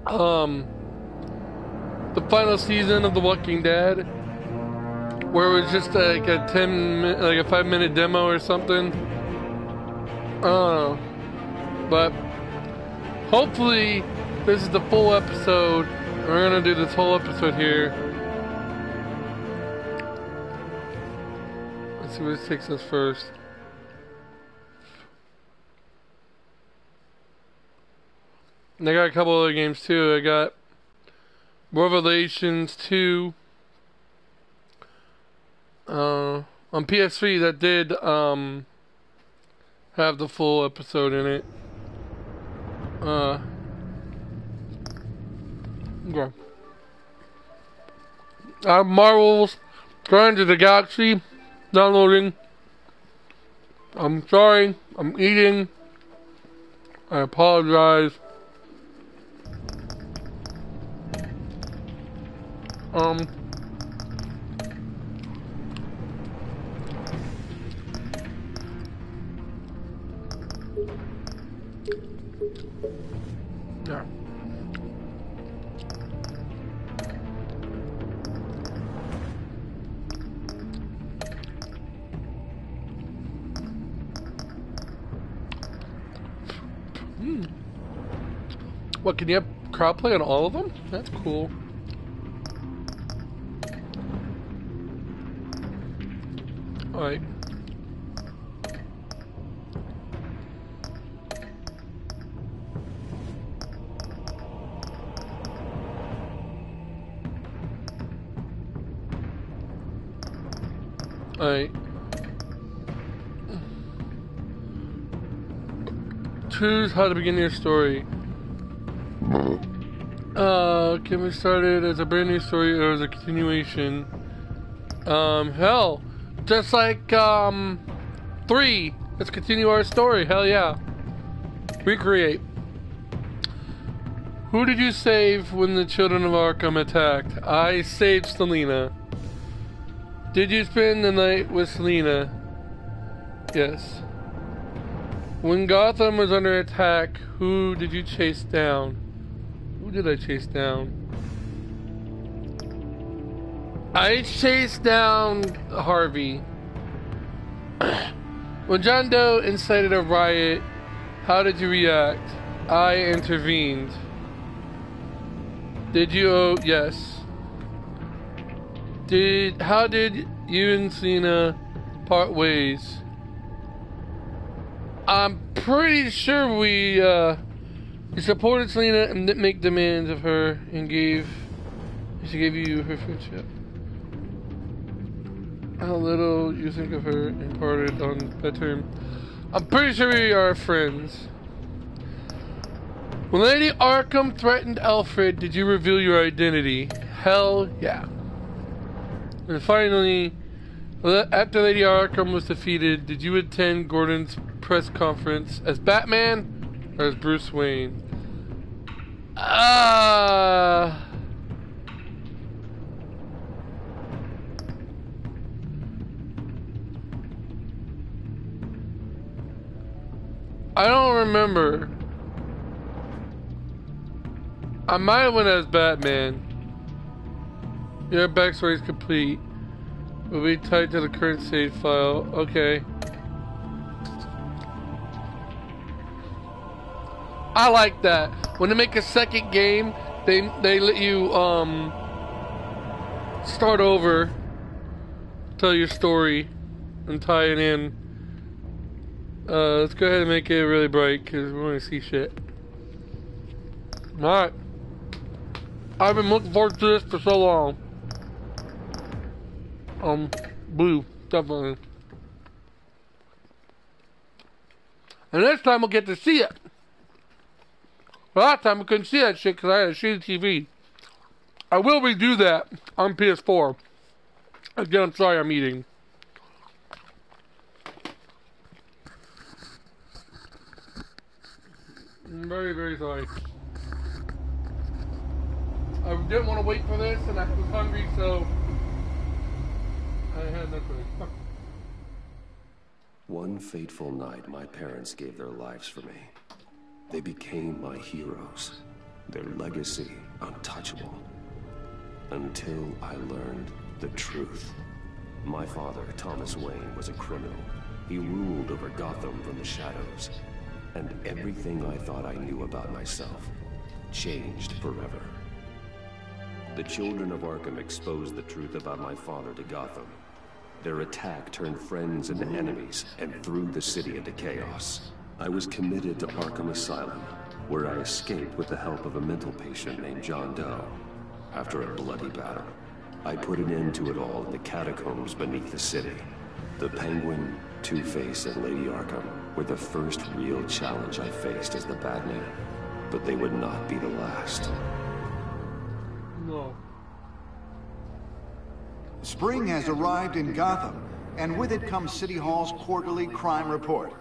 um the final season of The Walking Dead, where it was just like a 5-minute demo or something. I don't know, but hopefully this is the full episode. We're gonna do this whole episode here. Let's see where this takes us first. And I got a couple other games too. I got Revelations 2 on PS3 that did have the full episode in it. Okay. Marvel's Guardians of the Galaxy downloading. I'm sorry, I'm eating. I apologize. Yeah. What, can you have crowd play on all of them? That's cool. Alright. Alright. Choose how to begin your story. Can we start it as a brand new story or as a continuation? Hell. Just like, 3. Let's continue our story. Hell yeah. Recreate. Who did you save when the children of Arkham attacked? I saved Selina. Did you spend the night with Selina? Yes. When Gotham was under attack, who did you chase down? Who did I chase down? I chased down Harvey. When John Doe incited a riot, how did you react? I intervened. Did you? Oh, yes. How did you and Selina part ways? I'm pretty sure we supported Selina and didn't make demands of her and she gave you her friendship. How little you think of her and parted on that term. I'm pretty sure we are friends. When Lady Arkham threatened Alfred, did you reveal your identity? Hell yeah. And finally, after Lady Arkham was defeated, did you attend Gordon's press conference as Batman or as Bruce Wayne? I don't remember. I might have went as Batman. Your backstory is complete. Will be tied to the current save file. Okay. I like that. When they make a second game, they let you start over, tell your story, and tie it in. Let's go ahead and make it really bright because we want to see shit. Alright. I've been looking forward to this for so long. Blue, definitely. And this time we'll get to see it. Last time we couldn't see that shit because I had a shitty TV. I will redo that on PS4. Again, I'm sorry I'm eating. I'm very, very sorry. I didn't want to wait for this and I was hungry, so I had no choice. One fateful night, my parents gave their lives for me. They became my heroes. their legacy untouchable. Until I learned the truth. My father, Thomas Wayne, was a criminal. He ruled over Gotham from the shadows. And everything I thought I knew about myself changed forever. The children of Arkham exposed the truth about my father to Gotham. Their attack turned friends into enemies and threw the city into chaos. I was committed to Arkham Asylum, where I escaped with the help of a mental patient named John Doe. After a bloody battle, I put an end to it all in the catacombs beneath the city. The Penguin, Two-Face, and Lady Arkham were the first real challenge I faced as the Batman. But they would not be the last. No. Spring has arrived in Gotham, and with it comes City Hall's quarterly crime report.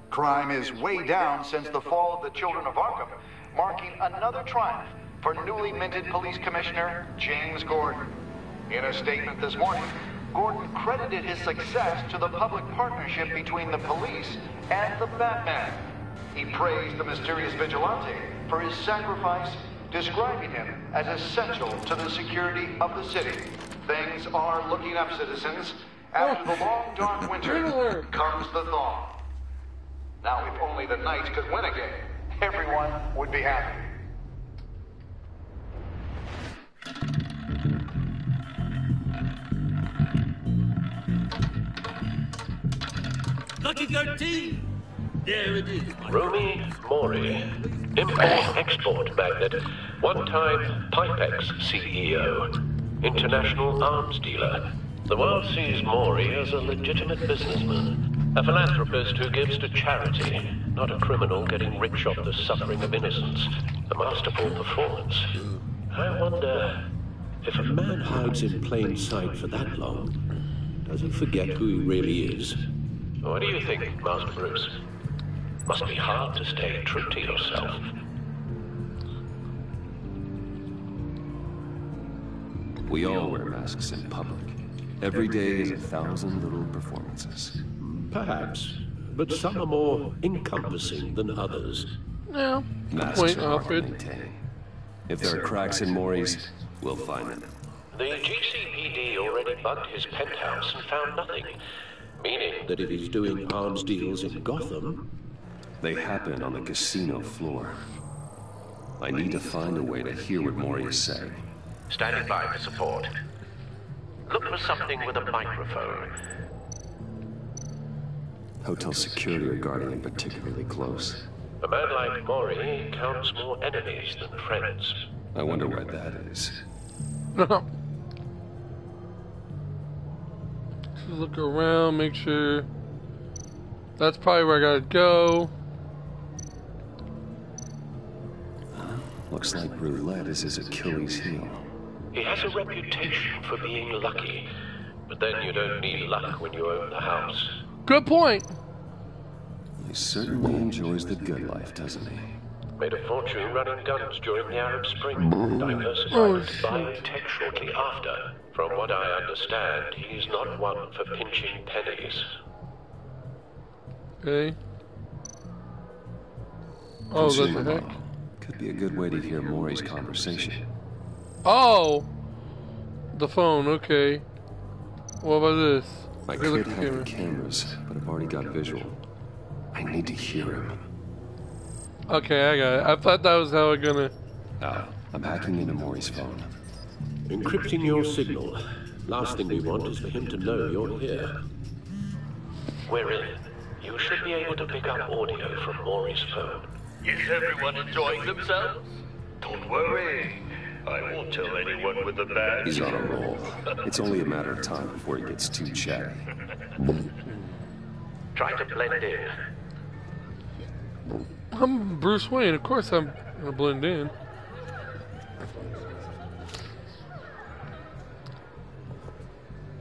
Crime is way down since the fall of the Children of Arkham, marking another triumph for newly minted Police Commissioner James Gordon. In a statement this morning, Gordon credited his success to the public partnership between the police and the Batman. He praised the mysterious vigilante for his sacrifice, describing him as essential to the security of the city. Things are looking up, citizens. After the long, dark winter comes the thaw. Now, if only the Knights could win again, everyone would be happy. Lucky 13! There it is. Romy Mori, import-export magnate, one-time Pipex CEO, international arms dealer. The world sees Mori as a legitimate businessman, a philanthropist who gives to charity, not a criminal getting rich off the suffering of innocence. A masterful performance. I wonder, if a man hides in plain sight for that long, does he forget who he really is? What do you think, Master Bruce? Must be hard to stay true to yourself. We all wear masks in public. Every day is 1,000 little performances. Perhaps, but some are more encompassing than others. Yeah. Masks Point, are hard to Alfred. maintain. If there are cracks in Mori's, we'll find them. The GCPD already bugged his penthouse and found nothing. Meaning that if he's doing arms deals in Gotham... They happen on the casino floor. I need to find a way to hear what Mori is saying. Standing by for support. Look for something with a microphone. Hotel security are guarding him particularly close. A man like Mori counts more enemies than friends. I wonder why that is. Just look around, make sure. That's probably where I gotta go. Looks like roulette is his Achilles heel. He has a reputation for being lucky, but then you don't need luck when you own the house. Good point. He certainly enjoys the good life, doesn't he? Made a fortune running guns during the Arab Spring. Diversified biotech shortly after. From what I understand, he's not one for pinching pennies. Okay. Oh, that's a heck. Could be a good way to hear Mori's conversation. Oh! The phone, okay. What about this? I could have the cameras, but I've already got visual. I need to hear him. Okay, I got it. I thought that was how we're gonna... I'm hacking into Mori's phone. Encrypting your signal. Last thing we want is for him to know you're here. We're in. You should be able to pick up audio from Mori's phone. Is everyone enjoying themselves? Don't worry. I won't tell anyone with the badge. He's on a roll. It's only a matter of time before he gets too chatty. Try to blend in. I'm Bruce Wayne. Of course I'm gonna blend in.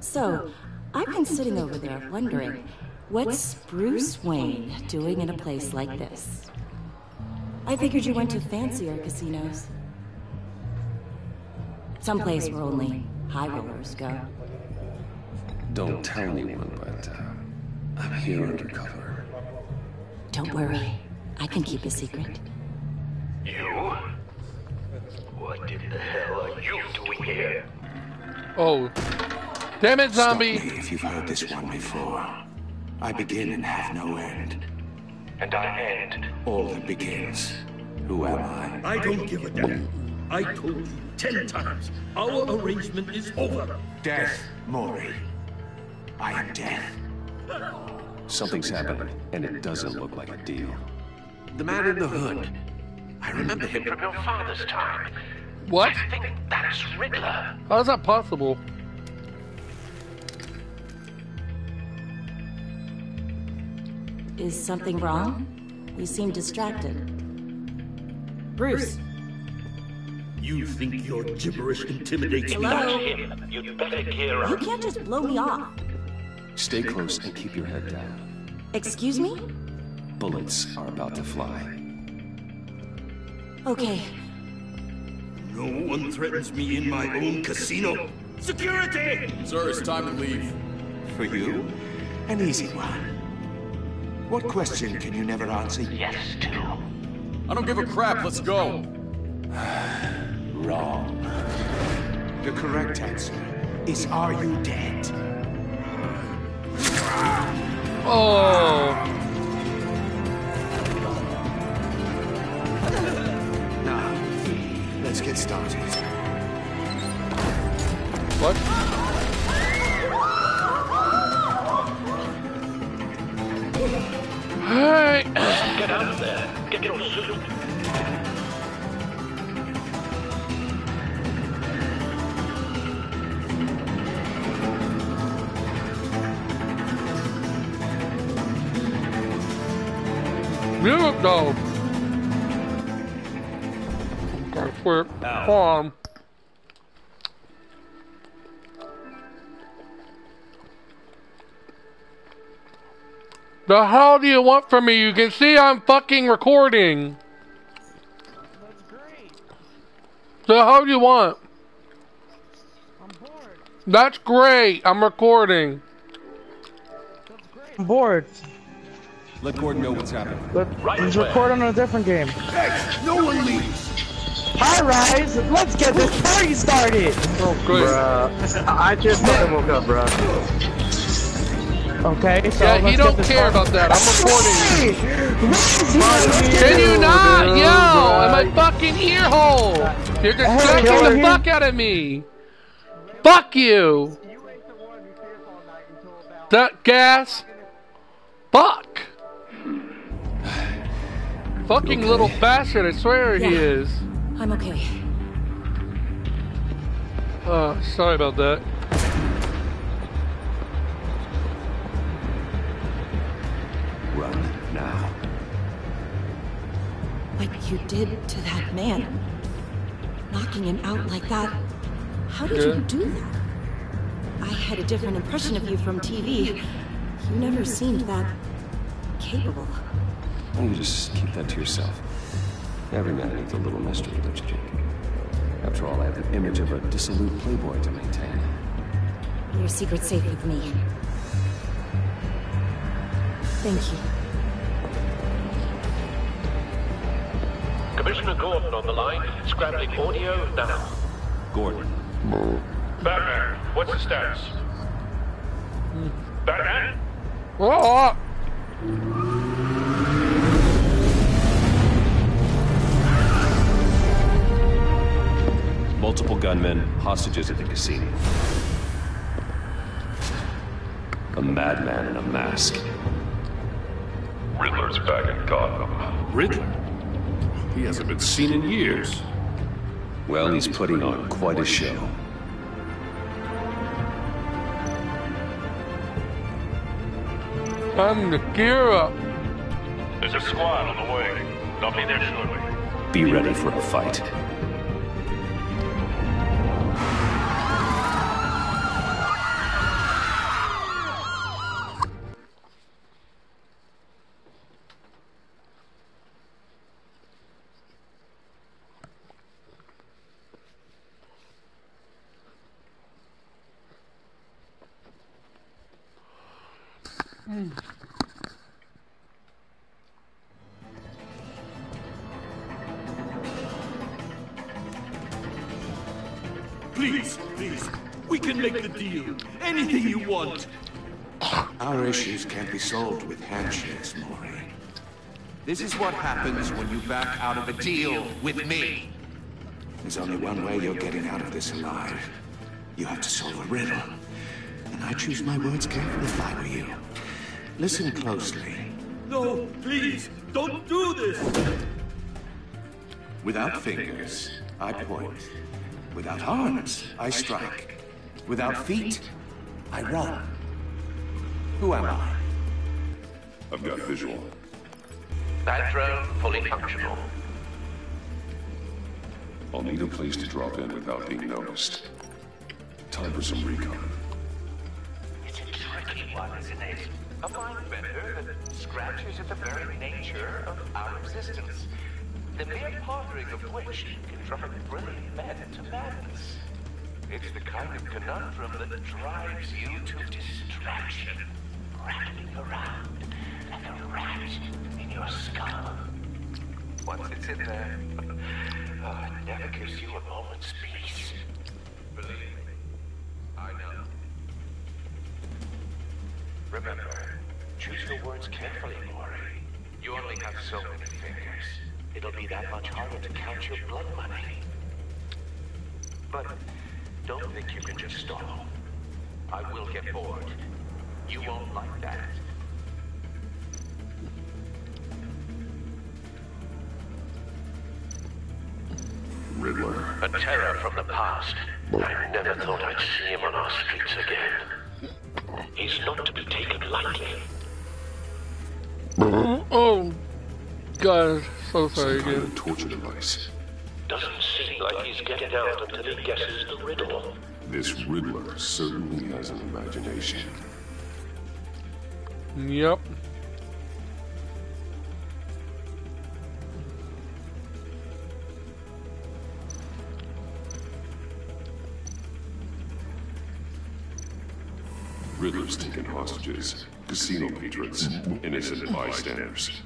So, I've been sitting over there wondering, what's Bruce Wayne doing in a place like this? I figured you went to fancier casinos. Someplace where only high rollers go. Don't tell anyone, but I'm here undercover. Don't worry, I can keep a secret. You? What in the hell are you doing here? Oh. Damn it, zombie! Stop me if you've heard this one before. I begin and have no end. And I end. All that begins. Who am I? I don't give a damn. I told you 10 times. Our arrangement is over. Death, Mori. I am death. Something's happening, and it doesn't look like a deal. The man in the hood. I remember him from your father's time. What? I think that's Riddler. How is that possible? Is something wrong? You seem distracted. Bruce! You think your gibberish intimidates me? Hello? That's him. You'd better gear You up. can't just blow me off. Stay close and keep your head down. Excuse me? Bullets are about to fly. Okay. No one threatens me in my own casino. Security! Sir, it's time to leave. For you, an easy one. What question can you never answer? Yes, to. I don't give a crap, let's go. Wrong. The correct answer is, are you dead? Oh. Now, let's get started. What? Hey. Get out of there. Get your suit. Music though. Gotta flip. Farm. The hell do you want from me? You can see I'm fucking recording. That's great. So how do you want? I'm bored. That's great. I'm recording. That's great. I'm bored. Let Gordon know what's happening. Let's record on a different game. Hey, no one leaves. Hi, Rise. Let's get this party started. Oh, good. I just fucking woke up, bro. Okay, so Yeah, he let's don't get this care party- about that. I'm recording. Hey, Can you not yell in my fucking ear hole? You're distracting the Jordan. fuck out of me. Fuck you. That gas. Fuck. Fucking little bastard, I swear he Yeah. is. I'm okay. Oh, sorry about that. Run now. What you did to that man. Knocking him out like that. How did Yeah. you do that? I had a different impression of you from TV. You never seemed that capable. You just keep that to yourself. Every man needs a little mystery, don't you, Jake? After all, I have the image of a dissolute playboy to maintain. Your secret's safe with me. Thank you. Commissioner Gordon on the line. Scrambling audio now. Gordon. Batman, what's the status? Batman? Oh, Multiple gunmen, hostages at the casino. A madman in a mask. Riddler's back in Gotham. Riddler? He hasn't been seen in years. Well, he's putting on quite a show. time to gear up. There's a squad on the way. They'll be there shortly. Be ready for a fight. Please, please. We can make the deal. Anything you want. Our issues can't be solved with handshakes, Maury. This is what happens when you back out of a deal with me. There's only one way you're getting out of this alive. You have to solve a riddle. And I choose my words carefully if I were you. Listen closely. No, please, don't do this! Without fingers, I point. Without arms, I strike. Without feet, I run. Who am I? I've got visual. That drone fully functional. I'll need a place to drop in without being noticed. Time for some recon. It's a tricky one, isn't it? A mind bender that scratches at the very nature of our existence. The mere pondering of which can drive brilliant men to madness. It's the kind of conundrum that drives you to distraction, rattling around like a rat in your skull. Once it's in there, it never gives you a moment's peace. Believe me, I know. Remember, choose your words carefully, Maury. You only have so many fingers. It'll be that much harder to count your blood money. But don't think you can just stall. I will get bored. You won't like that. Riddler. A terror from the past. I never thought I'd see him on our streets again. He's not to be taken lightly. Oh, God, so sorry Some kind again. of torture device. Doesn't seem like he's getting out until he guesses the riddle. This Riddler certainly has an imagination. Yep. Riddler's taken hostages, casino patrons, innocent bystanders.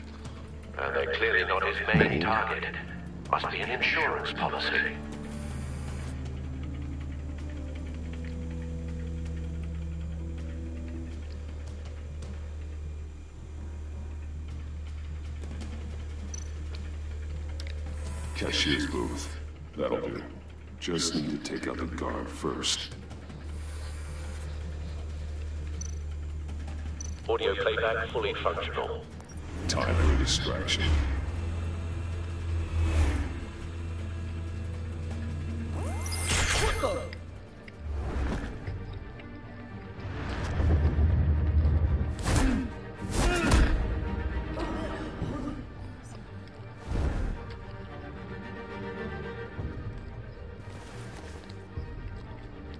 And they're clearly not his main target. Must be an insurance policy. Cashier's booth. That'll do. Just need to take out the guard first. Audio playback fully functional. Time for a distraction.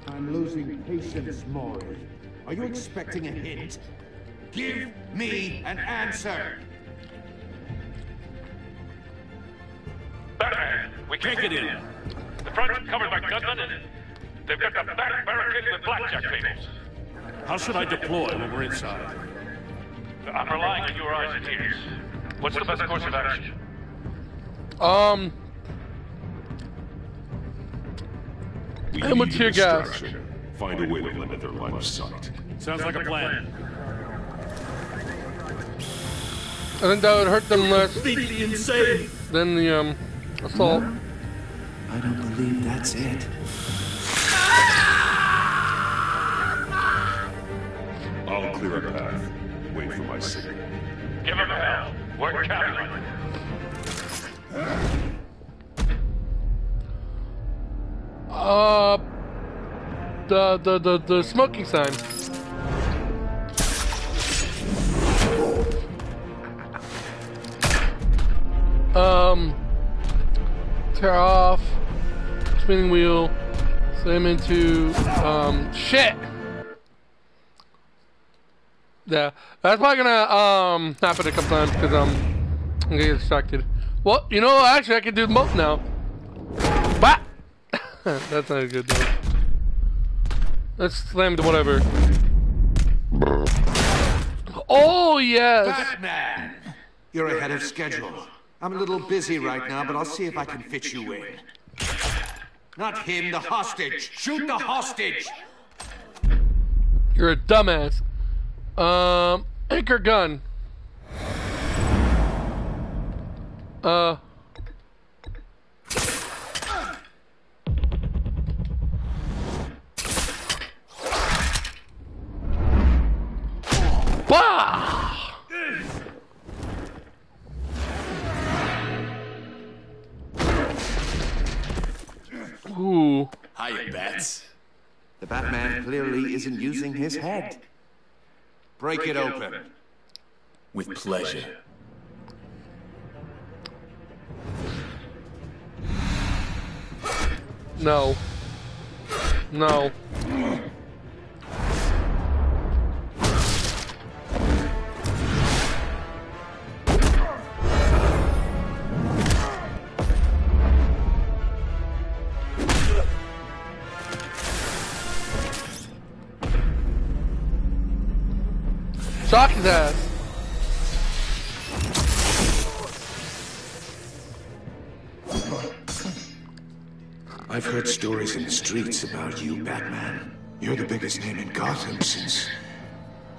I'm losing patience, Maury. Are you expecting a hint? Give me an answer! Batman, we can't get in. The front's covered by gunmen, and they've got the back barricaded with blackjack tables. How should I deploy when we're inside? I'm relying on your eyes and ears. What's the best course of action? We And what's need a your guess? distraction. Find a way to limit their line of sight. Sounds like a plan. I think that would hurt them less Completely insane. than the assault. I don't believe that's it. I'll clear a path. Wait for my signal. Give him hell. We're counting on you. The smoking sign. Tear off, spinning wheel, slam into, shit! Yeah, that's probably gonna, happen a couple times, because, I'm gonna get distracted. Well, you know, actually, I can do both now. Bah! That's not good, though. Let's slam into whatever. Oh, yes! Batman! You're ahead of schedule. I'm a little busy right now, but I'll see if I can fit you in. Not him, the hostage. Shoot the hostage. You're a dumbass. Anchor gun. Bah! Ooh. Hiya, Bats. The Batman clearly isn't using his head. Break it open. With pleasure. No. No. Shock his ass. I've heard stories in the streets about you, Batman. You're the biggest name in Gotham since...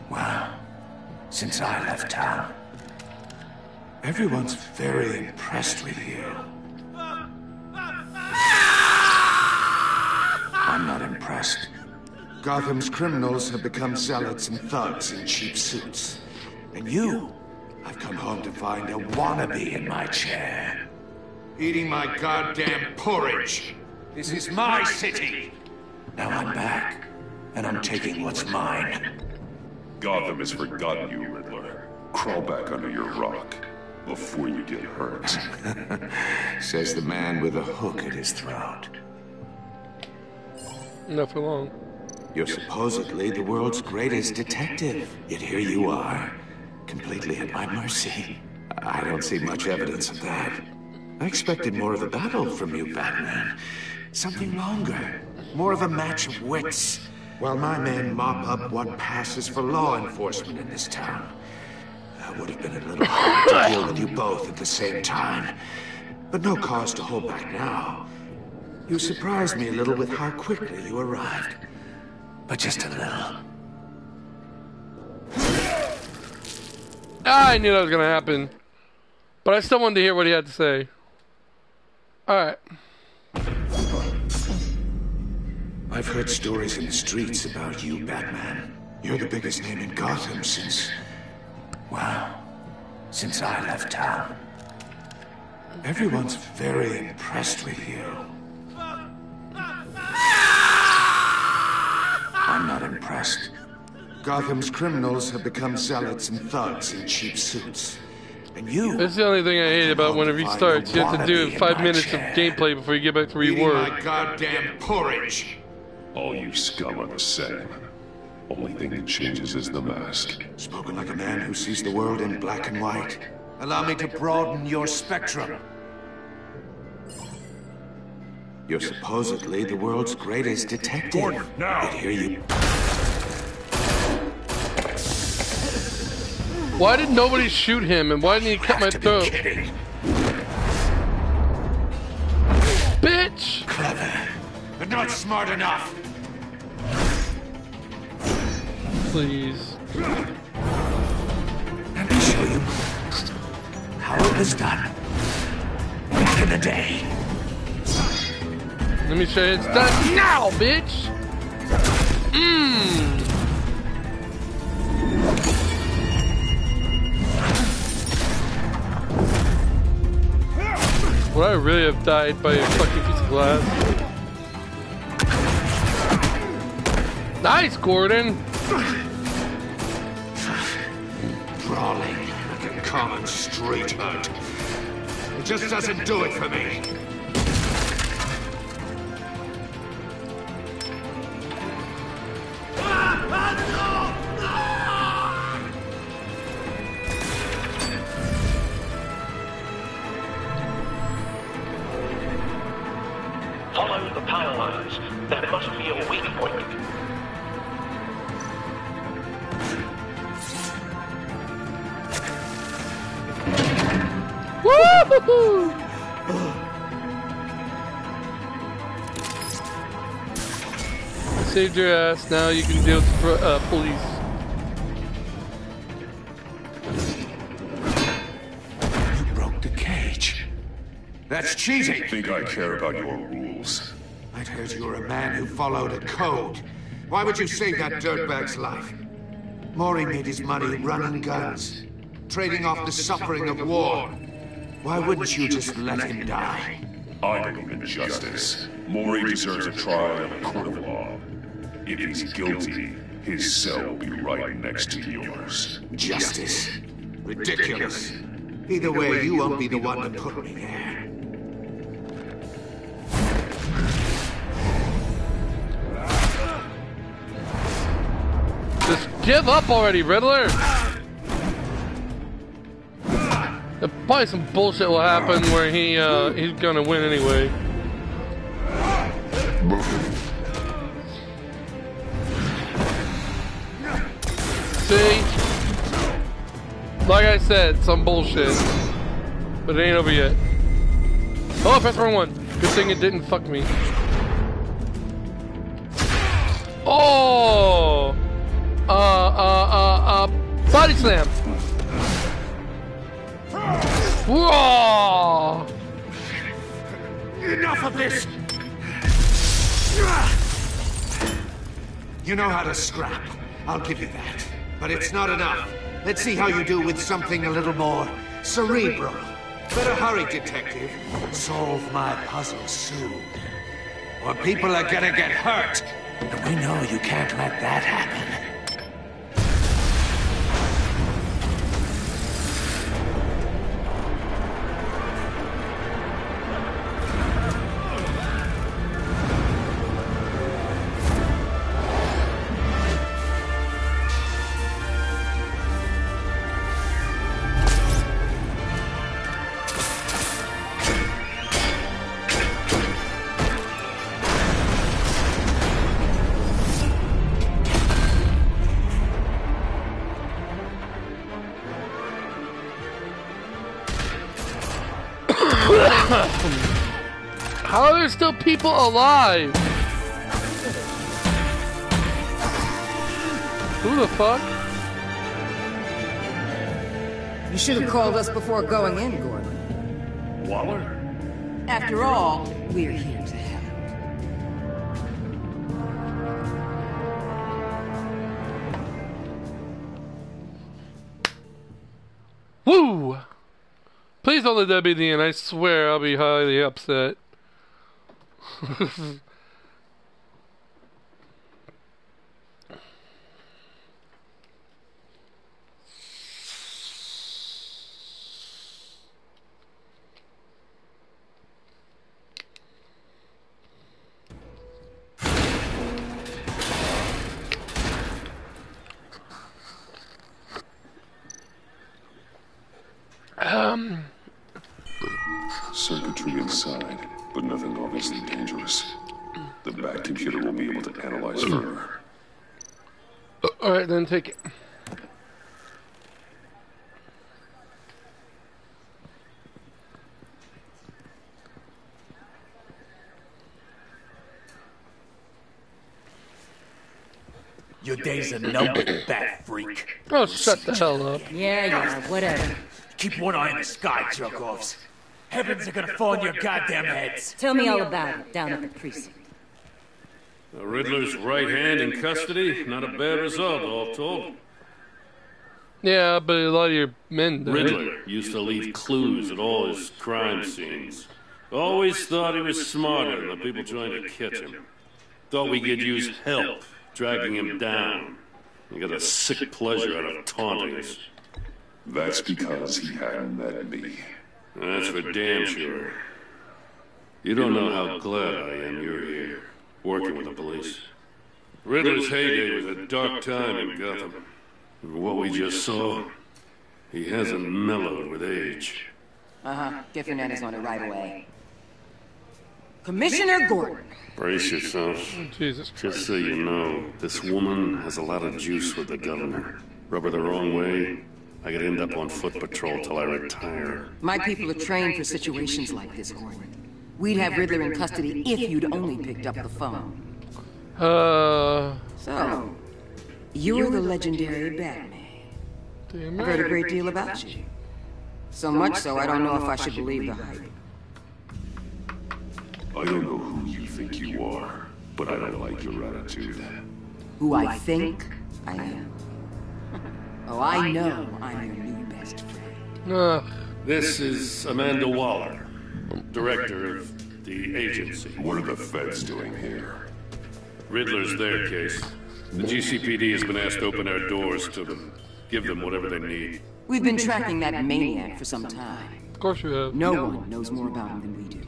well, since I left town. Everyone's very impressed with you. I'm not impressed. Gotham's criminals have become zealots and thugs in cheap suits. And you, I've come home to find a wannabe in my chair. Eating my goddamn porridge. This is my city. Now I'm back, and I'm taking what's mine. Gotham has forgotten you, Riddler. Crawl back under your rock before you get hurt. Says the man with a hook at his throat. Not for long. You're supposedly the world's greatest detective, yet here you are, completely at my mercy. I don't see much evidence of that. I expected more of a battle from you, Batman. Something longer, more of a match of wits, while my men mop up what passes for law enforcement in this town. That would have been a little hard to deal with you both at the same time. But no cause to hold back now. You surprised me a little with how quickly you arrived. But just a little. I knew that was gonna happen. But I still wanted to hear what he had to say. Alright. I've heard stories in the streets about you, Batman. You're the biggest name in Gotham since... well, since I left town. Everyone's very impressed with you. I'm not impressed. Gotham's criminals have become zealots and thugs in cheap suits. And you... That's the only thing I hate about whenever he starts. You have to do 5 minutes of gameplay before you get back to where you were. My goddamn porridge! All you scum are the same. Only thing that changes is the mask. Spoken like a man who sees the world in black and white. Allow me to broaden your spectrum. You're supposedly the world's greatest detective. Gordon, now! Yet here you... Why did nobody shoot him, and why didn't he cut my throat? Bitch! Clever, but not smart enough. Please. Let me show you how it was done back in the day. Let me show you it's done now, bitch! Mmm! Would I really have died by a fucking piece of glass? Nice, Gordon! Brawling like a common street hunt. It just doesn't do it for me. Follow the power lines. There must be a weak point. Woo-hoo-hoo! saved your ass. Now you can deal with police. You broke the cage. That's cheating. Think I care about your rules? I'd heard you were a man who followed a code. Why would you save that dirtbag's life? Mori made his money running guns, trading off the suffering of war. Why wouldn't you just let him die? I believe in justice. Mori deserves a trial in a court of law. If he's guilty, his cell will be right next to yours. Justice? Ridiculous. Either way, you won't be the one to put me there. Just give up already, Riddler! Probably some bullshit will happen where he's gonna win anyway. See? Like I said, some bullshit. But it ain't over yet. Oh, press wrong one. Good thing it didn't fuck me. Oh! Body slam! Whoa! Enough of this! You know how to scrap. I'll give you that. But it's not enough. Let's see how you do with something a little more cerebral. Better hurry, detective. Solve my puzzle soon. Or people are gonna get hurt. And we know you can't let that happen. How are there still people alive? Who the fuck? You should have called us before going in, Gordon. Waller? After all, we're here to help. Woo! Please don't let that be the end. I swear I'll be highly upset. Circuitry inside, but nothing obviously dangerous. The back computer will be able to analyze further. Alright, then take it. Your days are numbered, bat freak. Oh, shut the hell up. Yeah, whatever. Keep one eye in the sky, jerk-offs. Heavens are gonna fall on your goddamn heads. Tell me all about it down at the precinct. The Riddler's right hand in custody. Not a bad result, all told. Yeah, but a lot of your men died. Riddler used to leave clues at all his crime scenes. Always thought he was smarter than the people trying to catch him. Thought we could use help dragging him down. He got a sick pleasure out of taunting us. That's because he hadn't met me. That's for damn sure. You don't know how glad I am you're here, working with the police. Riddler's heyday was a dark time in Gotham. And what we just saw, he hasn't mellowed with age. Get Fernandez on it right away. Commissioner Gordon. Brace yourself. Jesus Christ. Just so you know, this woman has a lot of juice with the governor. Rub her the wrong way, I could end up on foot patrol till I retire. My people are trained for situations like this, Gordon. We'd have Riddler in custody if you'd only picked up the phone. So, you're the legendary Batman. I've heard a great deal about you. So much so, I don't know if I should believe the hype. I don't know who you think you are, but I don't like your attitude. Who I think I am? Oh, I know I'm your new best friend. This is Amanda Waller, director of the agency. What are the feds doing here? Riddler's their case. The GCPD has been asked to open our doors to give them whatever they need. We've been tracking that maniac for some time. Of course you have. No one knows more about him than we do.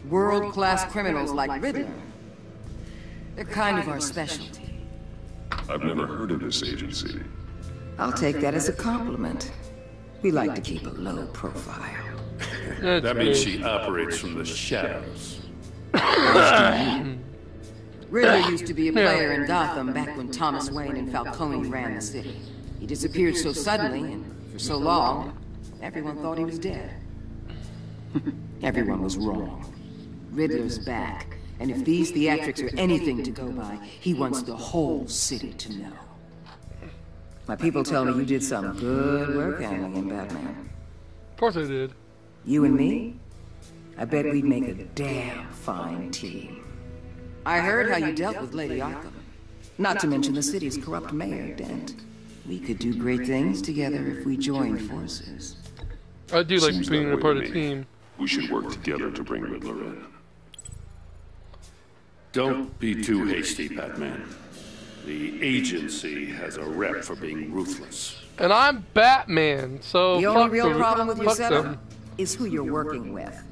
World-class criminals like Riddler. They're kind of our specialty. I've never heard of this agency. I'll take that as a compliment. We like to keep a low profile. That means she operates from the shadows. Riddler used to be a player in Gotham back when Thomas Wayne and Falcone ran the city. He disappeared so suddenly and for so long, everyone thought he was dead. Everyone was wrong. Riddler's back, and if these theatrics are anything to go by, he wants the whole city to know. My people tell me you did some good work handling him, Batman. Of course I did. You and me? I bet we'd make a damn fine team. I heard how you dealt with Lady Arkham. Not to mention the city's corrupt mayor, Dent. We could do great things together if we joined forces. I do like being a part of the team. We should work together to bring Riddler in. Don't be too hasty, Batman. The agency has a rep for being ruthless. And I'm Batman, so the fuck only real them. problem with your Fuck setup them. is who you're working with.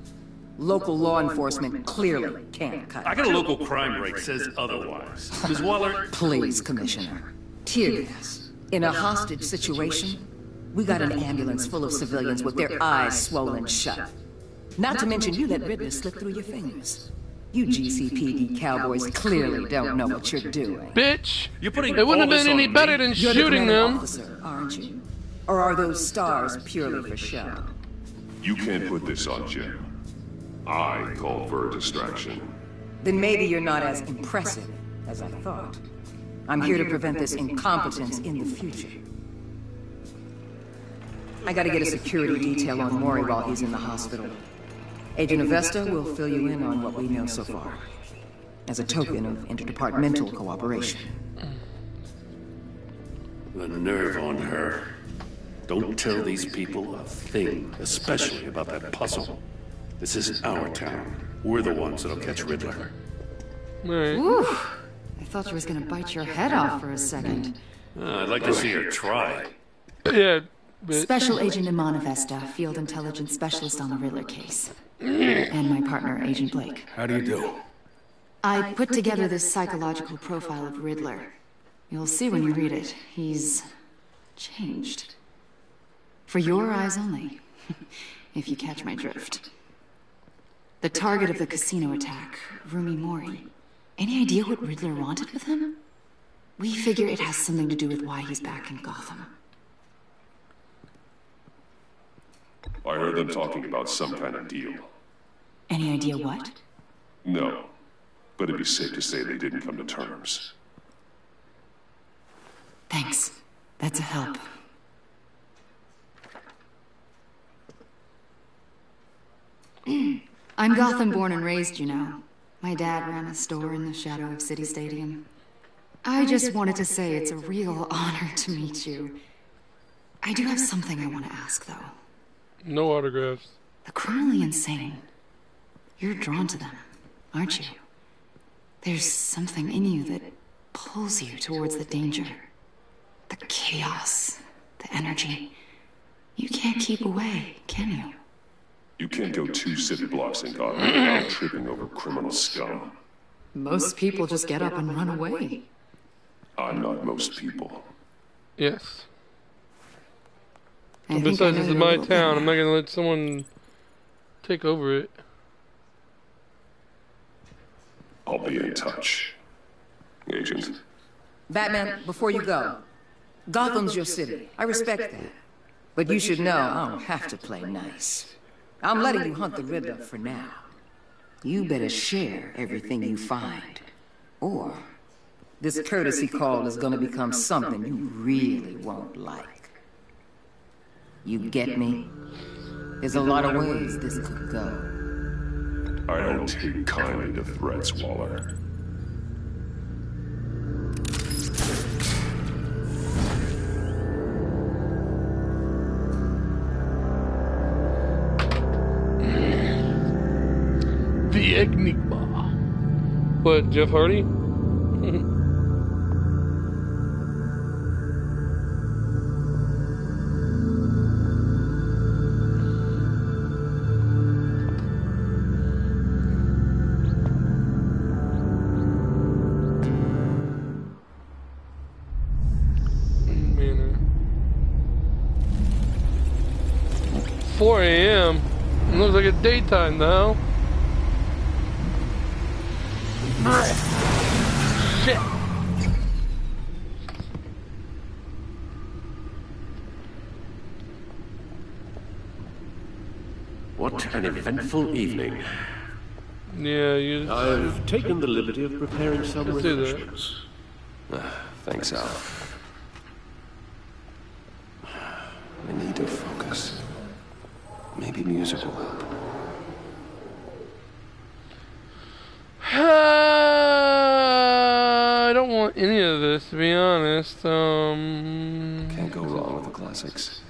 Local law enforcement clearly can't cut it. I got a local crime rate says otherwise. Ms. Waller... Please, Commissioner. Tear gas. In a hostage situation, we got an ambulance full of civilians with their eyes swollen shut. Not to mention you let Riddler slip through your fingers. You GCPD cowboys clearly don't know what you're doing. Bitch! You're putting it wouldn't have been any better than You're shooting the them. officer, aren't you? Or are those stars purely for show? You can't put this on Jim. I call for a distraction. Then maybe you're not as impressive as I thought. I'm here to prevent this incompetence in the future. I gotta get a security detail on Mori while he's in the hospital. Agent Avesta will fill you in on what we know so far, as a token of interdepartmental cooperation. The nerve on her. Don't tell these people a thing, especially about that puzzle. This is our town. We're the ones that'll catch Riddler. Right. Oof. I thought you was gonna bite your head off for a second. I'd like to see her try. Yeah. Special Agent Iman Avesta, Field Intelligence Specialist on the Riddler case. And my partner, Agent Blake. How do you do? I put together this psychological profile of Riddler. You'll see when you read it. He's changed. For your eyes only, if you catch my drift. The target of the casino attack, Rumi Mori. Any idea what Riddler wanted with him? We figure it has something to do with why he's back in Gotham. I heard them talking about some kind of deal. Any idea what? No, but it'd be safe to say they didn't come to terms. Thanks. That's a help. I'm Gotham born and raised, you know. My dad ran a store in the shadow of City Stadium. I just wanted to say it's a real honor to meet you. I do have something I want to ask, though. No autographs. The criminally insane. You're drawn to them, aren't you? There's something in you that pulls you towards the danger. The chaos, the energy. You can't keep away, can you? You can't go 2 city blocks in Gotham without tripping over criminal scum. Most people just get up and run away. I'm not most people. Yes. And besides, this is my town. I'm not gonna let someone take over it. I'll be in touch, Agent. Batman, before you go, Gotham's your city. I respect that. But you should know I don't have to play nice. I'm letting you hunt the Riddler for now. You better share everything you find. Or this courtesy call is gonna become something you really won't like. You get me? There's a lot of ways this could go. I don't take kindly to threats, Waller. The Enigma. What, Jeff Hardy? Man. 4 a.m. It looks like it's daytime now. Shit. What an eventful evening. Yeah, I've taken the liberty of preparing some refreshments. Thanks, Al. I need to focus. Maybe music will help. I don't want any of this, to be honest. Can't go wrong with the classics.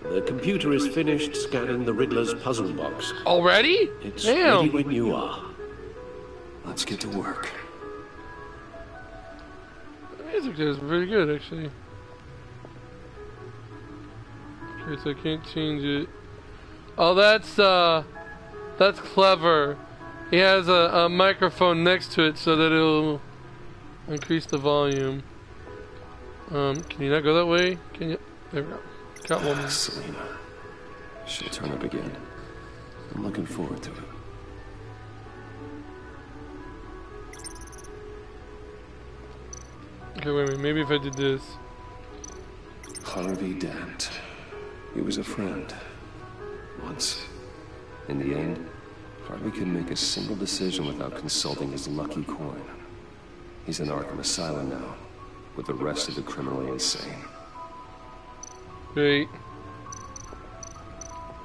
The computer is finished scanning the Riddler's puzzle box. Already? It's Damn. ready when you are. Let's get to work. The music is pretty good, actually. Okay, so I can't change it. Oh, that's clever. He has a microphone next to it so that it'll increase the volume. Can you not go that way? Can you? There we go. Got one. Selena. She'll turn up again. I'm looking forward to it. Okay, wait. Maybe if I did this. Harvey Dent. He was a friend. Once. In the end, Harvey couldn't make a single decision without consulting his lucky coin. He's in Arkham Asylum now, with the rest of the criminally insane. Wait.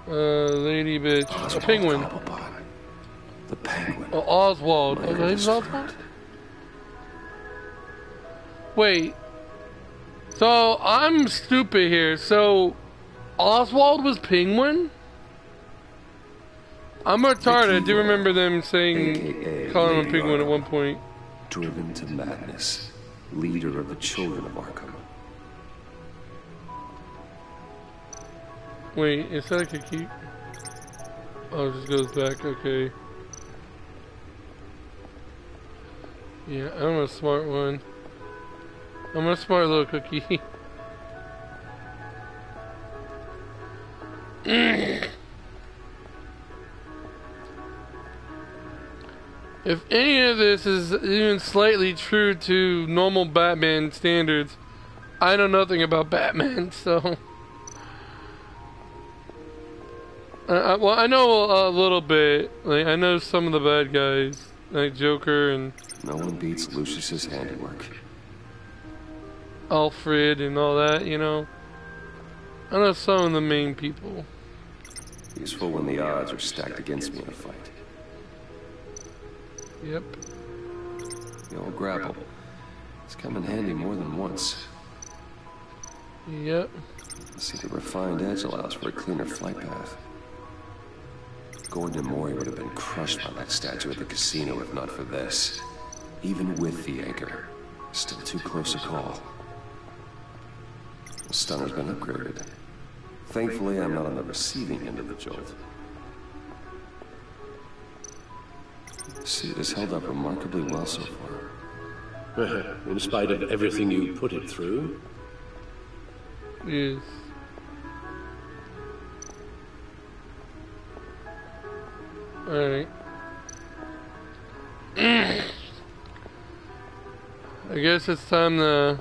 Lady bitch. A penguin. The penguin. Oh, Oswald. Oh, his name's Oswald? Wait. So, I'm stupid here. So, Oswald was Penguin? I'm retarded. I do remember them saying, calling him a penguin at one point. Driven to madness. Leader of the children of Arkham. Wait, is that I could keep? Oh, it just goes back, okay. Yeah, I'm a smart one. I'm a smart little cookie. If any of this is even slightly true to normal Batman standards, I know nothing about Batman, so... well, I know a little bit. Like, I know some of the bad guys, like Joker and... No one beats Lucius's handiwork. Alfred and all that, you know. I know some of the main people. Useful when the odds are stacked against me in a fight. Yep. The old grapple. It's come in handy more than once. Yep. See, the refined edge allows for a cleaner flight path. Gordon Mori would have been crushed by that statue at the casino if not for this. Even with the anchor, still too close a call. The stunner's been upgraded. Thankfully, I'm not on the receiving end of the jolt. See, it has held up remarkably well so far. In spite of everything you put it through? Yes. Alright. I guess it's time to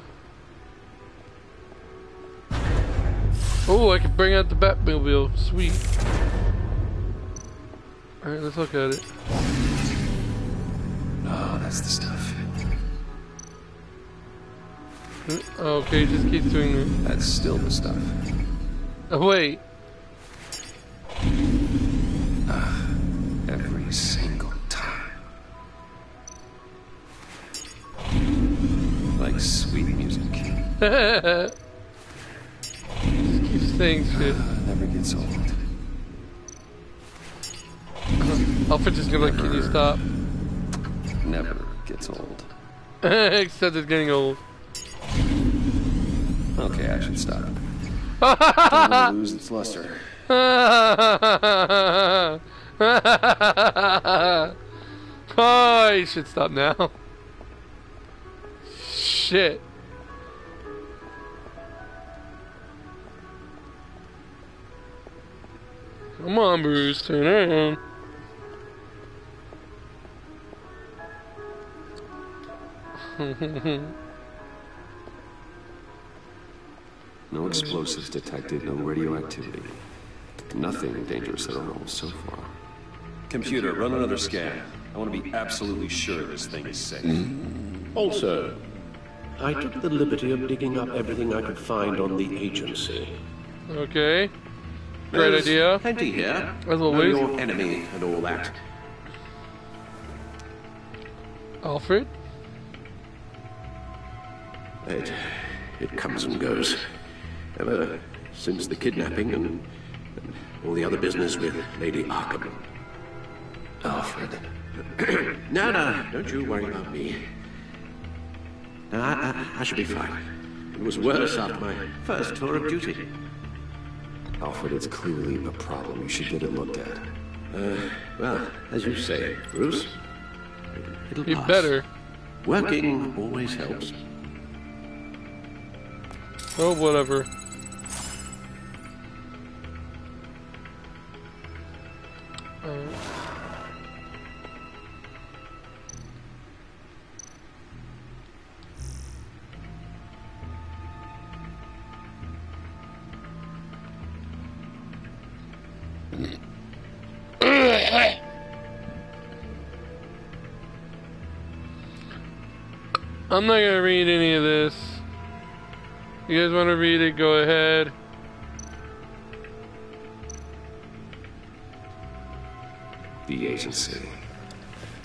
Oh, I can bring out the Batmobile. Sweet. Alright, let's look at it. Oh, that's the stuff. Okay, just keep doing it. That's still the stuff. Oh, wait. Every single time. Like sweet music. Just keep saying shit. Never gets old. Alfred's just gonna be like, can you stop? Never gets old. Except it's getting old. Okay, I should stop. Don't want to lose its luster. Oh, you should stop now. Shit. Come on, Bruce, turn around. No explosives detected, no radioactivity. Nothing dangerous at all so far. Computer, run another scan. I want to be absolutely sure this thing is safe. Also, I took the liberty of digging up everything I could find on the agency. Okay. Great There's idea. Plenty here. As Know always. your enemy and all that. Alfred? It comes and goes. Ever since the kidnapping and all the other business with Lady Arkham. Alfred. No, don't you worry about me. No, I should be fine. It was worse after my first tour of duty. Alfred, it's clearly a problem. You should get it looked at. Well, as you say, Bruce, it'll You pass. better. Working always helps. Oh, whatever. I'm not gonna read any of this. You guys want to read it? Go ahead. The agency.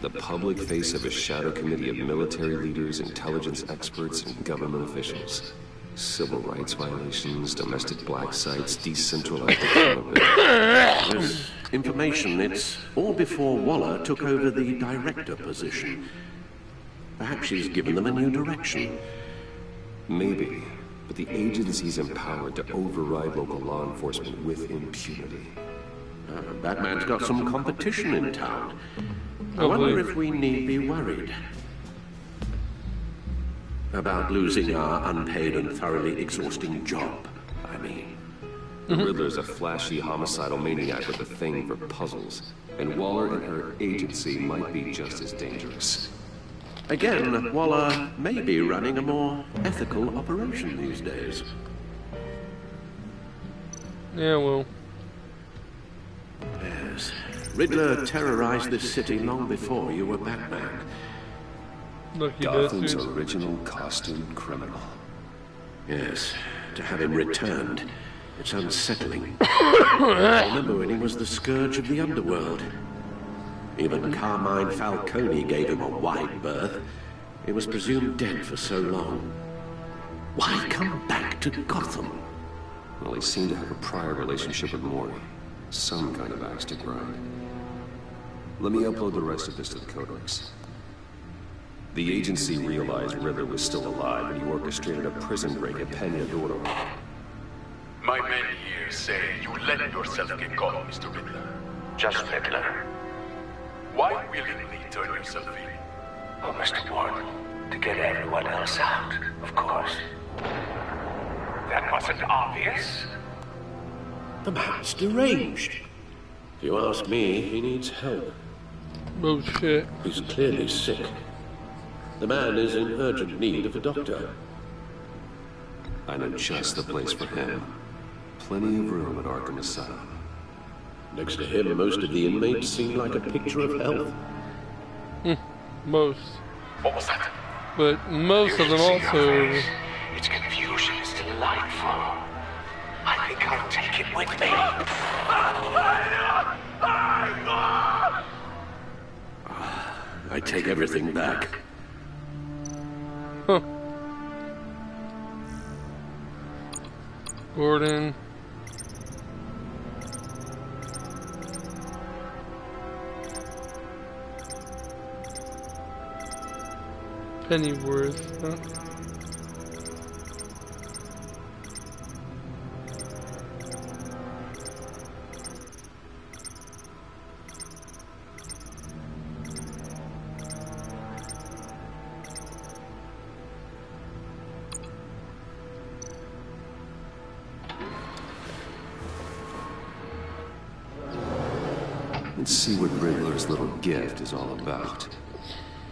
The public face of a shadow committee of military leaders, intelligence experts, and government officials. Civil rights violations, domestic black sites, decentralized economy. There's information. It's all before Waller took over the director position. Perhaps she's given them a new direction. Maybe, but the agency's empowered to override local law enforcement with impunity. Batman's got some competition in town. I wonder if we need be worried about losing our unpaid and thoroughly exhausting job, I mean. The Riddler's a flashy homicidal maniac with a thing for puzzles, and Waller and her agency might be just as dangerous. Again, Waller may be running a more ethical operation these days. Yeah, well. Yes. Riddler terrorized this city long before you were Batman. Look, he Gotham's does. original costume criminal. Yes. To have him returned, it's unsettling. I remember when he was the scourge of the underworld. Even Carmine Falcone gave him a wide berth. He was presumed dead for so long. Why come back to Gotham? Well, he seemed to have a prior relationship with Mori. Some kind of axe to grind. Let me upload the rest of this to the Codex. The agency realized Riddler was still alive, and he orchestrated a prison break at Peñadoro. My men here say you let yourself get caught, Mr. Riddler. Just Riddler. Why willingly turn yourself in? Oh, Mr. Ward, to get everyone else out, of course. That wasn't obvious. The man's deranged. If you ask me, he needs help. Oh, shit. He's clearly sick. The man is in urgent need of a doctor. I know just the place for him. Plenty of room at Arkham Asylum. Next to him, most of the inmates seem like a picture of health. Most. What was that? But most of them also... Its confusion is delightful. I think I'll take it with me. I take everything back. Huh. Gordon. Pennyworth, huh? Let's see what Riddler's little gift is all about.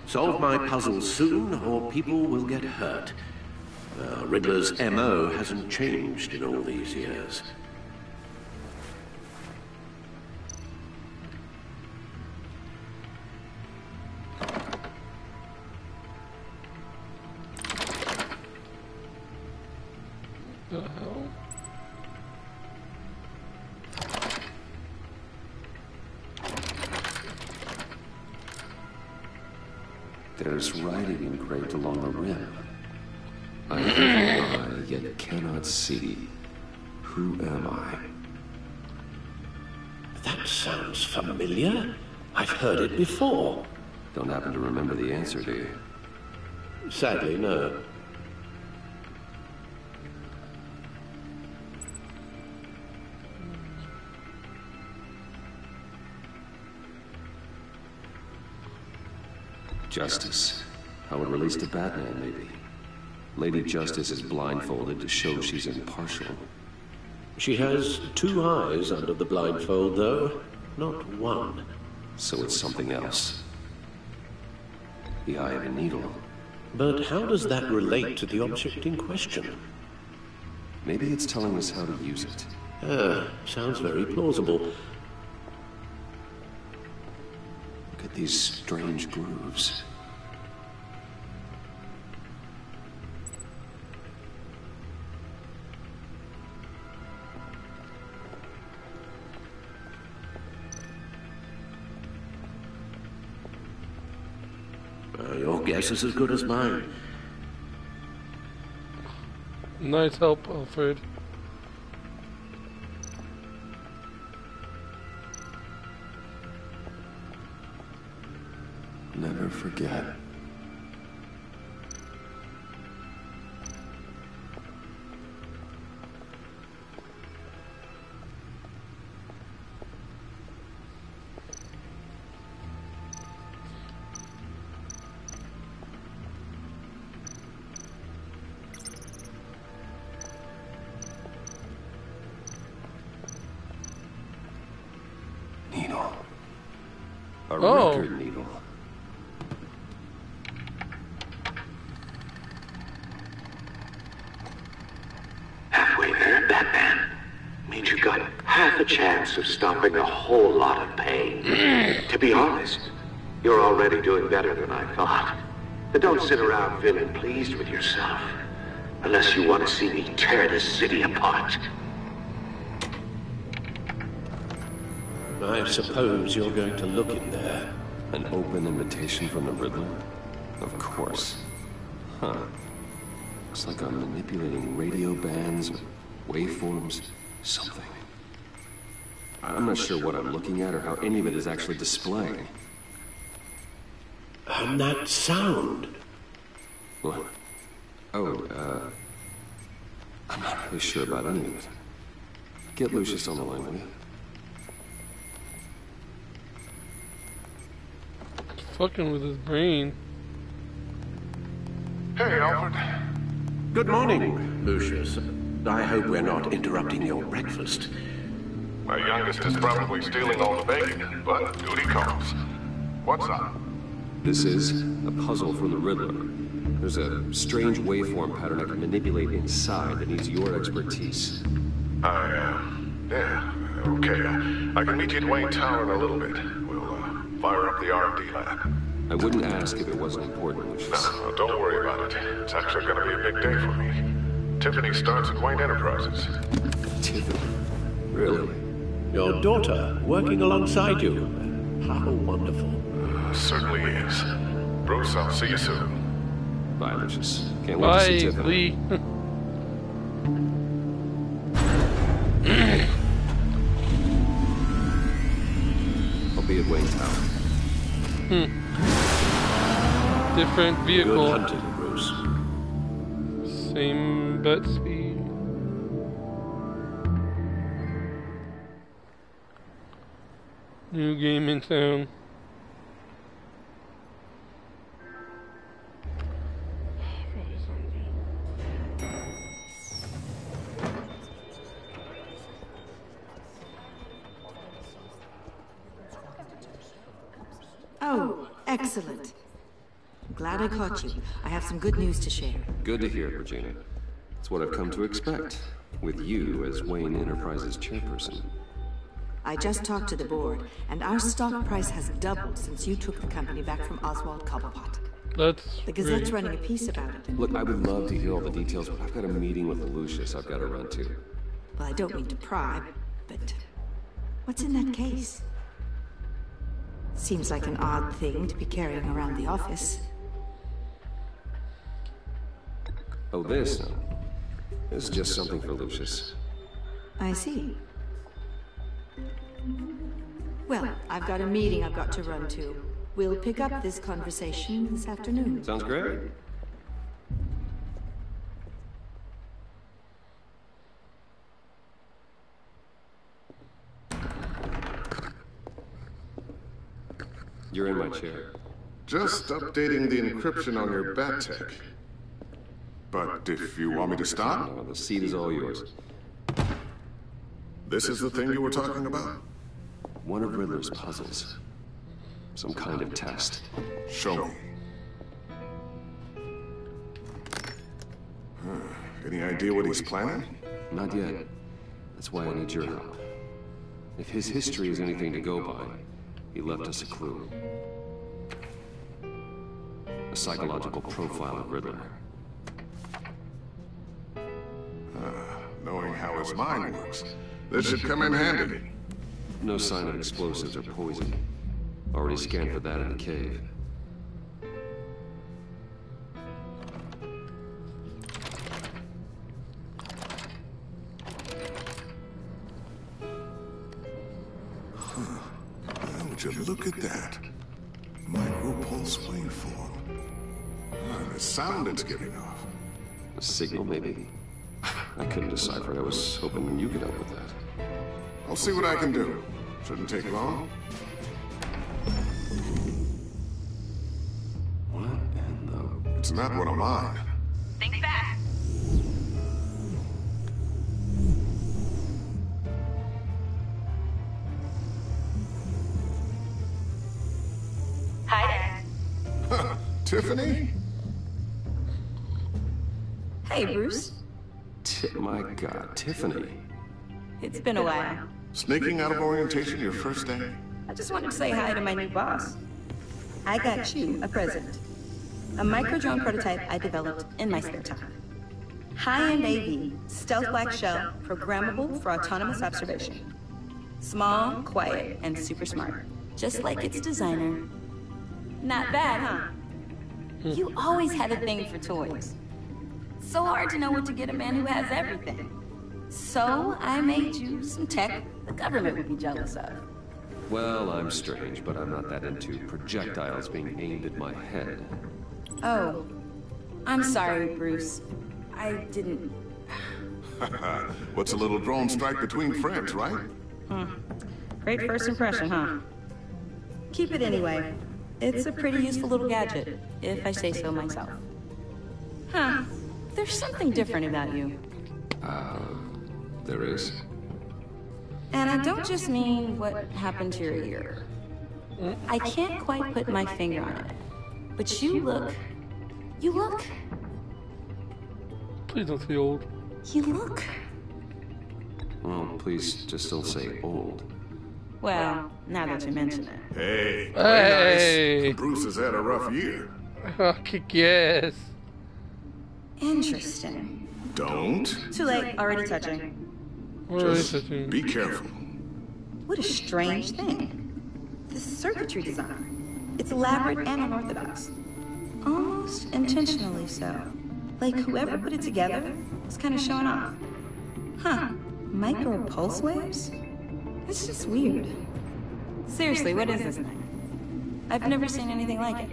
Solve my puzzles soon, or people will get hurt. Riddler's MO hasn't changed in all these years. The hell? There's writing engraved along the rim. I have an eye, yet cannot see. Who am I? That sounds familiar. I've heard it before. Don't happen to remember the answer, do you? Sadly, no. Justice. How it relates to Batman, maybe. Lady Justice is blindfolded to show she's impartial. She has 2 eyes under the blindfold, though. Not one. So it's something else. The eye of a needle. But how does that relate to the object in question? Maybe it's telling us how to use it. Sounds very plausible. Look at these strange grooves. Your guess is as good as mine. Nice help, Alfred. Never forget. Needle. A record needle. Halfway there, Batman. Means you got half a chance of stopping a whole lot of pain. To be honest, you're already doing better than I thought. But don't sit around feeling pleased with yourself. Unless you want to see me tear this city apart. I suppose you're going to look in there. An open invitation from the Riddler? Of course. Huh. Looks like I'm manipulating radio bands, or waveforms, something. I'm not sure what I'm looking at or how any of it is actually displaying. And that sound. What? Oh, I'm not really sure about any of it. Get Lucius on the line, will you? Fucking with his brain. Hey, Alfred. Good morning, Lucius. I hope we're not interrupting your breakfast. My youngest is probably stealing all the bacon, but duty calls. What's up? This is a puzzle from the Riddler. There's a strange waveform pattern I can manipulate inside that needs your expertise. Yeah, okay. I can meet you at Wayne Tower in a little bit. We'll, fire up the R&D lab. I wouldn't ask if it wasn't important, Lucius. No, don't worry about it. It's actually gonna be a big day for me. Tiffany starts at Wayne Enterprises. Tiffany? Really? Your daughter working alongside you. How wonderful. Certainly is. Bruce, I'll see you soon. Bye, Lucius. Can't wait to see Tiffany. Lee. I'll be at Wayne Tower. Different vehicle. Good hunting, Bruce. Same bet speed. New game in town. Oh, excellent. Glad I caught you. I have some good news to share. Good to hear, Regina. It's what I've come to expect, with you as Wayne Enterprises chairperson. I just talked to the board, and our stock price has doubled since you took the company back from Oswald Cobblepot. The Gazette's running a piece about it. Look, I would love to hear all the details, but I've got a meeting with Lucius I've got to run to. Well, I don't mean to pry, but what's in that case? Seems like an odd thing to be carrying around the office. Oh, this? No. This is just something for Lucius. I see. Well, I've got a meeting I've got to run to. We'll pick up this conversation this afternoon. Sounds great. You're in my chair. Just updating the encryption on your bat tech. But if you want me to stop? No, the seat is all yours. This is the thing you were talking about? One of Riddler's puzzles. Some kind of test. Show me. Any idea what he's planning? Not yet. That's why I need your help. If his history is anything to go by, he left us a clue. A psychological profile of Riddler. Knowing how his mind works, this should come in handy. No sign of explosives or poison. Already scanned for that in the cave. Would you look at that? Micropulse waveform. The sound it's giving off. A signal, maybe? I couldn't decipher it. I was hoping you could help with that. I'll see what I can do. Shouldn't take long. What in the... It's not one of mine. Think fast. Hi, Dad. Tiffany? Hey, Bruce. My God, Tiffany. It's been a while. Sneaking out of orientation your first day? I just wanted to say hi to my new boss. I got you a present. A micro-drone prototype I developed in my spare time. High-end AV, stealth black shell, programmable for autonomous observation. Small, quiet, and super smart. Just like its designer. Not bad, huh? You always had a thing for toys. So hard to know what to get a man who has everything. So I made you some tech the government would be jealous of. Well, I'm strange, but I'm not that into projectiles being aimed at my head. Oh, I'm sorry, Bruce. I didn't... What's a little drone strike between friends, right? Great first impression, huh? Keep it anyway. It's a pretty useful little gadget, if I say so myself. Huh. There's something different about you. There is? And I don't just mean what happened to your ear. I can't quite put my finger on it. But you look... Please don't say old. You look... Well, please just don't say old. Well, now that you mention it. Hey, Hey. nice. Bruce has had a rough year. Oh, kick yes. Interesting. Don't. Too late, already touching. Just be careful. What a strange thing. The circuitry design. It's elaborate and unorthodox. Almost intentionally so. Like whoever put it together was kind of showing off. Huh. Micro pulse waves? That's just weird. Seriously, what is this thing? I've never seen anything like it.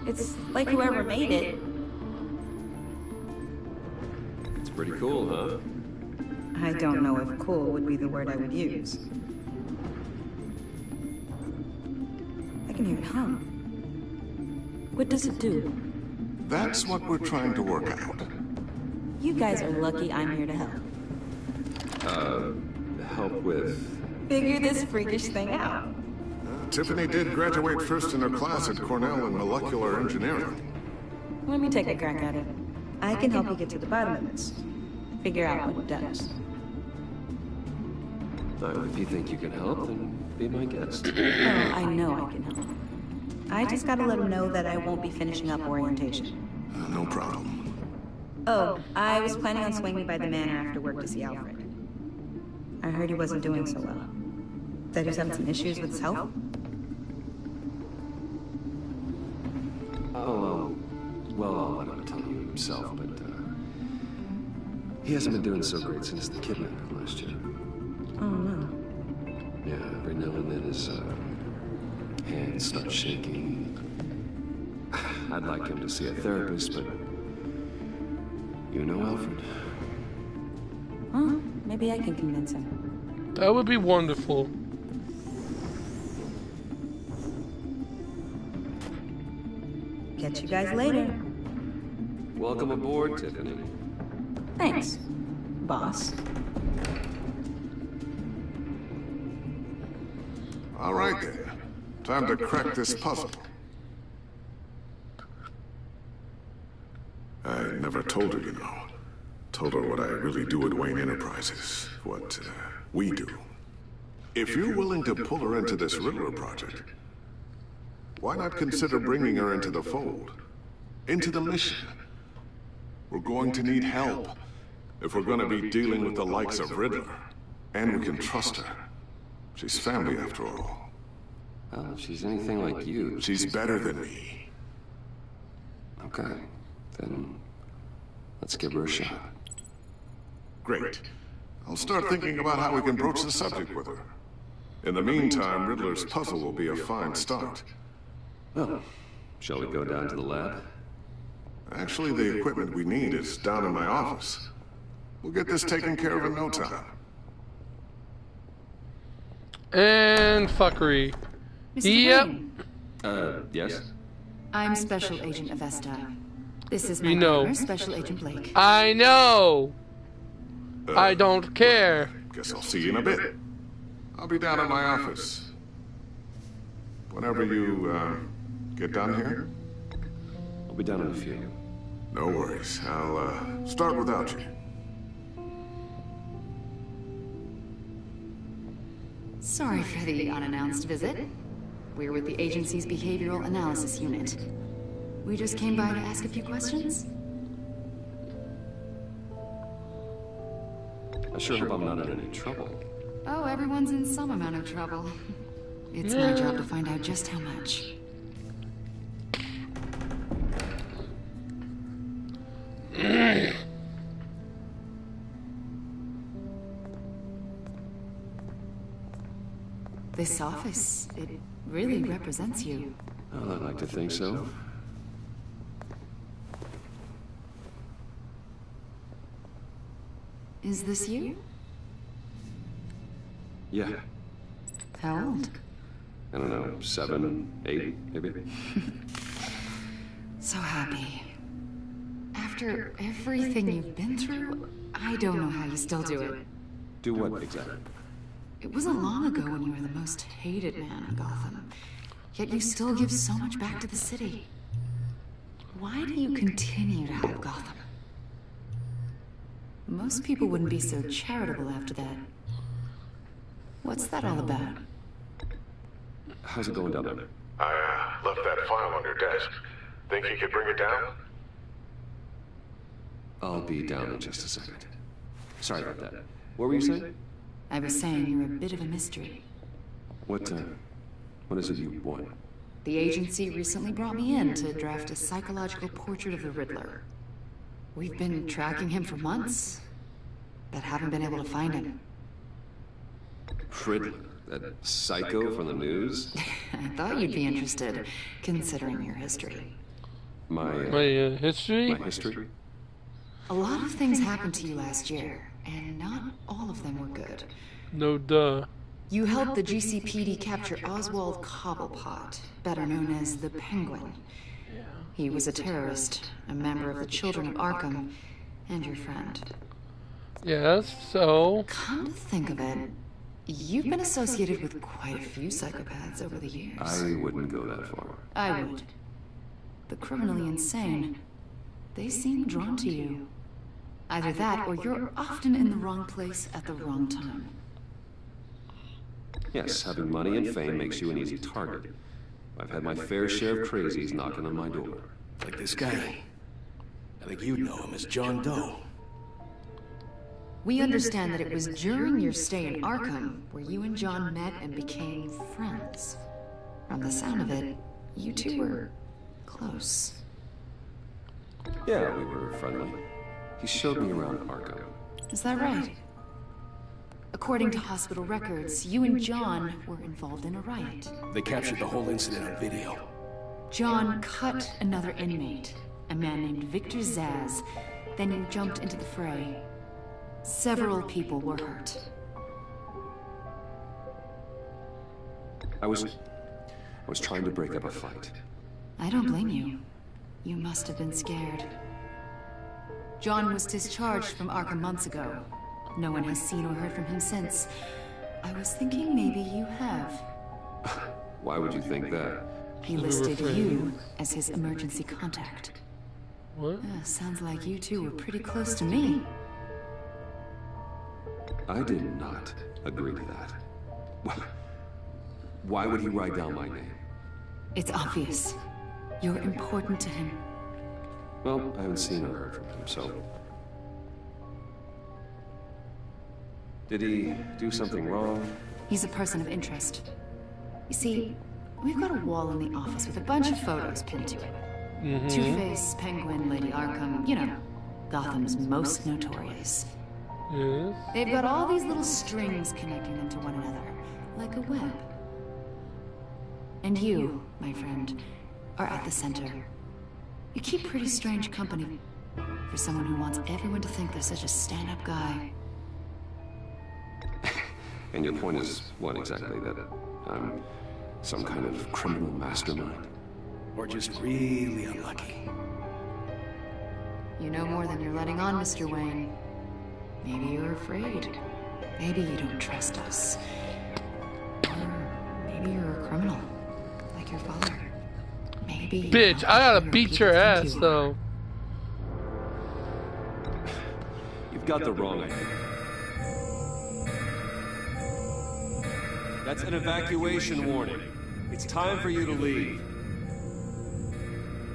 It's like whoever made it. It's pretty cool, huh? I don't know if cool would be the word I would use. I can hear it hum. What does it do? That's what we're trying to work out. You guys are lucky I'm here to help. Help with... Figure this freakish thing out. Tiffany did graduate first in her class at Cornell in molecular engineering. Let me take a crack at it. I can help you get to the bottom of this. Figure out what it does. If you think you can help, then be my guest. Oh, I know I can help. I just gotta let him know that I won't be finishing up orientation. No problem. Oh, I was planning on swinging by the manor after work to see Alfred. I heard he wasn't doing so well. That he was having some issues with his health? Oh, well, I'll let him tell you himself, but, he hasn't been doing so great since the kidnapping last year. Oh, no. Yeah, every now and then his, hands start shaking. I'd like him to see a therapist, but... You know Alfred? Huh? Maybe I can convince him. That would be wonderful. Catch you guys later. Welcome aboard, Tiffany. Thanks, boss. All right then. Time to crack this puzzle. I never told her, you know. Told her what I really do at Wayne Enterprises. What we do. If you're willing to pull her into this Riddler project, why not consider bringing her into the fold? Into the mission? We're going to need help if we're going to be dealing with the likes of Riddler. And we can trust her. She's family after all. Well, if she's anything like you... She's better than me. Okay, then let's give her a shot. Great. I'll start thinking about how we can broach the subject with her. In the meantime, Riddler's puzzle will be a fine start. Well, shall we go down to the lab? Actually, the equipment we need is down in my office. We'll get this taken care of in no time. And fuckery. Mr. Yep. Wayne, Yes? I'm Special Agent Avesta. This is my You know. partner, Special Agent Blake. I know. I don't care. Guess I'll see you in a bit. I'll be down in my office. Whenever you, get done here? I'll be down in a few. No worries. I'll, start without you. Sorry for the unannounced visit. We're with the agency's behavioral analysis unit. We just came by to ask a few questions. I sure hope I'm not in any trouble. Oh, everyone's in some amount of trouble. It's my job to find out just how much. This office, it really represents you. Well, I'd like to think so. Is this you? Yeah. How old? I don't know, 7, 8, maybe? So happy. After everything you've been through, I don't know how you still do it. Do what exactly? It wasn't long ago when you were the most hated man in Gotham. Yet you still give so much back to the city. Why do you continue to help Gotham? Most people wouldn't be so charitable after that. What's that all about? How's it going down there? I left that file on your desk. Think you could bring it down? I'll be down in just a second. Sorry about that. What were you saying? I was saying you're a bit of a mystery. What is it you want? The agency recently brought me in to draft a psychological portrait of the Riddler. We've been tracking him for months, but haven't been able to find him. Riddler? That psycho from the news? I thought you'd be interested, considering your history. My history? My history? A lot of things happened to you last year, and not all of them were good. No duh. You helped the GCPD capture Oswald Cobblepot, better known as the Penguin. He was a terrorist, a member of the Children of Arkham, and your friend. Yes, so... Come to think of it, you've been associated with quite a few psychopaths over the years. I wouldn't go that far. I would. The criminally insane, they seem drawn to you. Either that, or you're often in the wrong place at the wrong time. Yes, having money and fame makes you an easy target. I've had my fair share of crazies knocking on my door. Like this guy. I think you'd know him as John Doe. We understand that it was during your stay in Arkham where you and John met and became friends. From the sound of it, you two were close. Yeah, we were friendly. He showed me around Arkham. Is that right? According to hospital records, you and John were involved in a riot. They captured the whole incident on video. John cut another inmate, a man named Victor Zsasz. Then you jumped into the fray. Several people were hurt. I was trying to break up a fight. I don't blame you. You must have been scared. John was discharged from Arkham months ago. No one has seen or heard from him since. I was thinking maybe you have. Why would you think that? He listed you as his emergency contact. What? Sounds like you two were pretty close to me. I did not agree to that. Why would he write down my name? It's obvious. You're important to him. Well, I haven't seen or heard from him, so... Did he do something wrong? He's a person of interest. You see, we've got a wall in the office with a bunch of photos pinned to it. Two-Face, Penguin, Lady Arkham, you know, Gotham's most notorious. Yes. They've got all these little strings connecting them to one another, like a web. And you, my friend, are at the center. You keep pretty strange company for someone who wants everyone to think they're such a stand-up guy. And your point is what exactly? That I'm some kind of criminal mastermind? Or just really unlucky? You know more than you're letting on, Mr. Wayne. Maybe you're afraid. Maybe you don't trust us. Or maybe you're a criminal, like your father. Maybe... Bitch, I gotta beat your ass, though. You've got the wrong idea. That's an evacuation warning. It's time for you to leave.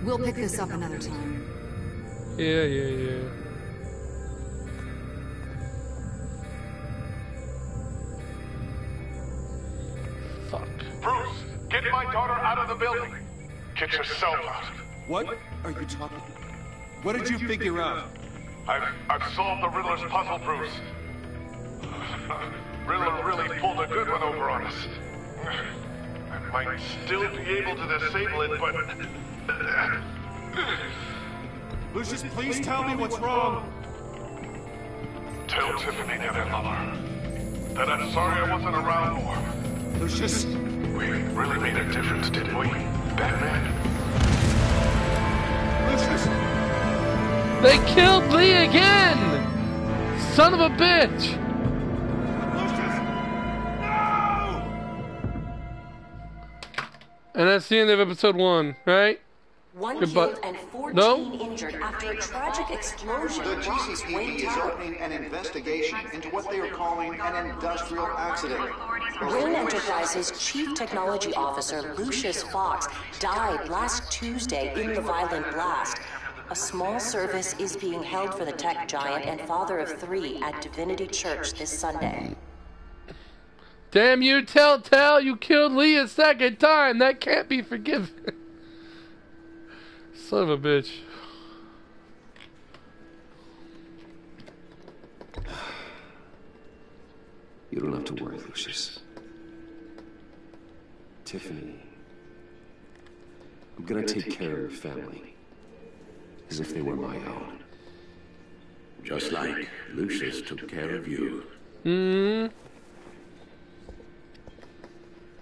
We'll pick this up another time. Yeah. Fuck. Bruce, get my daughter out of the building. Get yourself out. What are you talking? What did you figure out? I've solved the Riddler's puzzle, Bruce. Riddler really pulled a good one over on us. I might still be able to disable it, but... Lucius, please tell me what's wrong. Tell Tiffany and her lover that I'm sorry I wasn't around more. Lucius... We really made a difference, didn't we, Batman? Lucius! They killed Lee again! Son of a bitch! And that's the end of episode 1, right? 1 Goodbye. killed and 14 No? injured after a tragic explosion The rocks Wayne GCPD is Tower. opening an investigation into what they are calling an industrial accident. Wayne Enterprises Chief Technology Officer Lucius Fox died last Tuesday in the violent blast. A small service is being held for the tech giant and father of 3 at Divinity Church this Sunday. Damn you, Telltale! You killed Lee a second time! That can't be forgiven! Son of a bitch. You don't have to worry, Lucius. Tiffany, I'm gonna take care of your family. As if they were my own. Just like Lucius took care of you.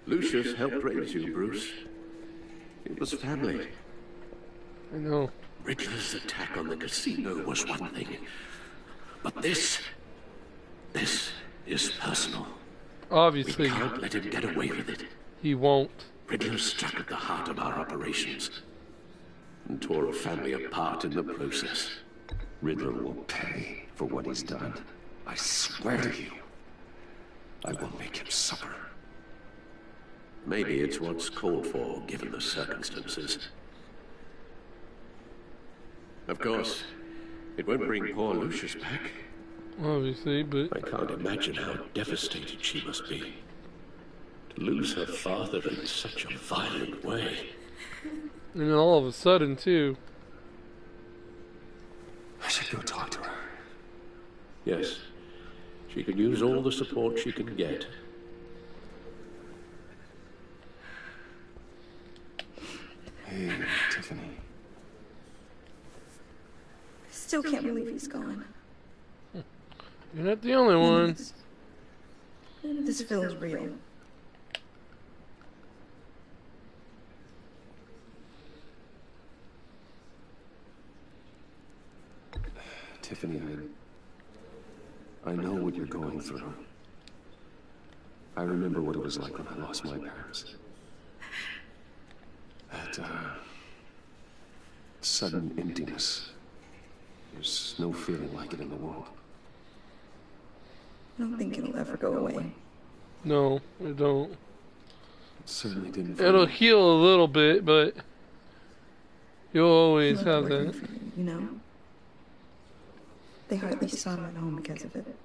Lucius helped raise you, Bruce. It was family. I know. Riddler's attack on the casino was one thing. But this is personal. Obviously. We can't let him get away with it. He won't. Riddler struck at the heart of our operations and tore a family apart in the process. Riddler will pay for what he's done. I swear to you. I will make him suffer. Maybe it's what's called for, given the circumstances. Of course, it won't bring poor Lucius back. Obviously, but I can't imagine how devastated she must be. To lose her father in such a violent way. And then all of a sudden, too. I should go talk to her. Yes. She could use all the support she can get. Hey, Tiffany. Still can't believe he's gone. You're not the only one. This feels real. Tiffany, I know what you're going through. I remember what it was like when I lost my parents. That, sudden emptiness. There's no feeling like it in the world. I don't think it'll ever go away. No, it don't. It certainly didn't. It'll heal a little bit, but you'll always have that. You know? They hardly saw him at home because of it.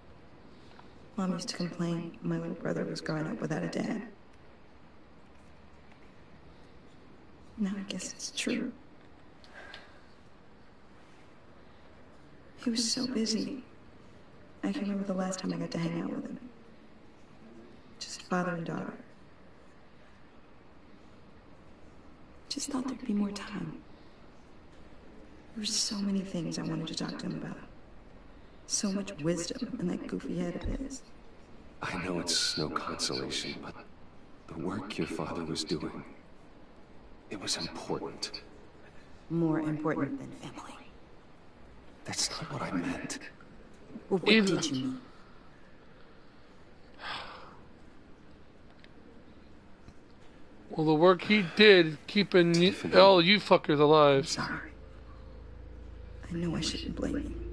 Mom used to complain my little brother was growing up without a dad. Now I guess it's true. He was so busy. I can remember the last time I got to hang out with him. Just father and daughter. Just thought there'd be more time. There were so many things I wanted to talk to him about. So much wisdom in that goofy head of his. I know it's no consolation, but the work your father was doing, it was important. More important than family. That's not what I meant. Well, what did you mean? Well, the work he did keeping all you fuckers alive. Sorry. I know I shouldn't blame you.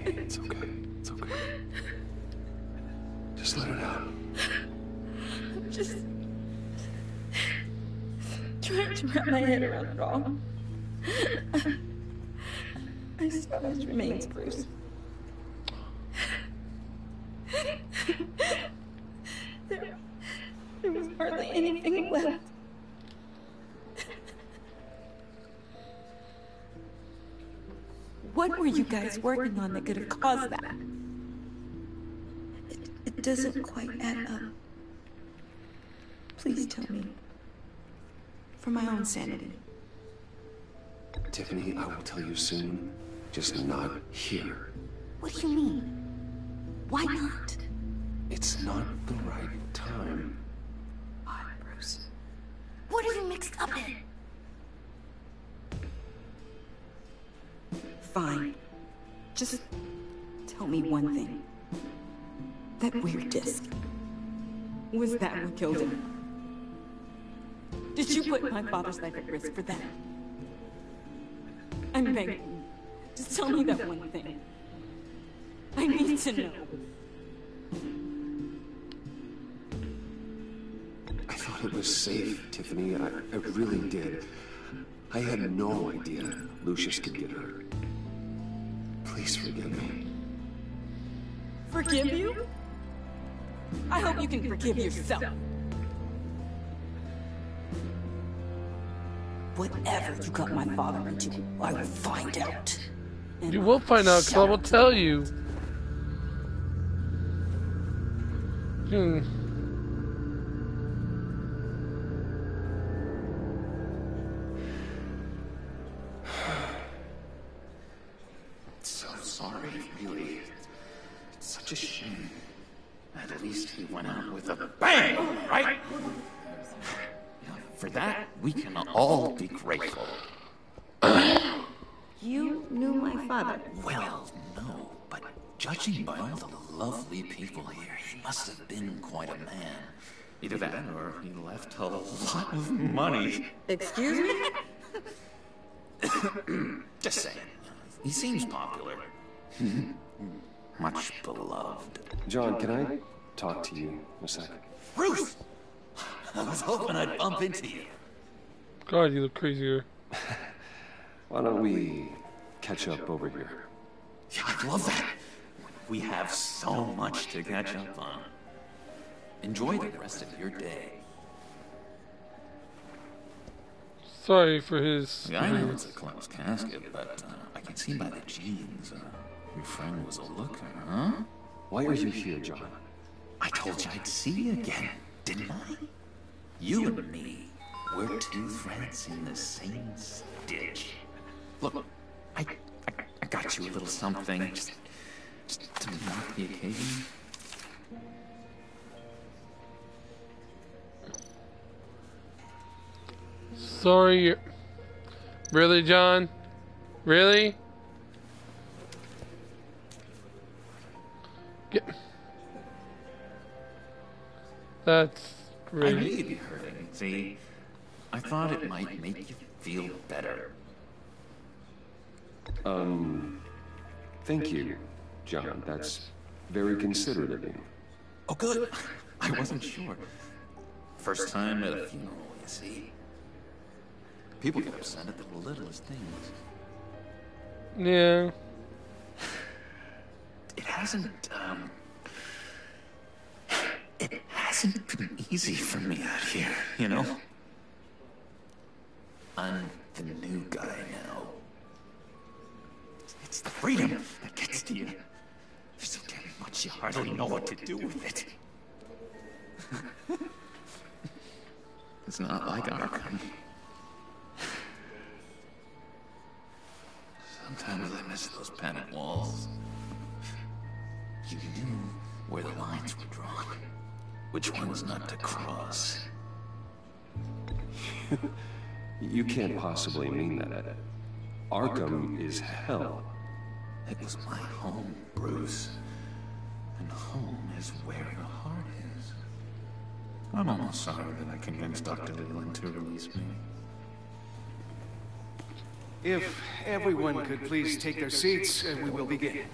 It's okay. It's okay. Just let it out. I'm just trying to wrap my head around it all. I saw his remains, Bruce. There was hardly anything left. What were you guys working on that could have caused that? It doesn't quite add up. Please tell me. For my own sanity. Tiffany, I will tell you soon. Just not here. What do you mean? Why not? It's not the right time. Why, Bruce? What are you mixed up in? Fine. Just tell me one thing. That weird disc. Was that what killed him? Did you put my father's life at risk for that? I'm begging you. Just tell me that one thing. I need to know. I thought it was safe, Tiffany. I really did. I had no idea Lucius could get hurt. Please forgive me. Forgive you? I hope you can forgive yourself. Whatever you got my father into, I will find out. You will find out, because I will tell you. So sorry, really. It's such a shame. At least he went out with a bang, right? For that, we can all be grateful. You knew my father? Well, no, but judging by all the lovely people here, he must have been quite a man. Either that, or he left a lot of money. Excuse me? Just saying. He seems popular. Much beloved. John, can I talk to you a second? Ruth! I was hoping I'd bump into you. God, you look crazier. Why don't we catch up over here? Yeah, I'd love that. We have so much to catch up on. Enjoy the rest of your day. Sorry for his... I know it's a closed casket, but I can see by the jeans, your friend was a looker, huh? Why are you here, John? I told you I'd see you again, didn't I? You and me, we're two threads in the same stitch. Look, I got you a little something, just to mark the occasion. Sorry. Really, John? Really? That's great. I knew you'd be hurting. See, I thought it might make you feel better. Thank you, John. That's very considerate of you. Oh, good. I wasn't sure. First time at a funeral, you see. People get upset at the littlest things. Yeah. It hasn't been easy for me out here, you know? I'm the new guy now. It's the freedom that gets to you. There's so damn much you hardly know what to do with it. It's not like Arkham. Sometimes I miss those padded walls. You knew where the lines were drawn. Which ones not to cross. You can't possibly mean that. Arkham is hell. It was my home, Bruce. And home is where your heart is. I'm almost sorry that I convinced Dr. Leland to release me. If everyone could please take their seats, we will begin.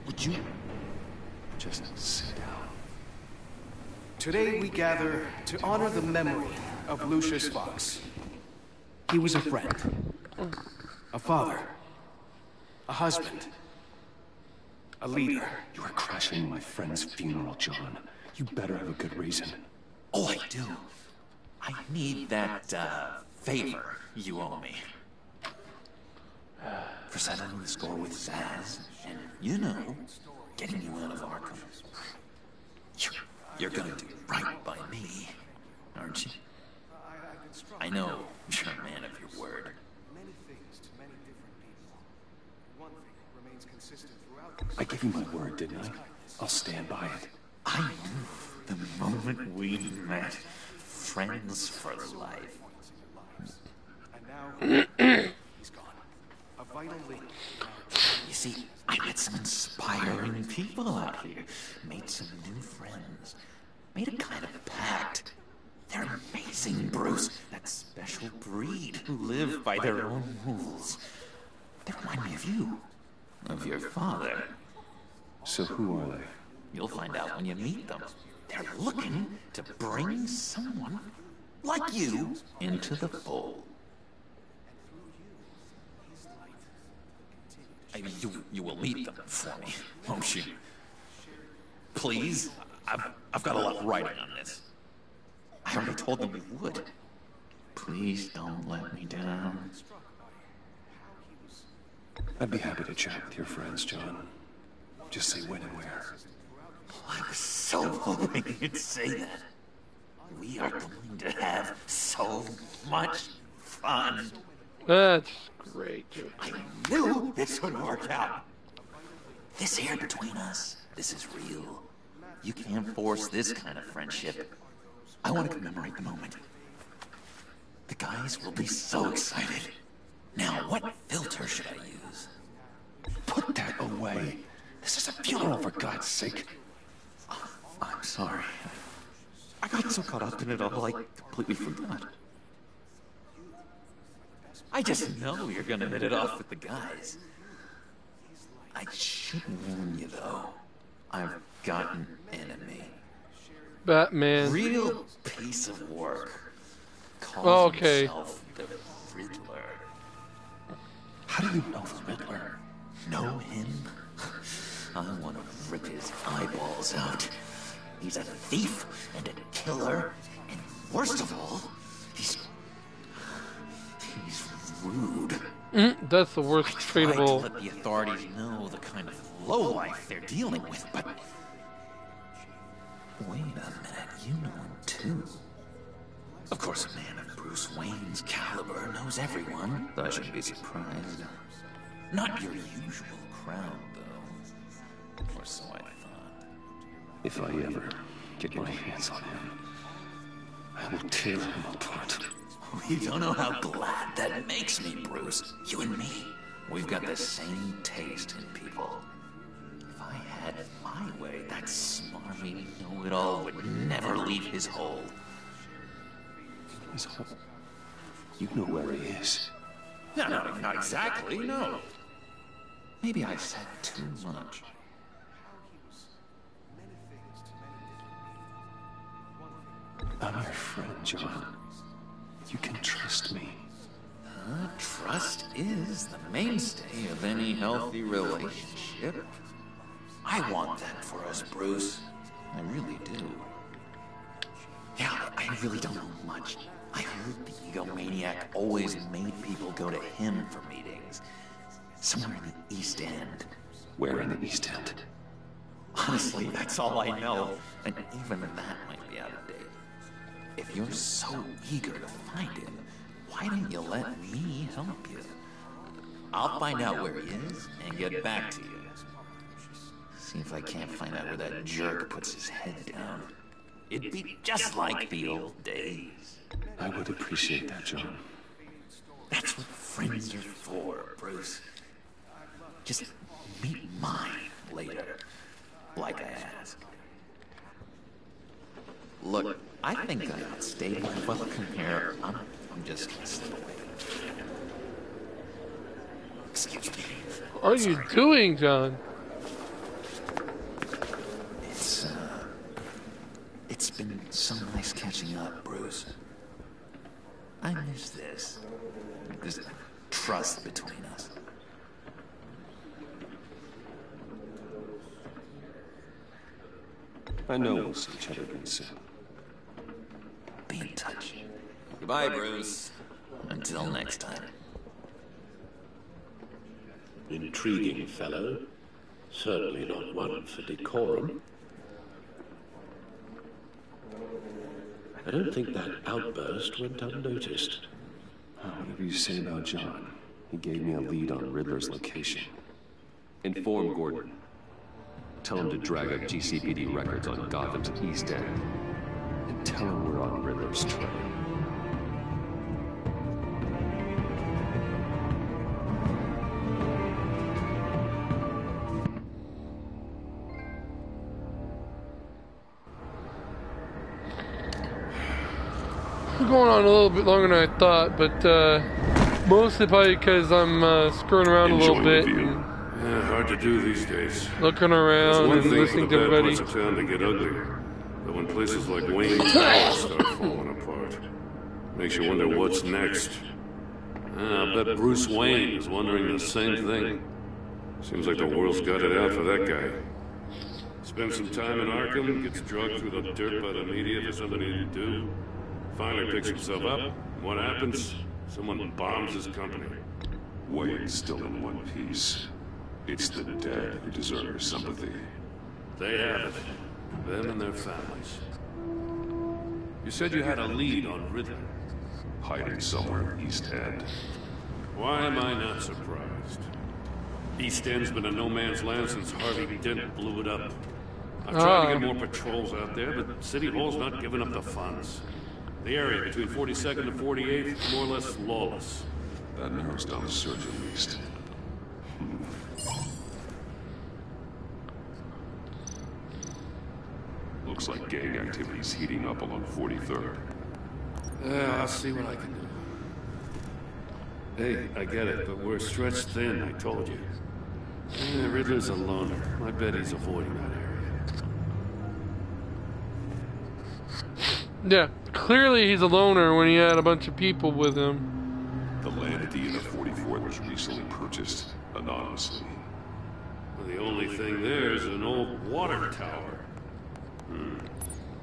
Would you just sit down? Today we gather to honor the memory of Lucius Fox. He was a friend, a father, a husband, a leader. You are crashing my friend's funeral, John. You better have a good reason. Oh, I do. I need that, favor you owe me. For settling the score with Zsasz, and, you know, getting you out of Arkham. You're gonna do right by me, aren't you? I know you're a man of your word. Many things to many different people. One thing remains consistent throughout. I gave you my word, didn't I? I'll stand by it. I knew the moment we met, friends for life. And now he's gone. A vital link. You see, I met some inspiring people out here. Made some new friends. Made a kind of pact. They're amazing, Bruce. That special breed who live by their own rules. They remind me of you. Of your father. So who are they? You'll find out when you meet them. They're looking to bring someone like you into the fold. You will meet them for me, won't you? Please? I've got a lot riding on this. I already told them you would. Please don't let me down. I'd be happy to chat with your friends, John. Just say when and where. I was so hoping you'd say that. We are going to have so much fun. That's great. I knew this would work out. This here between us, this is real. You can't force this kind of friendship. I want to commemorate the moment. The guys will be so excited. Now, what filter should I use? Put that away. This is a funeral, for God's sake. I'm sorry. I got so caught up in it all, I completely forgot. I just know you're gonna hit it off with the guys. I should warn you, though. I've got an enemy. Batman. Real piece of work. Calls himself the Riddler. How do you know the Riddler? Know him? I want to rip his eyeballs out. He's a thief and a killer, and worst of all, he's rude. That's the worst trait of all. Let the authorities know the kind of lowlife they're dealing with, but wait a minute, you know him too. Of course, a man of Bruce Wayne's caliber knows everyone, though I shouldn't be surprised. Not your usual crowd, though. Or so I thought. If I ever get my hands on him, I will tear him apart. You don't know how glad that makes me, Bruce. You and me, we've got the same taste in people. If I had my way, that smarmy know-it-all would never leave his hole. His hole? You know where he is. No, not exactly, no. Maybe I said too much. I'm your friend, John. You can trust me. Trust is the mainstay of any healthy relationship. I want that for us, Bruce. I really do. Yeah, I really don't know much. I heard the egomaniac always made people go to him for meetings. Somewhere in the East End. Where in the East End? Honestly, that's all I know. And even that might be out of date. If you're so eager to find him, why don't you let me help you? I'll find out where he is and get back to you. See if I can't find out where that jerk puts his head down. It'd be just like the old days. I would appreciate that, John. That's what friends are for, Bruce. Just meet mine later, like I asked. Look, I think I outstayed my welcome here. I'm just gonna slip away. Excuse me. What are you doing, John? It's been so nice catching up, Bruce. I miss this trust between us. I know we'll see each other again soon. Be in touch. Goodbye, Bruce. Until next time. Intriguing fellow. Certainly not one for decorum. I don't think that outburst went unnoticed. Whatever you say about John, he gave me a lead on Riddler's location. Inform Gordon. Tell him to drag up GCPD records on Gotham's East End. And tell him we're on Riddler's trail. been going on a little bit longer than I thought, but mostly probably because I'm screwing around a little bit. Yeah, hard to do these days. Looking around and listening to everybody. It's town to get ugly, but when places like Wayne Tower start falling apart, makes you wonder what's next. I bet Bruce Wayne is wondering the same thing. Seems like the world's got it out for that guy. Spends some time in Arkham, gets drugged through the dirt by the media for something he didn't do. Finally picks himself up. What happens? Someone bombs his company. Wayne's still in one piece. It's the dead who deserve sympathy. They have it. Them and their families. You said you had a lead on Riddler. Hiding somewhere in East End. Why am I not surprised? East End's been a no-man's land since Harvey Dent blew it up. I've tried to get more patrols out there, but City Hall's not giving up the funds. The area between 42nd and 48th is more or less lawless. That narrows down the search at least. Looks like gang activity's heating up along 43rd. I'll see what I can do. Hey, I get it, but we're stretched thin, I told you. Riddler's a loner. I bet he's avoiding that area. Yeah, clearly he's a loner when he had a bunch of people with him. The land at the end of 44th was recently purchased anonymously. Well, the only thing there is an old water tower.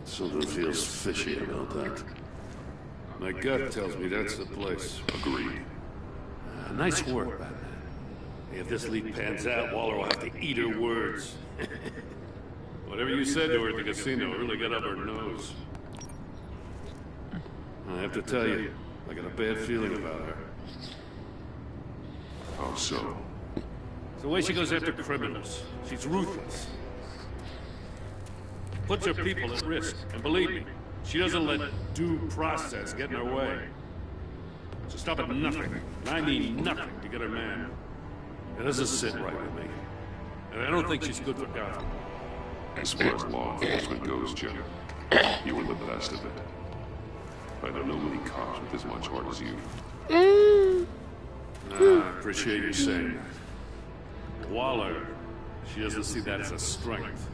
Something feels fishy about that. My gut tells me that's the place. Agreed. Nice work, Batman. If this lead pans out, Waller will have to eat her words. Whatever you said to her at the casino really got up her nose. I have to tell you, I got a bad feeling about her. How so? It's the way she goes after criminals. She's ruthless. Puts her people at risk, and believe me, she doesn't let due process get in her way. So stop at nothing, and I mean nothing, to get her man. It doesn't sit right with me. And I don't think she's good for Gotham. As far as law enforcement goes, Jim, you were the best of it. I don't know many cops with as much heart as you. I appreciate you saying that. Waller, she doesn't see that as a strength.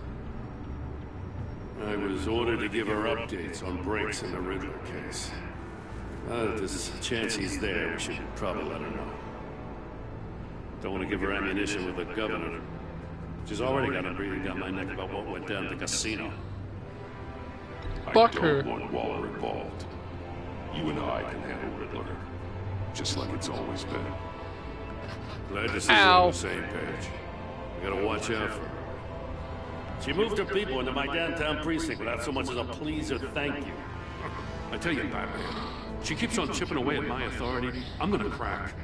I was ordered to give her updates on breaks in the Riddler case. If there's a chance he's there, we should probably let her know. Don't want to give her ammunition with the governor. She's already got him breathing down my neck about what went down at the casino. Fuck I her. don't want Waller involved. You and I can handle Riddler, just like it's always been. Glad to see we're on the same page. We gotta watch out for her. She moved her people into my downtown precinct without so much as a please or thank you. I tell you, Batman, she keeps on chipping away at my authority. I'm gonna crack.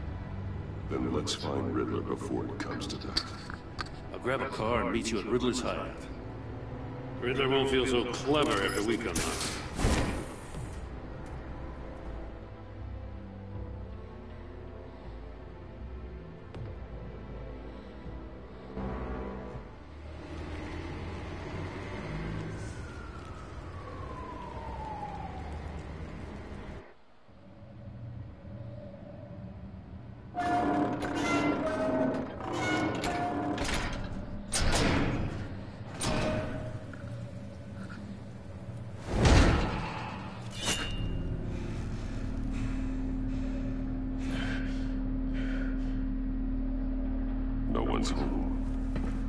Then let's find Riddler before it comes to that. I'll grab a car and meet you at Riddler's hideout. Riddler won't feel so clever after we come out.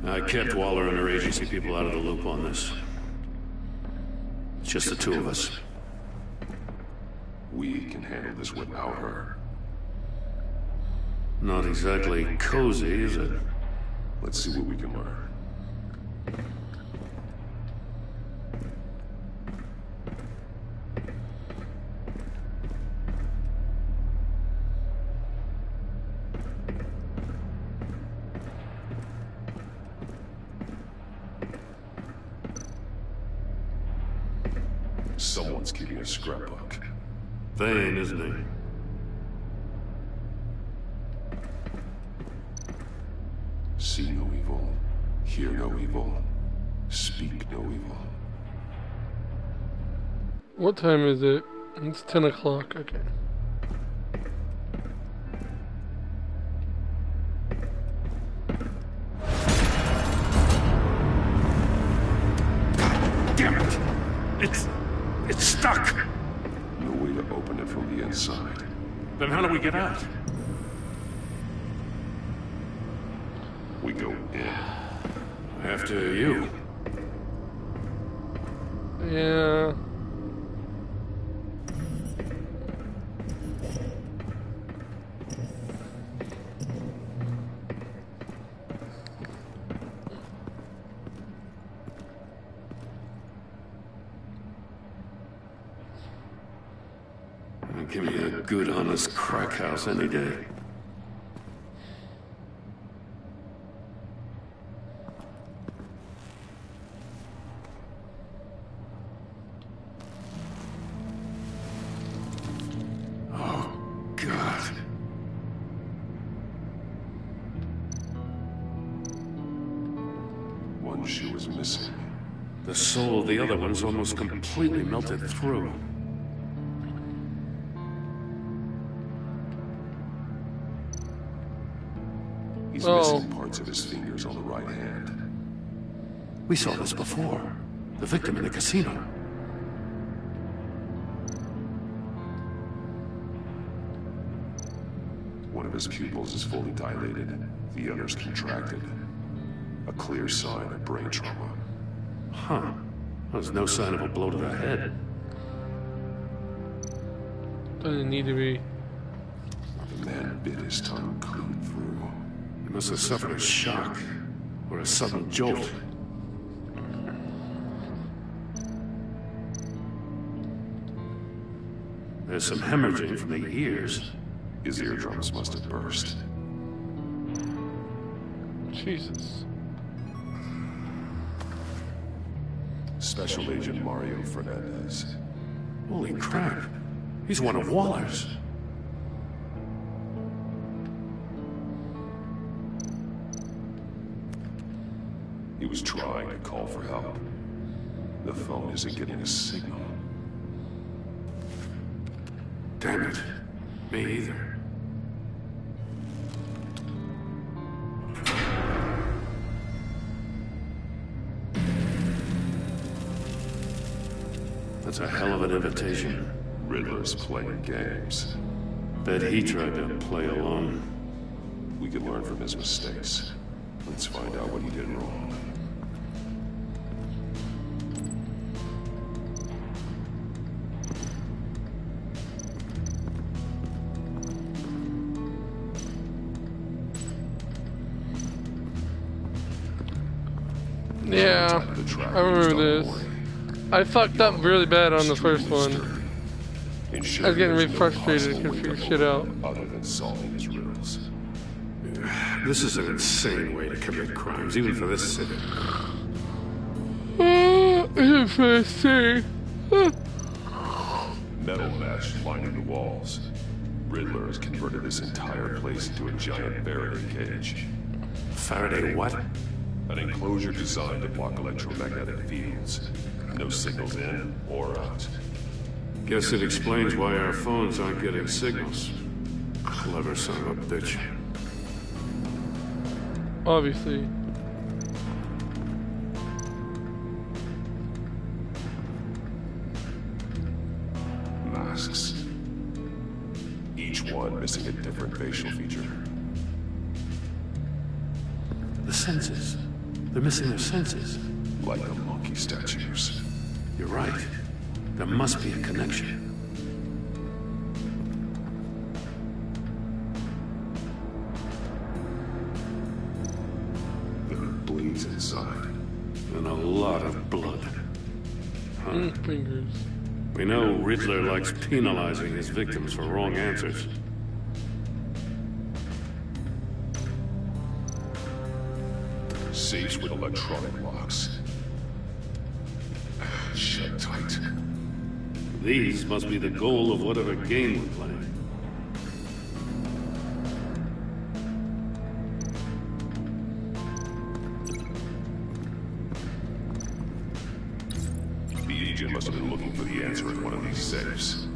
I kept Waller and her agency people out of the loop on this. It's just the two of us. We can handle this without her. Not exactly cozy, is it? Let's see what we can learn. Someone's keeping a scrapbook. Vane, isn't he? See no evil, hear no evil, speak no evil. What time is it? It's 10 o'clock, okay. Damn it! It's stuck! No way to open it from the inside. Then how do we get out? We go in. After you. Yeah. Give me a good, honest crack house any day. Oh, God. One shoe is missing. The soul of the other one's almost completely melted through. He's missing parts of his fingers on the right hand. We saw this before. The victim in the casino. One of his pupils is fully dilated. The other's contracted. A clear sign of brain trauma. Huh. There's no sign of a blow to the head. Doesn't need to be. The man bit his tongue clean through. He must have suffered a shock, or a sudden jolt. There's some hemorrhaging from the ears. His eardrums must have burst. Jesus. Special Agent Mario Fernandez. Holy crap. He's one of Waller's. He was trying to call for help. The phone isn't getting a signal. Damn it. Me either. That's a hell of an invitation. Riddler's playing games. Bet he tried to play along. We can learn from his mistakes. Let's find out what he did wrong. Yeah, I remember this. I fucked up really bad on the first one. I was getting really frustrated and could figure shit out. Other than solving his riddles. This is an insane way to commit crimes, even for this city. Interesting. Metal mesh lining the walls. Riddler has converted this entire place into a giant Faraday cage. Faraday what? An enclosure designed to block electromagnetic fields. No signals in or out. Guess it explains why our phones aren't getting signals. Clever son of a bitch. Obviously. Masks. Each one missing a different facial feature. The senses. They're missing their senses. Like the monkey statues. You're right. There must be a connection. There are bleeds inside. And a lot of blood. Huh. Fingers. We know Riddler likes penalizing his victims for wrong answers. Safes with electronic locks. Shut tight. These must be the goal of whatever game we're playing. The agent must have been looking for the answer in one of these safes.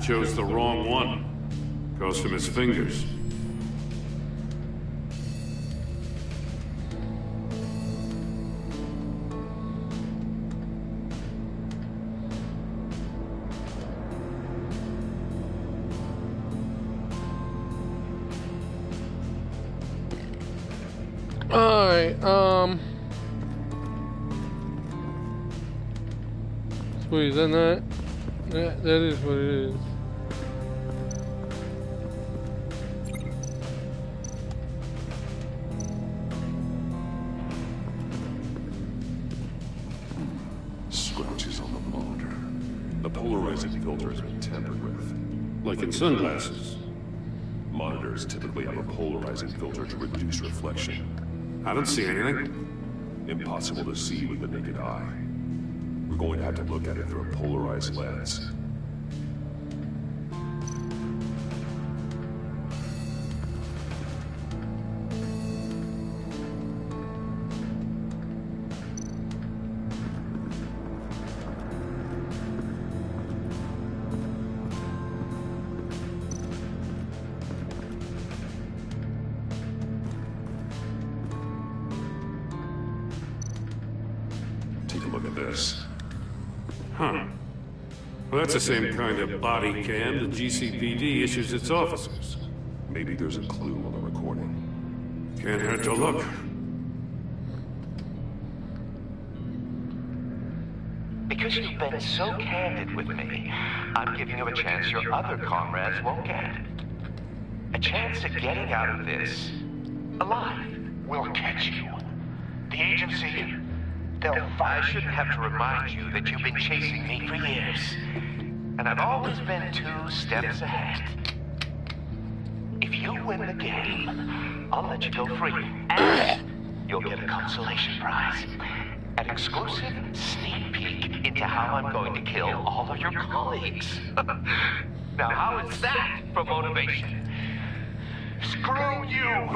chose the wrong one. Cost him his fingers. Alright, wait, is that not? That is what it is. Scratches on the monitor. The polarizing filter has been tampered with. Like in sunglasses. Monitors typically have a polarizing filter to reduce reflection. I don't see anything. Impossible to see with the naked eye. We're going to have to look at it through a polarized lens. Take a look at this. Huh. Well, that's the same kind of body cam the GCPD issues its officers. Maybe there's a clue on the recording. Can't hurt to look. Because you've been so candid with me, I'm giving you a chance your other comrades won't get. A chance at getting out of this alive. We'll catch you. The agency, I shouldn't have to remind you that you've been chasing me for years. And I've always been 2 steps ahead. If you win the game, I'll let you go free. And you'll get a consolation prize. An exclusive sneak peek into how I'm going to kill all of your colleagues. Now, how is that for motivation? Screw you!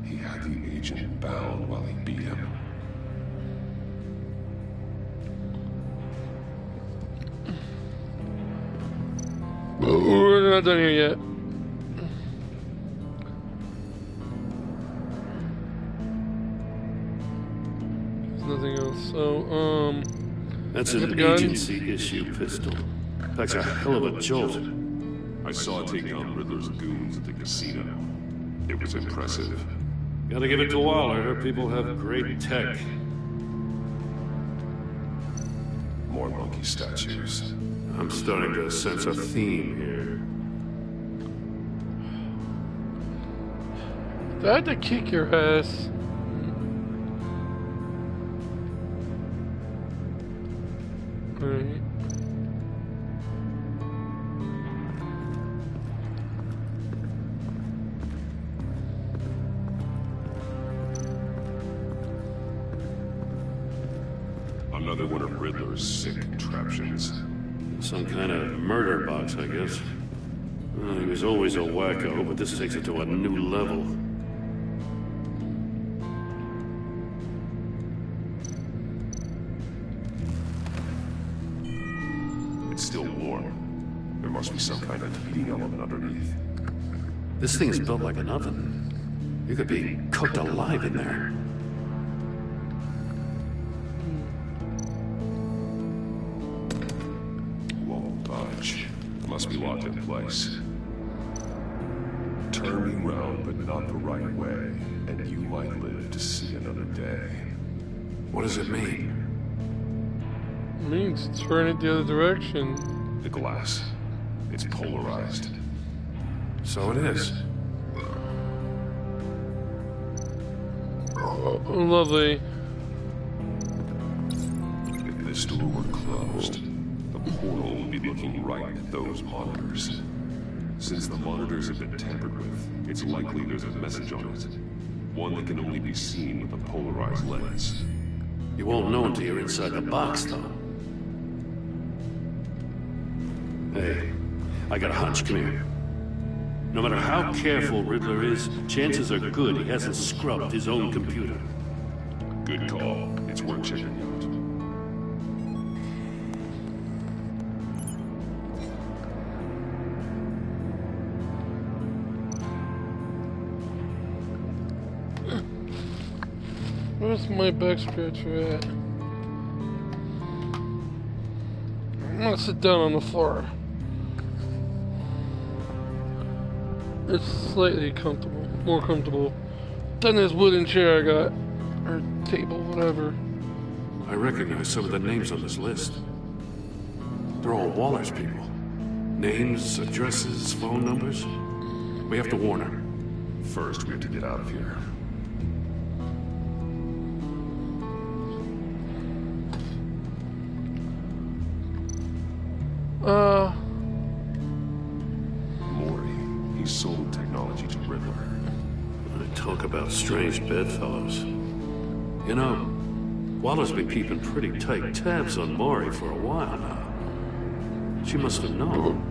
He had the agent bound while he beat him. We're not done here yet. There's nothing else. So, that's an agency issue pistol. That's a hell of a jolt. I saw it take down Riddler's goons at the casino. It was impressive. Gotta give it to Waller. Her people have great tech. More monkey statues. I'm starting to sense a theme here. I had to kick your ass. Alright. Another one of Riddler's sick contraptions. Some kind of murder box, I guess. Well, he was always a wacko, but this takes it to a new level. It's still warm. There must be some kind of heating element underneath. This thing is built like an oven. You could be cooked alive in there. Must be locked in place. Turn me round, but not the right way, and you might live to see another day. What does it mean? It means turn it the other direction. The glass. It's polarized. So it is. Oh, lovely. If this door were closed, the portal would be looking right at those monitors. Since the monitors have been tampered with, it's likely there's a message on it. One that can only be seen with a polarized lens. You won't know until you're inside the box, though. Hey, I got a hunch. Come here. No matter how careful Riddler is, chances are good he hasn't scrubbed his own computer. Good call. It's worth checking out. Where's my back scratcher at? I'm gonna sit down on the floor. It's slightly comfortable, more comfortable than this wooden chair I got, or table, whatever. I recognize some of the names on this list. They're all Waller's people. Names, addresses, phone numbers. We have to warn her. First, we have to get out of here. Mori, he sold technology to Riddler. Talk about strange bedfellows. You know, Waller's been keeping pretty tight tabs on Mori for a while now. She must have known.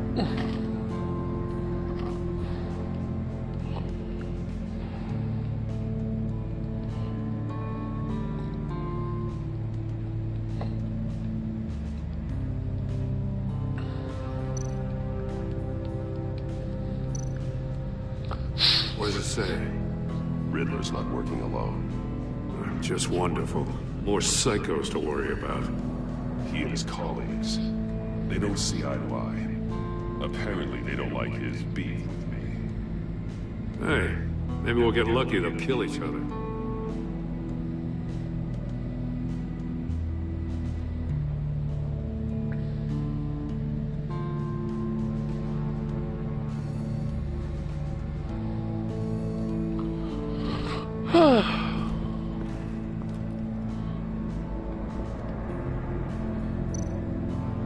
What does it say? Riddler's not working alone. Just wonderful. More psychos to worry about. He and his colleagues, they don't see eye to eye. Apparently they don't like his beef with me. Hey, maybe we'll get lucky to kill each other.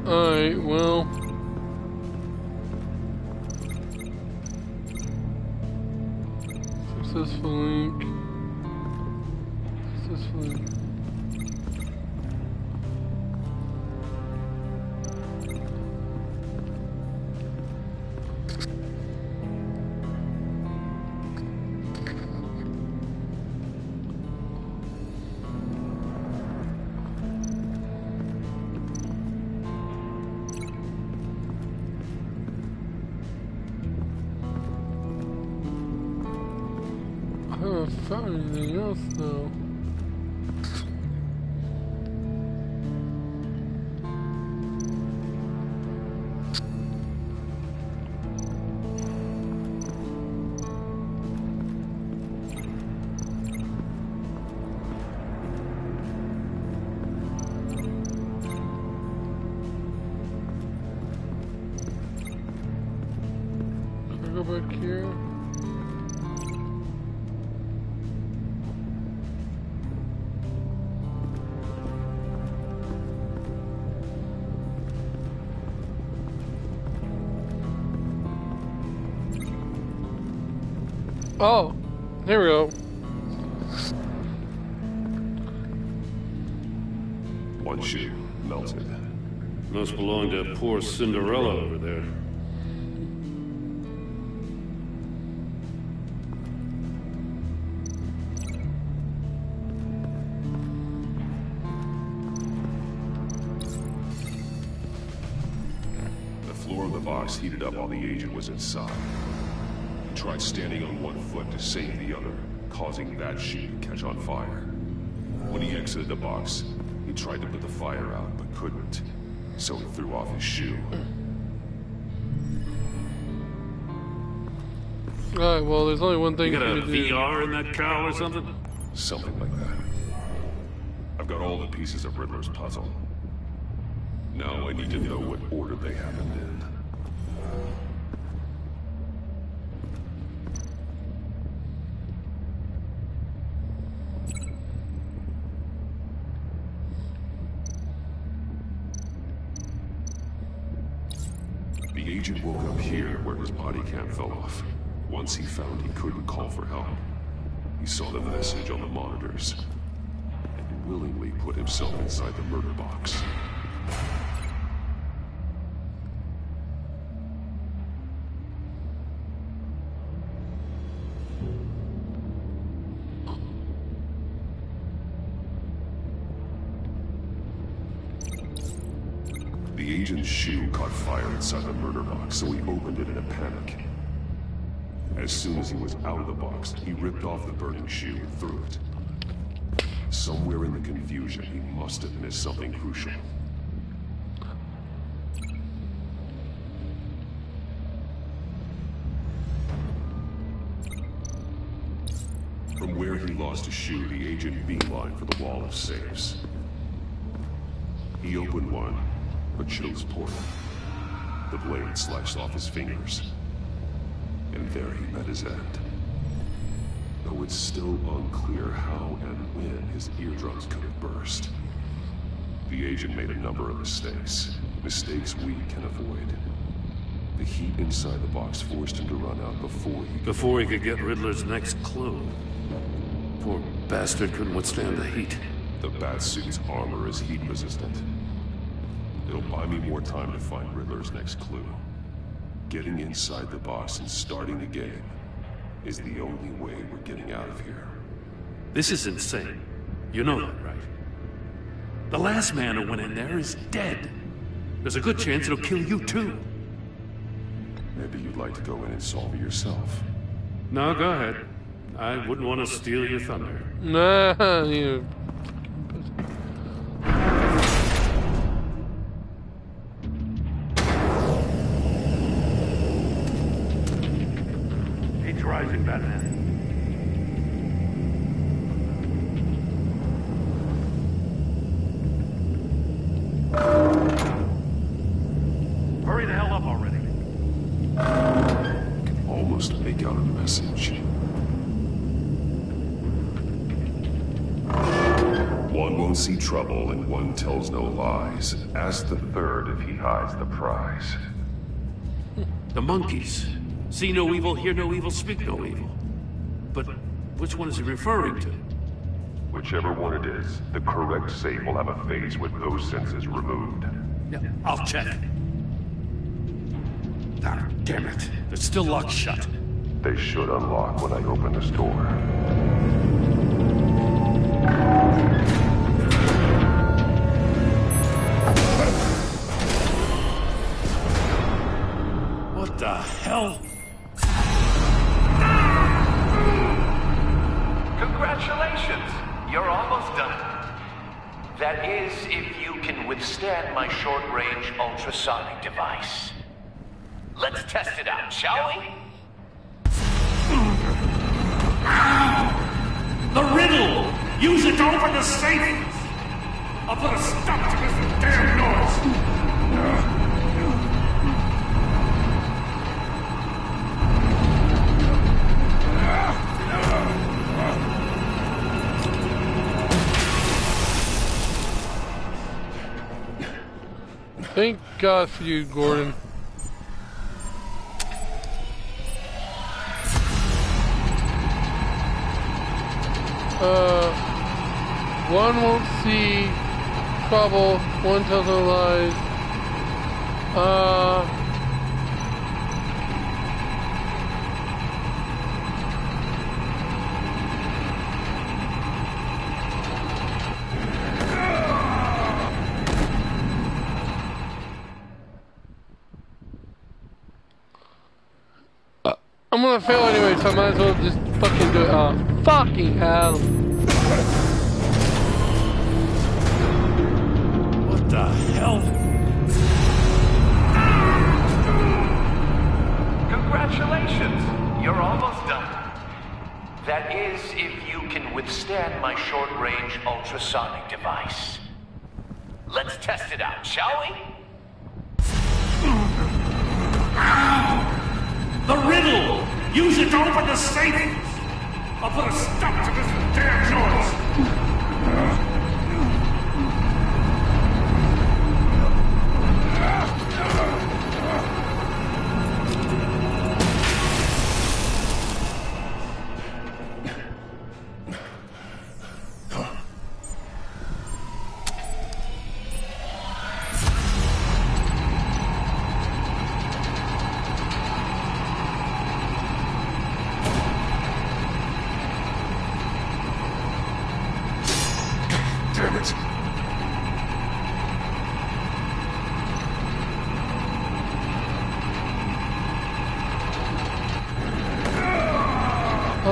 Alright, well. Successful link. Successful link. I haven't found anything else though. Can I go back here? Oh, there we go. One shoe melted. Must belong to poor Cinderella over there. The floor of the box heated up while the agent was inside. He tried standing on one foot to save the other, causing that shoe to catch on fire. When he exited the box, he tried to put the fire out, but couldn't. So he threw off his shoe. Alright, well, there's only one thing You got for a me to do. VR in that cowl or something? Something like that. I've got all the pieces of Riddler's puzzle. Now I need to know what order they happened in. The agent woke up here where his body cam fell off. Once he found he couldn't call for help, he saw the message on the monitors and willingly put himself inside the murder box. The agent's shoe caught fire inside the murder box, so he opened it in a panic. As soon as he was out of the box, he ripped off the burning shoe and threw it. Somewhere in the confusion, he must have missed something crucial. From where he lost a shoe, the agent beelined for the wall of safes. He opened one, but chose poorly. The blade sliced off his fingers. And there he met his end. Though it's still unclear how and when his eardrums could have burst. The agent made a number of mistakes. Mistakes we can avoid. The heat inside the box forced him to run out before he could get Riddler's next clue. Poor bastard couldn't withstand the heat. The Batsuit's armor is heat resistant. It'll buy me more time to find Riddler's next clue. Getting inside the box and starting the game is the only way we're getting out of here. This is insane. You know that, right? The last man who went in there is dead. There's a good chance it'll kill you too. Maybe you'd like to go in and solve it yourself. No, go ahead. I wouldn't want to steal your thunder. Nah, you... Heat's rising, Batman. Hurry the hell up already. I can almost make out a message. One won't see trouble and one tells no lies. Ask the third if he hides the prize. The monkeys. See no evil, hear no evil, speak no evil. But which one is he referring to? Whichever one it is, the correct safe will have a phase with those senses removed. Yeah, I'll check. Ah, damn it. They're still locked shut. They should unlock when I open this door. What the hell? Congratulations! You're almost done. That is, if you can withstand my short-range ultrasonic device. Let's test it out, shall we? The riddle! Use it to open the safe! I'll put a stop to this damn noise! Thank God for you, Gordon. One won't see trouble, one tells no lies. I'm gonna fail anyway, so I might as well just fucking do it. Oh, fucking hell. What the hell? Congratulations! You're almost done. That is, if you can withstand my short-range ultrasonic device. Let's test it out, shall we? The riddle! Use it to open the safe! I'll put a stop to this damn noise!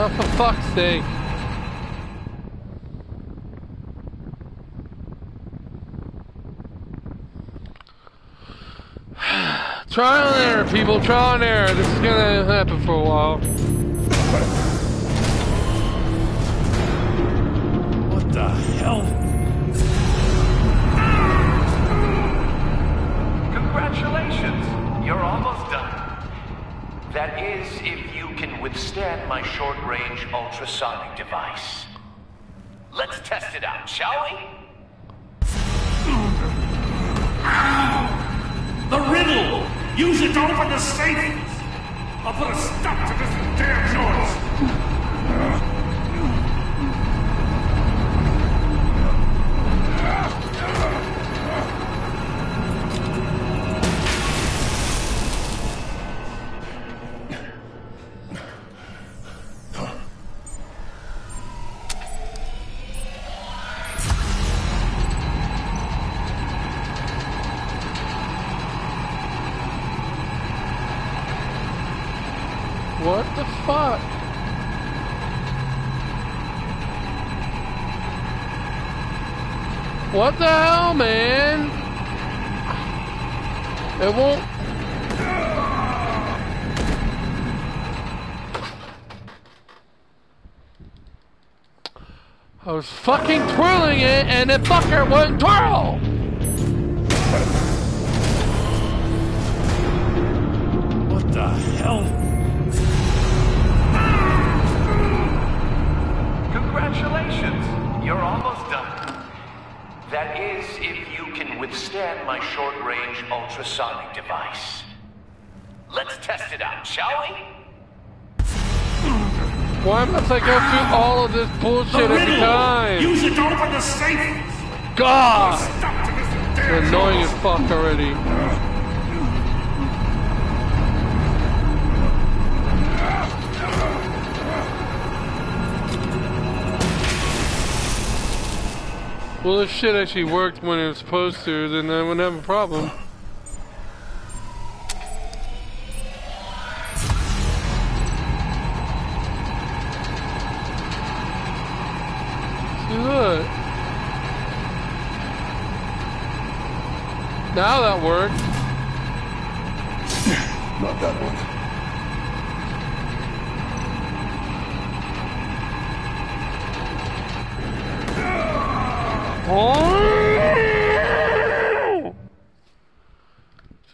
Oh, for fuck's sake. Trial and error, people. Trial and error. This is gonna happen for a while. What the hell? Congratulations! You're almost done. That is, if you can withstand my short-range ultrasonic device. Let's test it out, shall we? The riddle! Use it to open the safe! I'll put a stop to this damn noise! What the fuck? What the hell, man? It won't... I was fucking twirling it and the fucker wouldn't twirl! What the hell? Congratulations! You're almost done. That is, if you can withstand my short-range ultrasonic device. Let's test it out, shall we? Why must I go through all of this bullshit every time? Use it to open the safe! God! You're annoying as fuck already. Well, if shit actually worked when it was supposed to, then I wouldn't have a problem. See, look. Now that worked. Not that one. Oh!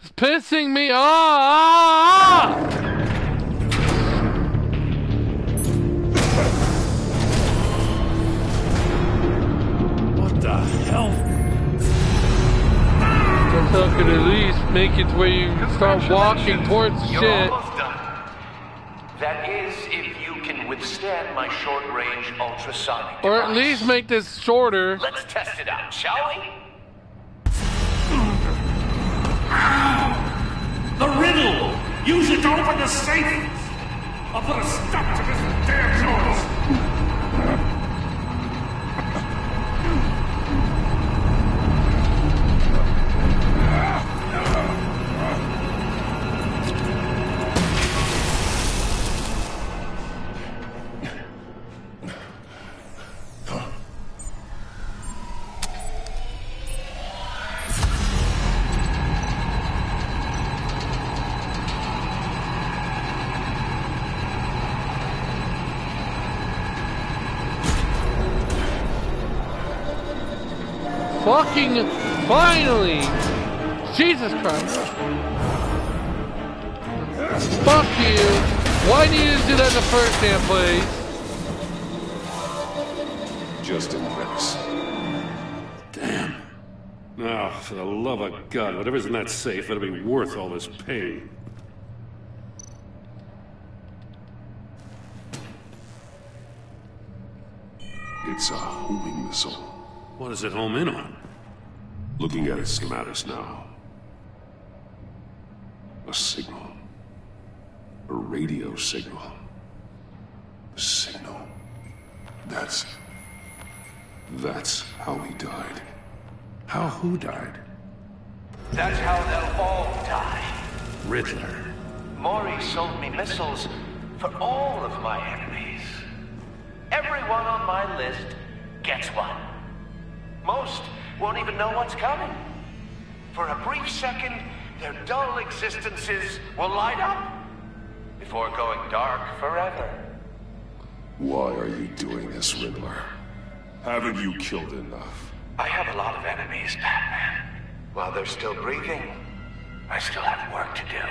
It's pissing me off! What the hell? Guess I could at least make it to where you can start walking towards You're shit. almost done. That is, if you can withstand my short-range ultrasonic Or device. at least make this shorter. Let's test it out, shall we? The riddle! Use it to open the safe! I'll put a stop to this damn noise! Fucking finally! Jesus Christ. Fuck you! Why did you do that in the first damn place? Just in case. Damn. Now, for the love of God, whatever's in that safe, it'll be worth all this pain. It's a homing missile. What does it home in on? Looking at its schematics now. A signal. A radio signal. A signal. That's how he died. How who died? That's how they'll all die. Riddler. Maury sold me missiles for all of my enemies. Everyone on my list gets one. Most won't even know what's coming. For a brief second, their dull existences will light up before going dark forever. Why are you doing this, Riddler? Haven't you killed enough? I have a lot of enemies, Batman. While they're still breathing, I still have work to do.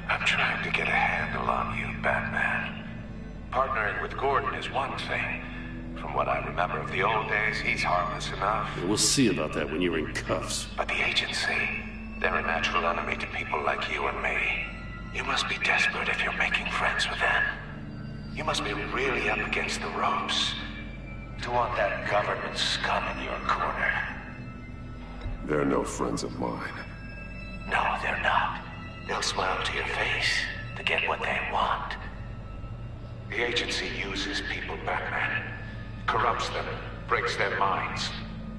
I'm trying to get a handle on you, Batman. Partnering with Gordon is one thing. From what I remember of the old days, he's harmless enough. We'll see about that when you're in cuffs. But the agency, they're a natural enemy to people like you and me. You must be desperate if you're making friends with them. You must be really up against the ropes to want that government scum in your corner. They're no friends of mine. No, they're not. They'll smile to your face to get what they want. The agency uses people, Batman. Corrupts them, breaks their minds.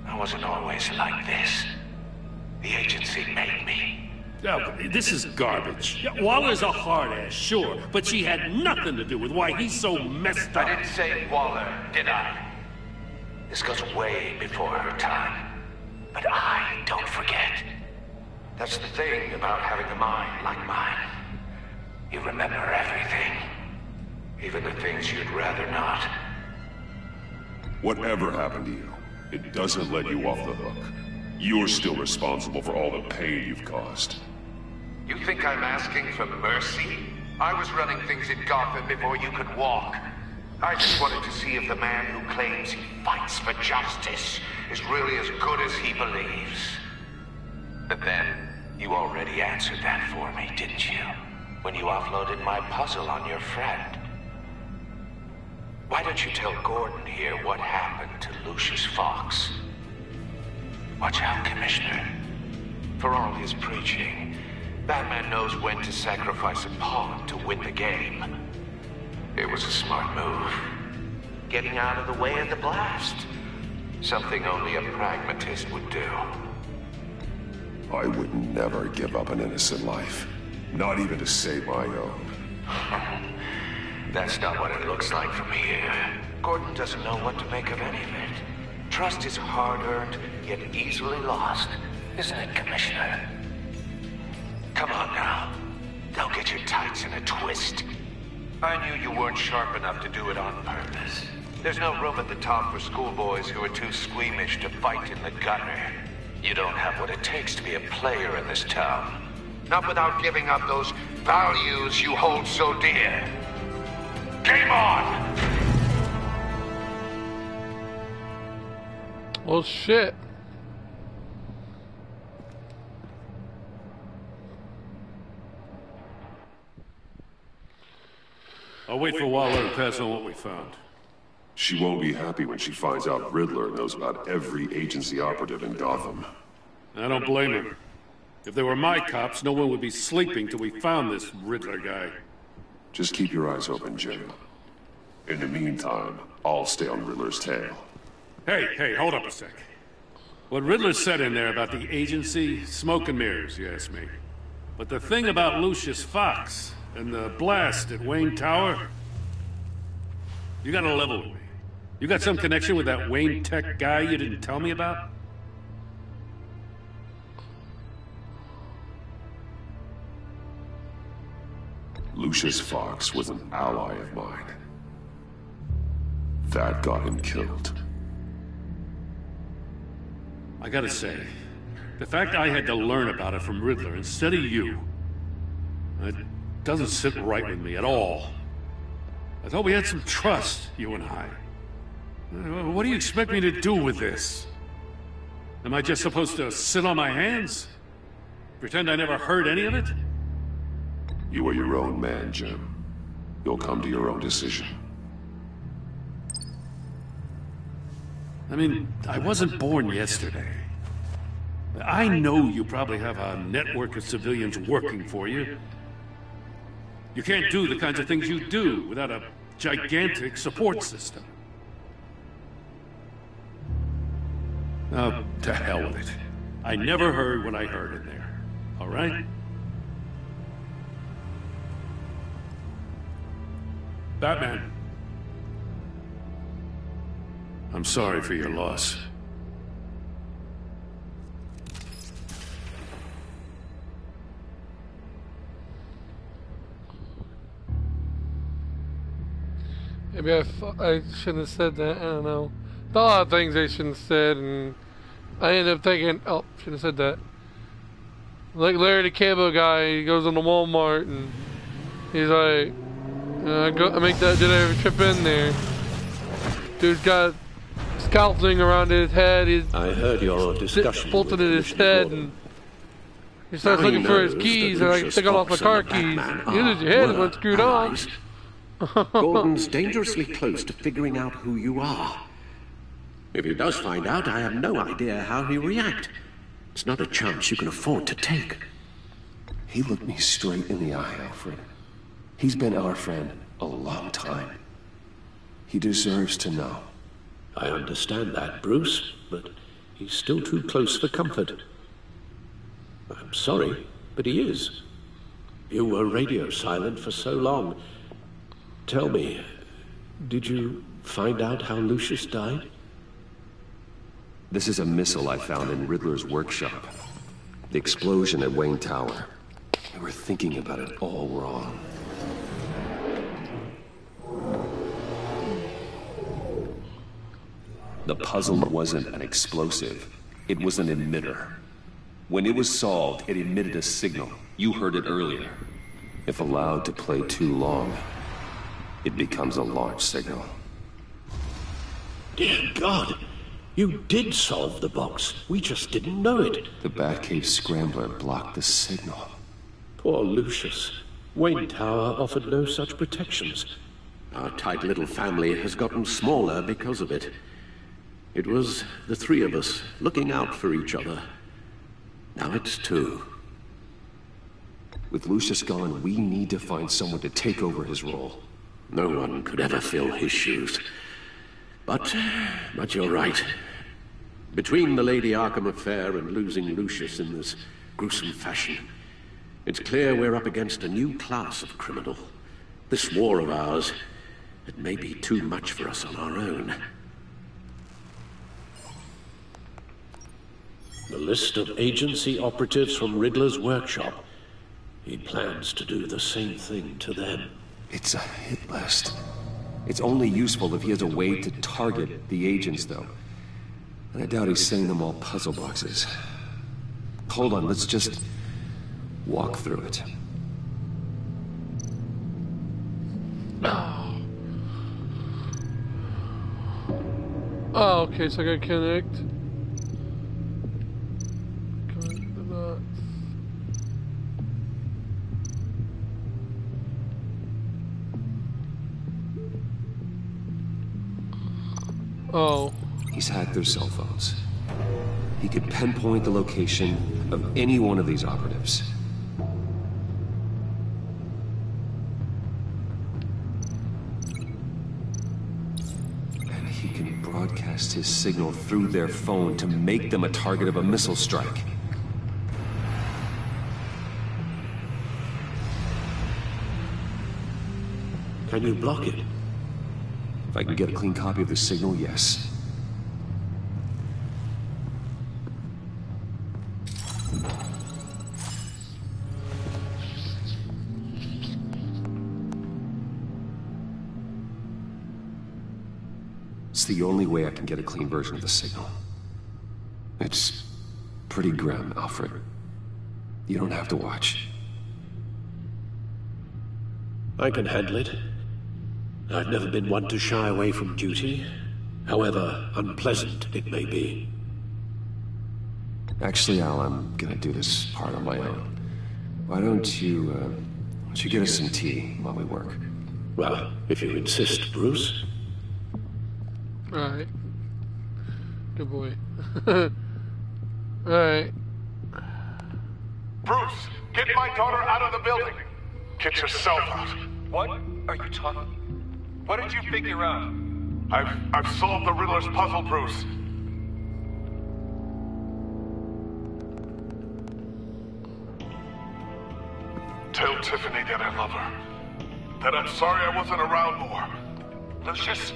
I wasn't always like this. The agency made me. No, this is garbage. Waller's a hard ass, sure, but she had nothing to do with why he's so messed up. I didn't say Waller, did I? This goes way before her time. But I don't forget. That's the thing about having a mind like mine. You remember everything. Even the things you'd rather not. Whatever happened to you, it doesn't let you off the hook. You're still responsible for all the pain you've caused. You think I'm asking for mercy? I was running things in Gotham before you could walk. I just wanted to see if the man who claims he fights for justice is really as good as he believes. But then, you already answered that for me, didn't you? When you offloaded my puzzle on your friend. Why don't you tell Gordon here what happened to Lucius Fox? Watch out, Commissioner. For all his preaching, Batman knows when to sacrifice a pawn to win the game. It was a smart move. Getting out of the way of the blast. Something only a pragmatist would do. I would never give up an innocent life. Not even to save my own. That's not what it looks like from here. Gordon doesn't know what to make of any of it. Trust is hard-earned, yet easily lost. Isn't it, Commissioner? Come on now. Don't get your tights in a twist. I knew you weren't sharp enough to do it on purpose. There's no room at the top for schoolboys who are too squeamish to fight in the gutter. You don't have what it takes to be a player in this town. Not without giving up those values you hold so dear. Game on! Well, shit. I'll wait for Waller to pass on what we found. She won't be happy when she finds out Riddler knows about every agency operative in Gotham. I don't blame her. If they were my cops, no one would be sleeping till we found this Riddler guy. Just keep your eyes open, Jim. In the meantime, I'll stay on Riddler's tail. Hey, hold up a sec. What Riddler said in there about the agency, smoke and mirrors, you ask me. But the thing about Lucius Fox and the blast at Wayne Tower, you gotta level with me. You got some connection with that Wayne Tech guy you didn't tell me about? Lucius Fox was an ally of mine. That got him killed. I gotta say, the fact I had to learn about it from Riddler instead of you, it doesn't sit right with me at all. I thought we had some trust, you and I. What do you expect me to do with this? Am I just supposed to sit on my hands? Pretend I never heard any of it? You are your own man, Jim. You'll come to your own decision. I mean, I wasn't born yesterday. I know you probably have a network of civilians working for you. You can't do the kinds of things you do without a gigantic support system. Oh, to hell with it. I never heard what I heard in there. All right? Batman. I'm sorry for your loss. Maybe I shouldn't have said that. I don't know. There's a lot of things I shouldn't have said, and I ended up thinking, oh, shouldn't have said that. Like Larry the Cable Guy, he goes into Walmart and he's like, I make that, did I ever trip in there? Dude's got a scalp thing around his head. I heard your discussion. Bolted in his head, and he starts looking for his keys, and I took off my car keys. You lose your head when screwed on. Gordon's dangerously close to figuring out who you are. If he does find out, I have no idea how he'll react. It's not a chance you can afford to take. He looked me straight in the eye, Alfred. He's been our friend a long time. He deserves to know. I understand that, Bruce, but he's still too close for comfort. I'm sorry, but he is. You were radio silent for so long. Tell me, did you find out how Lucius died? This is a missile I found in Riddler's workshop. The explosion at Wayne Tower. We were thinking about it all wrong. The puzzle wasn't an explosive. It was an emitter. When it was solved, it emitted a signal. You heard it earlier. If allowed to play too long, it becomes a launch signal. Dear God! You did solve the box. We just didn't know it. The Batcave Scrambler blocked the signal. Poor Lucius. Wayne Tower offered no such protections. Our tight little family has gotten smaller because of it. It was the three of us looking out for each other. Now it's two. With Lucius gone, we need to find someone to take over his role. No one could ever fill his shoes. But you're right. Between the Lady Arkham affair and losing Lucius in this gruesome fashion, it's clear we're up against a new class of criminal. This war of ours, it may be too much for us on our own. The list of agency operatives from Riddler's workshop. He plans to do the same thing to them. It's a hit list. It's only useful if he has a way to target the agents, though. And I doubt he's sending them all puzzle boxes. Hold on, let's just walk through it. Oh, okay, so I gotta connect. Oh. He's hacked their cell phones. He could pinpoint the location of any one of these operatives. And he can broadcast his signal through their phone to make them a target of a missile strike. Can you block it? If I can get a clean copy of the signal, yes. It's the only way I can get a clean version of the signal. It's pretty grim, Alfred. You don't have to watch. I can handle it. I've never been one to shy away from duty, however unpleasant it may be. Actually, Al, I'm gonna do this part on my own. Why don't you get us some tea while we work? Well, if you insist, Bruce. Alright. Good boy. Alright. Bruce, get my daughter out of the building. Get yourself out. What are you talking? What did you figure out? I've solved the Riddler's puzzle, Bruce. Tell Tiffany that I love her. That I'm sorry I wasn't around more. Lucius?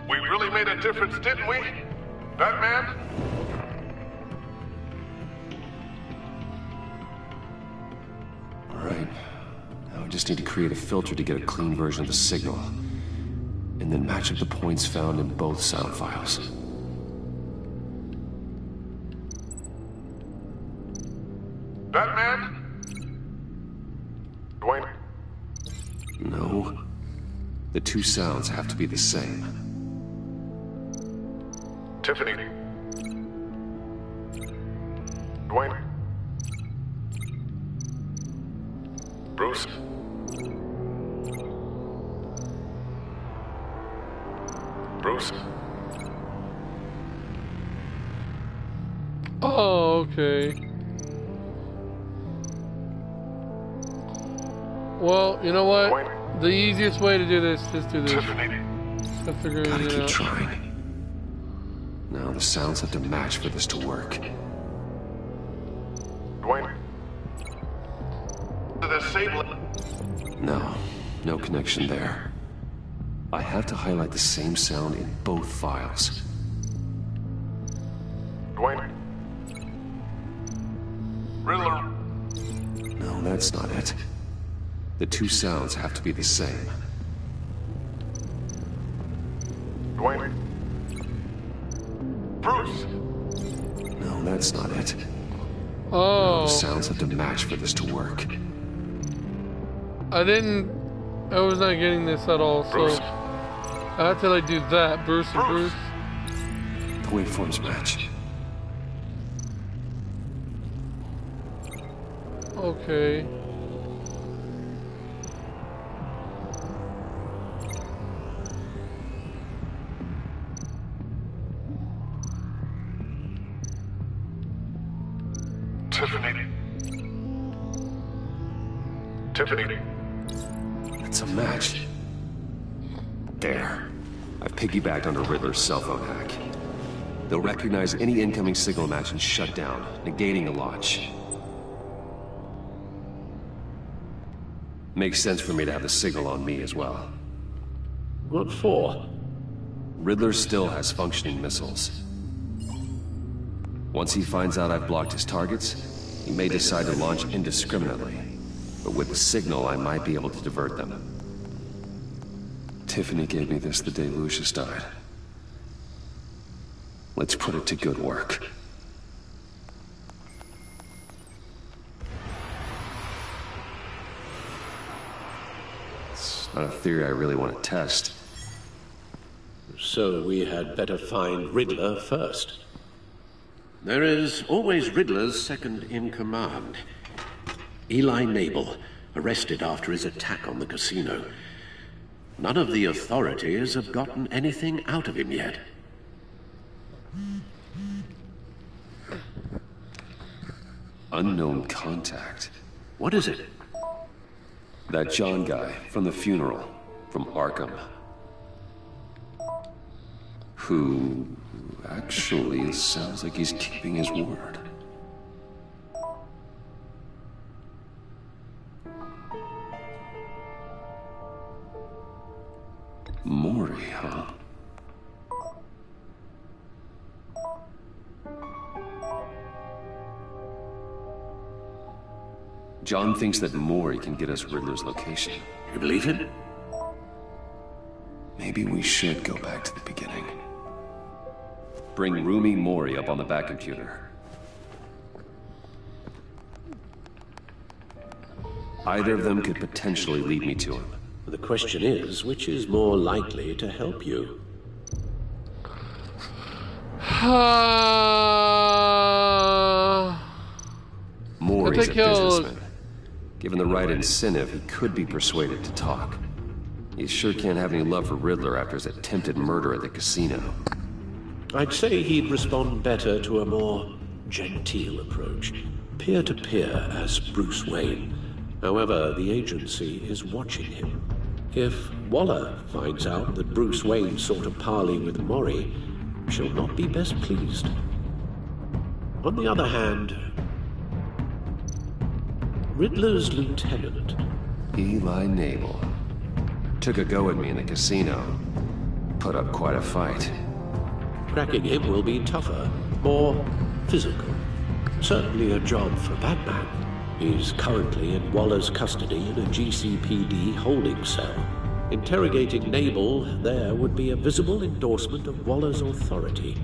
We really made a difference, didn't we? Batman? All right. I just need to create a filter to get a clean version of the signal, and then match up the points found in both sound files. Batman? Dwayne? No. The two sounds have to be the same. Tiffany? Dwayne? Bruce? Bruce? Oh, okay. Well, you know what? The easiest way to do this, just do this. I figure Gotta it keep out. trying. Now the sounds have to match for this to work. Dwayne? The same... No, no connection there. I have to highlight the same sound in both files. Dwayne? Riddler? No, that's not it. The two sounds have to be the same. Dwayne? Bruce? No, that's not it. Oh. The sounds have to match for this to work. I was not getting this at all, so Bruce. I have to like do that. Bruce and Bruce. The waveforms match. Okay. Tiffany? Tiffany? It's a match. There. I've piggybacked onto Riddler's cell phone hack. They'll recognize any incoming signal match and shut down, negating the launch. Makes sense for me to have the signal on me as well. What for? Riddler still has functioning missiles. Once he finds out I've blocked his targets, he may decide to launch indiscriminately. But with the signal, I might be able to divert them. Tiffany gave me this the day Lucius died. Let's put it to good work. It's not a theory I really want to test. So we had better find Riddler first. There is always Riddler's second in command. Eli Nabel, arrested after his attack on the casino. None of the authorities have gotten anything out of him yet. Unknown contact. What is it? That John guy from the funeral, from Arkham. Who actually sounds like he's keeping his word. Mori, huh? John thinks that Mori can get us Riddler's location. You believe him? Maybe we should go back to the beginning. Bring Rumi Mori up on the back computer. Either of them could potentially lead me to him. The question is, which is more likely to help you? Mori's a businessman. Given the right incentive, he could be persuaded to talk. He sure can't have any love for Riddler after his attempted murder at the casino. I'd say he'd respond better to a more genteel approach. Peer-to-peer as Bruce Wayne. However, the agency is watching him. If Waller finds out that Bruce Wayne sought a parley with Mori, she'll not be best pleased. On the other hand, Riddler's lieutenant, Eli Nabel, took a go at me in the casino. Put up quite a fight. cracking him will be tougher, more physical. Certainly a job for Batman. is currently in Waller's custody in a GCPD holding cell. Interrogating Nabel there would be a visible endorsement of Waller's authority.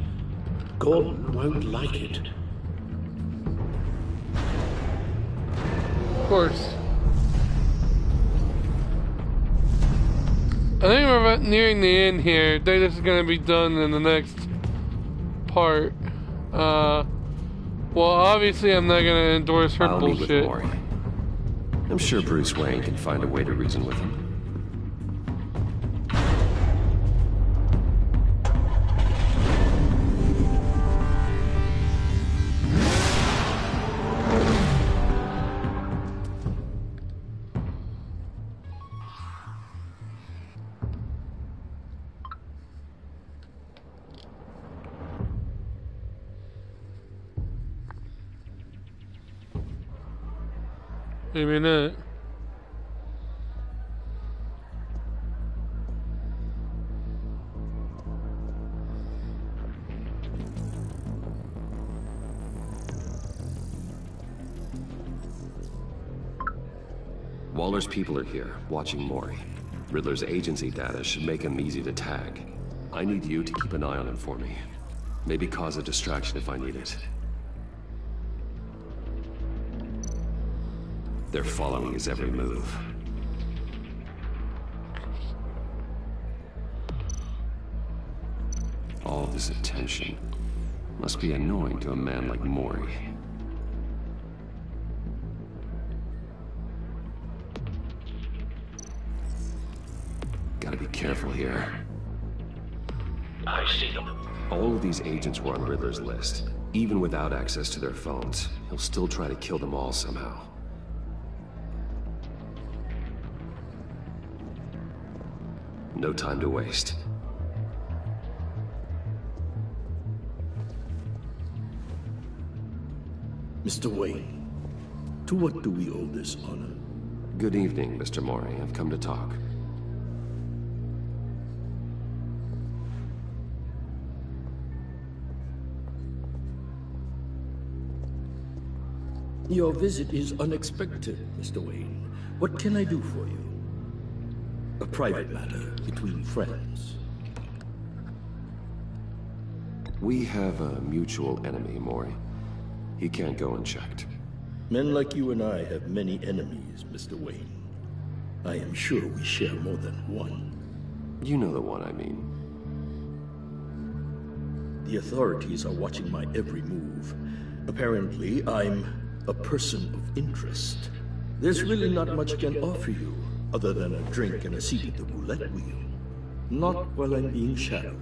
Gordon won't like it. Of course. I think we're about nearing the end here. I think this is going to be done in the next part. Well, obviously I'm not going to endorse her bullshit. Meet with Mori. I'm sure Bruce Wayne can find a way to reason with him. Maybe not. Waller's people are here, watching Mori. Riddler's agency data should make him easy to tag. I need you to keep an eye on him for me. Maybe cause a distraction if I need it. They're following his every move. All this attention must be annoying to a man like Mori. Gotta be careful here. I see them. All of these agents were on Riddler's list. Even without access to their phones, he'll still try to kill them all somehow. No time to waste. Mr. Wayne, to what do we owe this honor? Good evening, Mr. Mori. I've come to talk. Your visit is unexpected, Mr. Wayne. What can I do for you? A private matter between friends. We have a mutual enemy, Mori. He can't go unchecked. Men like you and I have many enemies, Mr. Wayne. I am sure we share more than one. You know the one I mean. The authorities are watching my every move. Apparently, I'm a person of interest. There's really not much I can offer you, other than a drink and a seat at the roulette wheel. Not while I'm being shadowed.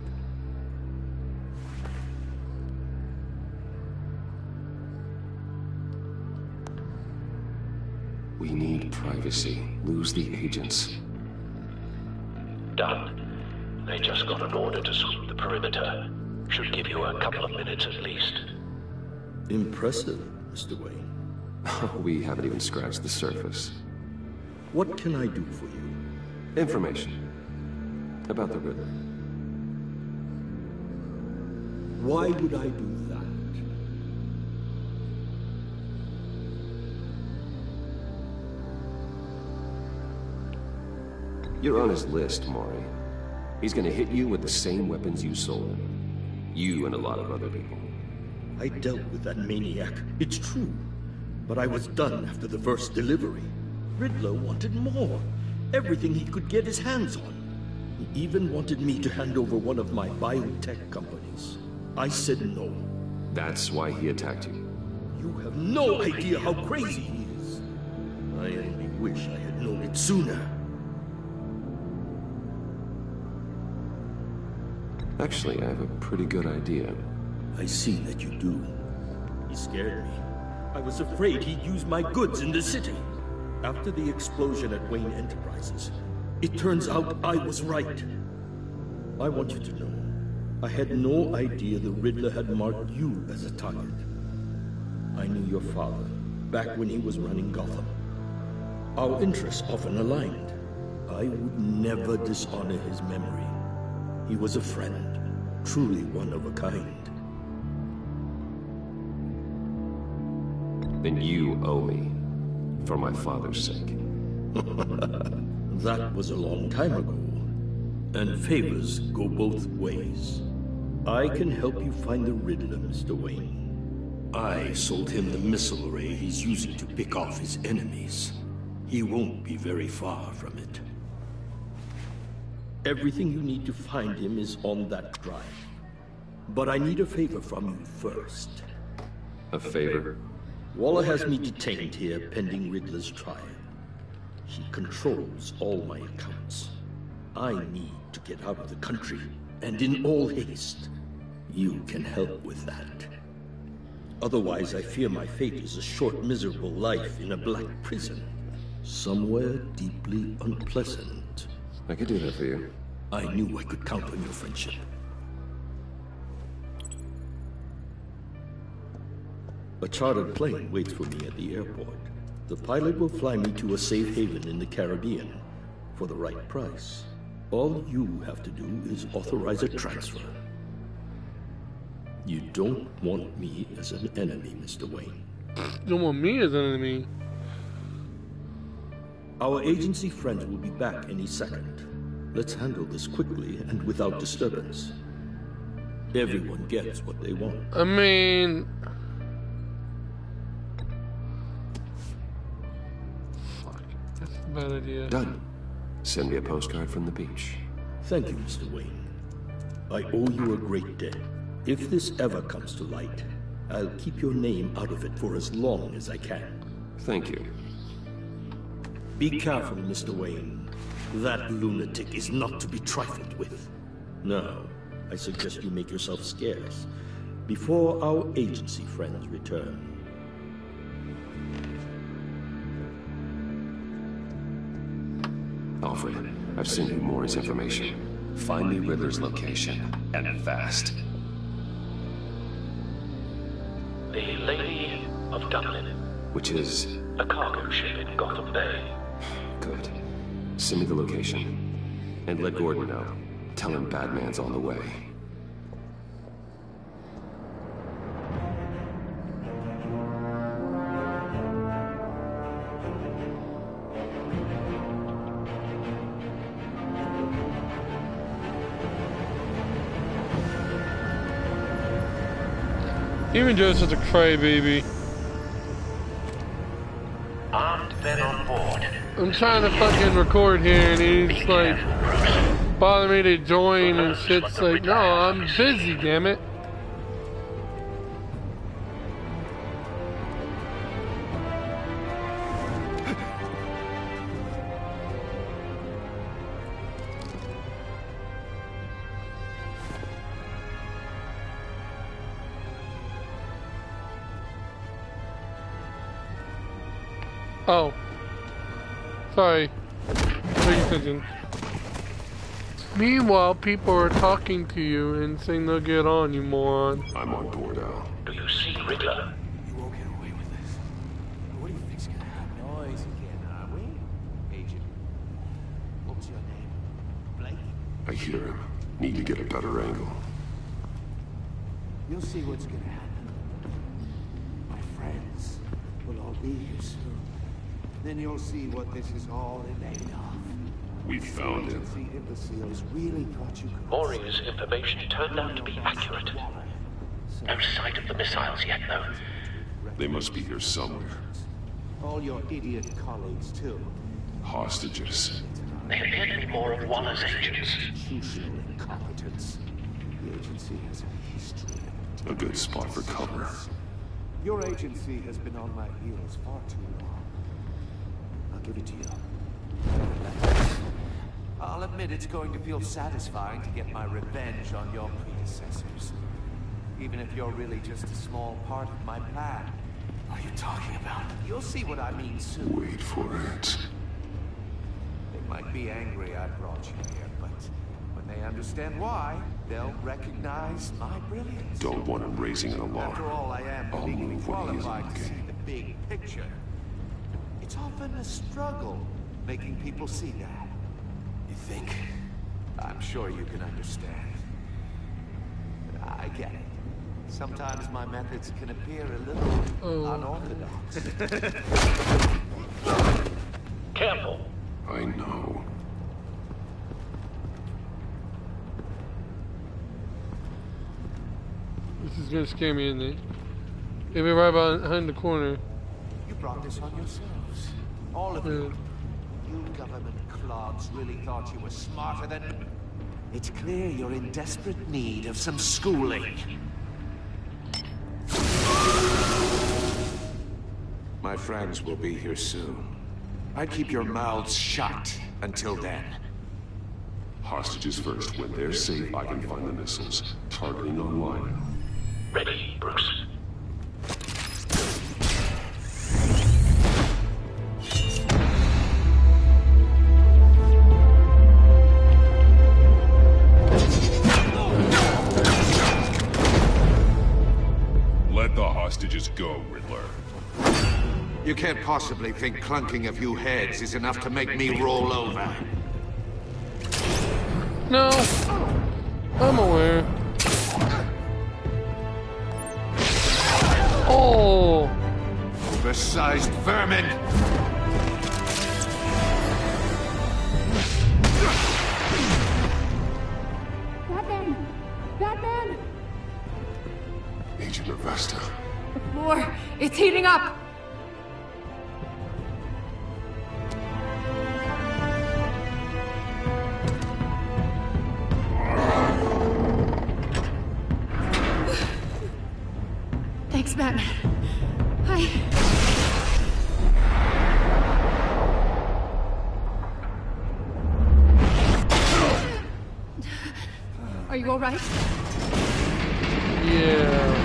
We need privacy. Lose the agents. Done. They just got an order to sweep the perimeter. Should give you a couple of minutes at least. Impressive, Mr. Wayne. We haven't even scratched the surface. What can I do for you? Information. About the Riddler. Why would I do that? You're on his list, Mori. He's gonna hit you with the same weapons you sold him. You and a lot of other people. I dealt with that maniac, it's true. But I was done after the first delivery. Riddler wanted more. Everything he could get his hands on. He even wanted me to hand over one of my biotech companies. I said no. That's why he attacked you. You have no idea how crazy he is. I only wish I had known it sooner. Actually, I have a pretty good idea. I see that you do. He scared me. I was afraid he'd use my goods in the city. After the explosion at Wayne Enterprises, it turns out I was right. I want you to know, I had no idea the Riddler had marked you as a target. I knew your father, back when he was running Gotham. Our interests often aligned. I would never dishonor his memory. He was a friend, truly one of a kind. Then you owe me. For my father's sake. That was a long time ago. And favors go both ways. I can help you find the Riddler, Mr. Wayne. I sold him the missile array he's using to pick off his enemies. He won't be very far from it. Everything you need to find him is on that drive. But I need a favor from you first. A favor? Waller has me detained here pending Riddler's trial. He controls all my accounts. I need to get out of the country, and in all haste. You can help with that. Otherwise, I fear my fate is a short, miserable life in a black prison. Somewhere deeply unpleasant. I could do that for you. I knew I could count on your friendship. A chartered plane waits for me at the airport. The pilot will fly me to a safe haven in the Caribbean for the right price. All you have to do is authorize a transfer. You don't want me as an enemy, Mr. Wayne. You don't want me as an enemy? Our agency friends will be back any second. Let's handle this quickly and without disturbance. Everyone gets what they want. I mean... Fuck, that's a bad idea. Done. Send me a postcard from the beach. Thank you, Mr. Wayne. I owe you a great debt. If this ever comes to light, I'll keep your name out of it for as long as I can. Thank you. Be careful, Mr. Wayne. That lunatic is not to be trifled with. Now, I suggest you make yourself scarce before our agency friends return. Alfred, I've sent you Maury's information. Find me Riddler's location, and fast. The Lady of Dublin. Which is? A cargo ship in Gotham Bay. Good. Send me the location. And let Gordon know. Tell him Batman's on the way. Even Joe's such a crybaby. Armed men on board. I'm trying to fucking record here and he's like bothering me to join and shit's like, no, I'm busy, damn it. Oh. Sorry. Pay attention. Meanwhile, people are talking to you and saying they'll get on, you moron. I'm on board, Al. Do you see Riddler? You won't get away with this. What do you think's gonna happen? Noise again, are we? Agent. What was your name? Blake? I hear him. Need to get a better angle. You'll see what's gonna happen. My friends will all be here soon. Then you'll see what this is all made of. We found him. The imbeciles really thought you could. Maury's information turned out to be accurate. No sight of the missiles yet, though. They must be here somewhere. All your idiot colleagues, too. Hostages. They appear to be more of Waller's agents. Institutional incompetence. The agency has a history. A good spot for cover. Your agency has been on my heels far too long. I'll give it to you. I'll admit it's going to feel satisfying to get my revenge on your predecessors. Even if you're really just a small part of my plan. What are you talking about? You'll see what I mean soon. Wait for it. They might be angry I brought you here, but when they understand why, they'll recognize my brilliance. Don't want him raising an alarm. After all, I am I'll legally move when he isn't qualified to see looking. the big picture. It's often a struggle making people see that. You think? I'm sure you can understand. I get it. Sometimes my methods can appear a little unorthodox. Careful. I know. This is gonna scare me, isn't it? Maybe right behind the corner. You brought this on yourselves. All of you. You government clods really thought you were smarter than... It's clear you're in desperate need of some schooling. My friends will be here soon. I'd keep your mouths shut until then. Hostages first. When they're safe, I can find the missiles. Targeting online. Ready, Bruce. Let the hostages go, Riddler. You can't possibly think clunking a few heads is enough to make me roll over. No, I'm aware. Oh! Oversized vermin! Batman! Batman! Agent Avesta. The floor! It's heating up! Thanks, Batman. Are you all right? Yeah.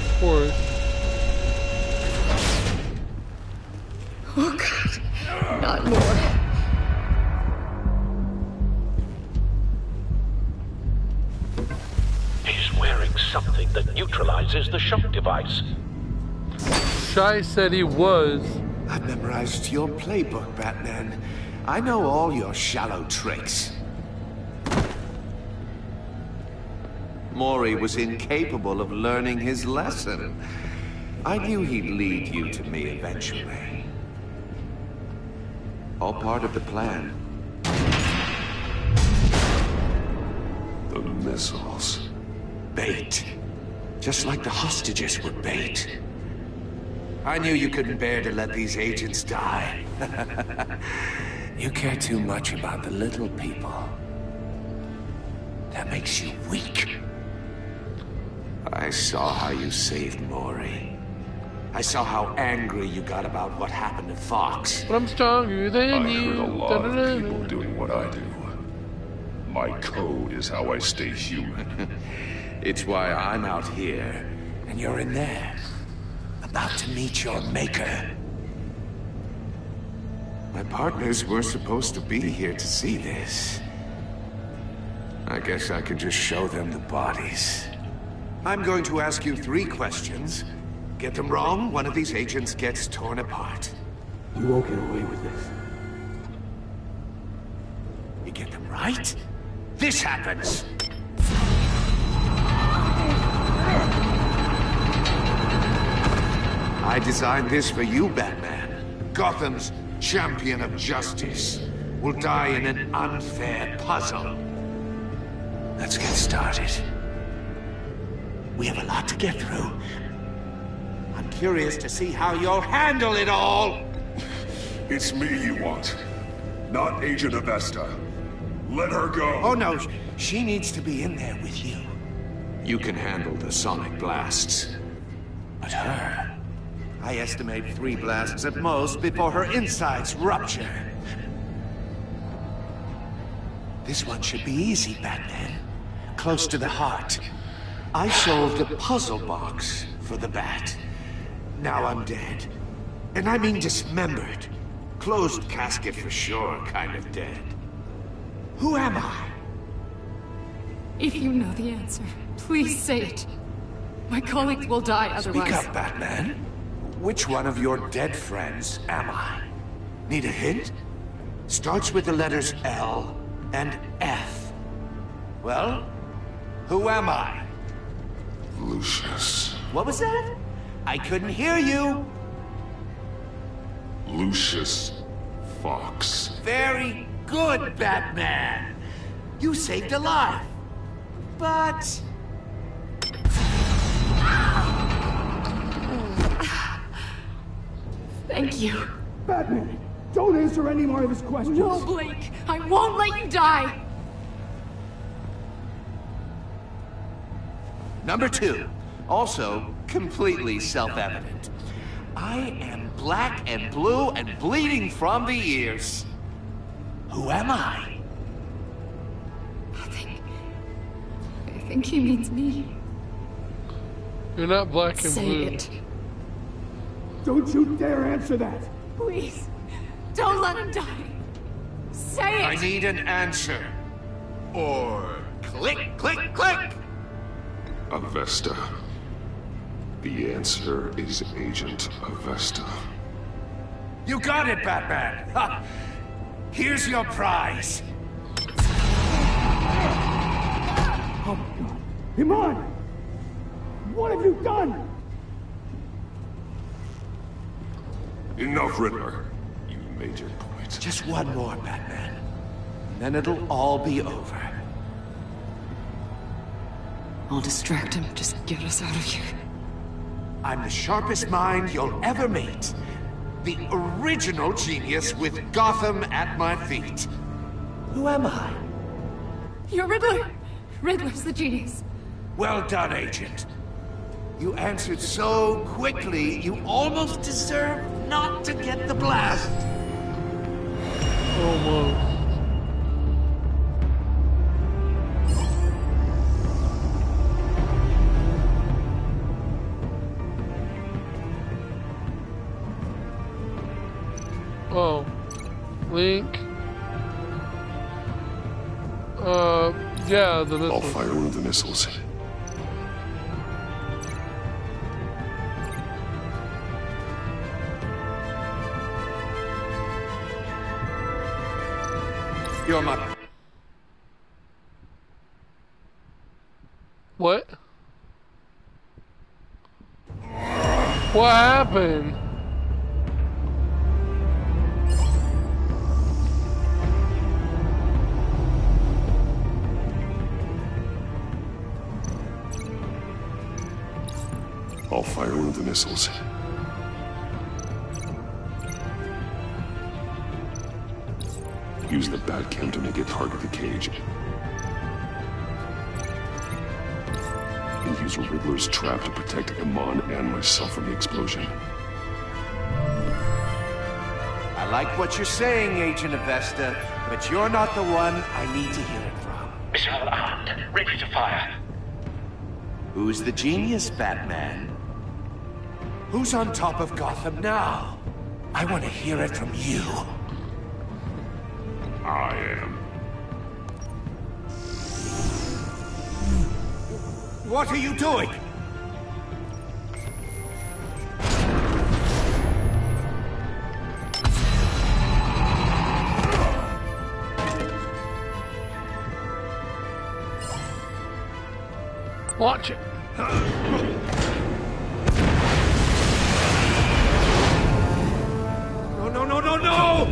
Of course. Oh, God. Not more. He's wearing something that neutralizes the shock device. Shai said he was. I've memorized your playbook, Batman. I know all your shallow tricks. Mori was incapable of learning his lesson. I knew he'd lead you to me eventually. All part of the plan. The missiles. Bait. Just like the hostages were bait. I knew you couldn't bear to let these agents die. You care too much about the little people. That makes you weak. I saw how you saved Mori. I saw how angry you got about what happened to Fox. But I'm stronger than I you. heard a lot of people doing what I do. My code is how I stay human. It's why I'm out here, and you're in there. About to meet your maker. My partners were supposed to be here to see this. I guess I could just show them the bodies. I'm going to ask you 3 questions. Get them wrong, one of these agents gets torn apart. You won't get away with this. You get them right, this happens. I designed this for you, Batman. Gotham's champion of justice will die in an unfair puzzle. Let's get started. We have a lot to get through. I'm curious to see how you'll handle it all. It's me you want, not Agent Avesta. Let her go. Oh no, she needs to be in there with you. You can handle the sonic blasts. But her... I estimate 3 blasts at most before her insides rupture. This one should be easy, Batman. Close to the heart. I solved a puzzle box for the Bat. Now I'm dead. And I mean dismembered. Closed casket for sure, kind of dead. Who am I? If you know the answer, please say it. My colleagues will die otherwise. Speak up, Batman. Which one of your dead friends am I? Need a hint? Starts with the letters L, and F. Well, who am I? Lucius. What was that? I couldn't hear you. Lucius Fox. Very good, Batman. You saved a life. But... Thank you. Batman, don't answer any more of his questions. No, Blake. I won't let you die. Number 2, also completely self-evident. I am black and blue and bleeding from the ears. Who am I? I think he means me. You're not black and Say blue. it. Don't you dare answer that. Please. Don't let him die. Say it. I need an answer. Or click, click, click. Avesta. The answer is Agent Avesta. You got it, Batman. Ha. Here's your prize. Oh my God. Iman! What have you done? Enough, Riddler. You made your point. Just one more, Batman. And then it'll all be over. I'll distract him. Just get us out of here. I'm the sharpest mind you'll ever meet. The original genius with Gotham at my feet. Who am I? You're Riddler. Riddler's the genius. Well done, Agent. You answered so quickly, you almost deserve not to get the blast. Almost. Oh, Link. Yeah, the missiles. I'll fire one of the missiles. You're my... What? What happened? I'll fire one of the missiles. Use the Batcam to make it target the cage. And use Riddler's trap to protect Iman and myself from the explosion. I like what you're saying, Agent Avesta, but you're not the one I need to hear it from. Missile armed, ready to fire. Who's the genius, Batman? Who's on top of Gotham now? I want to hear it from you. I am. What are you doing? Watch it. No, no, no, no, no!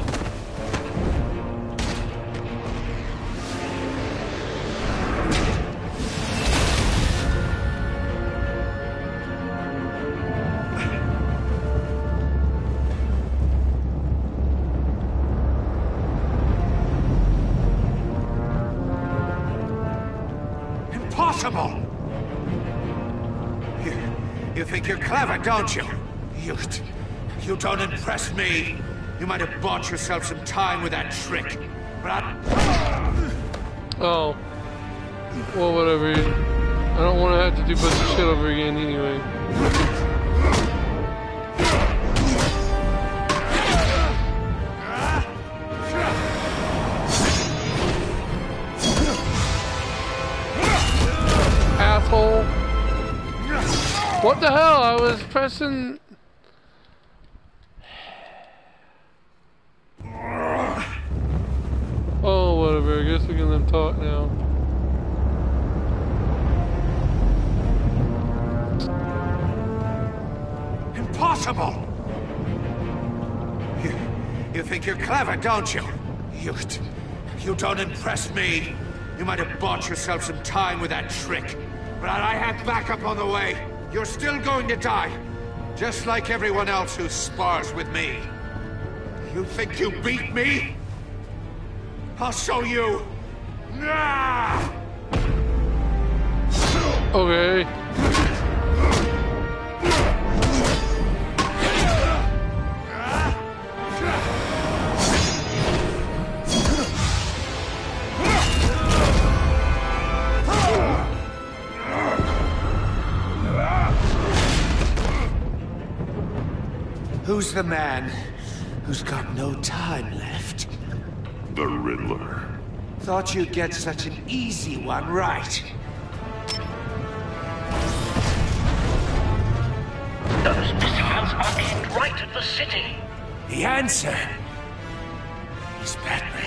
Impossible! You think you're clever, don't you? You don't impress me. You might have bought yourself some time with that trick, but Oh. Well, whatever. I don't want to have to do a bunch of shit over again anyway. Asshole. What the hell? I was pressing... Oh, whatever. I guess we can talk now. Impossible! You think you're clever, don't you? You don't impress me. You might have bought yourself some time with that trick, but I have backup on the way. You're still going to die, just like everyone else who spars with me. You think you beat me? I'll show you. Okay. Who's the man who's got no time left? The Riddler. Thought you'd get such an easy one right. Those missiles are aimed right at the city. The answer is Batman.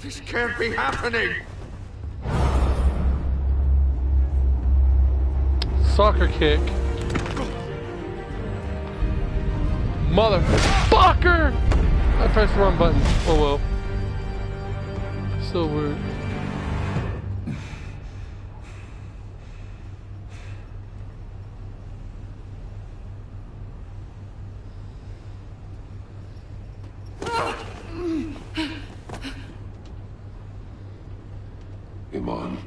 This can't be happening! Soccer kick. Motherfucker! I pressed the wrong button. Oh well. So weird. Iman.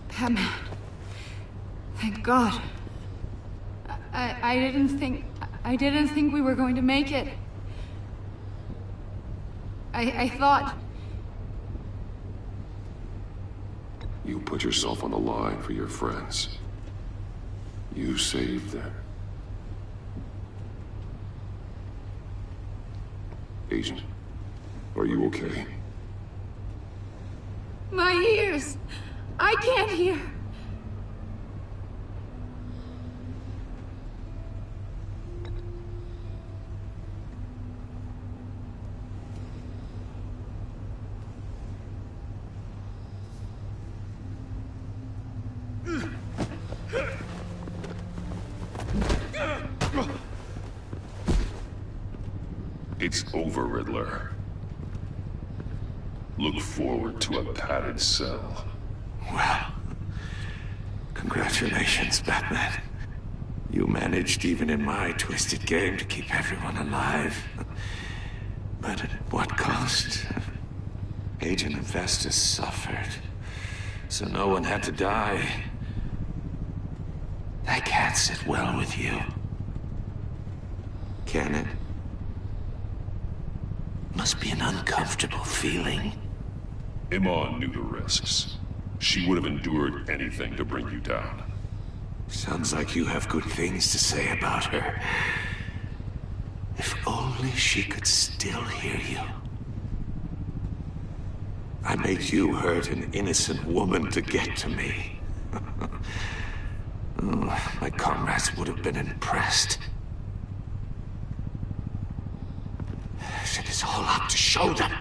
Batman. Thank God. I didn't think we were going to make it. I thought... You put yourself on the line for your friends. You saved them. Agent, are you okay? My ears! I can't hear! It's over, Riddler. Look forward to a padded cell. Well, congratulations, Batman. You managed, even in my twisted game, to keep everyone alive. But at what cost? Agent Infestus suffered, so no one had to die. That can't sit well with you. Can it? Must be an uncomfortable feeling. Iman knew the risks. She would have endured anything to bring you down. Sounds like you have good things to say about her. If only she could still hear you. I made you hurt an innocent woman to get to me. Oh, my comrades would have been impressed. Set this all up to show them.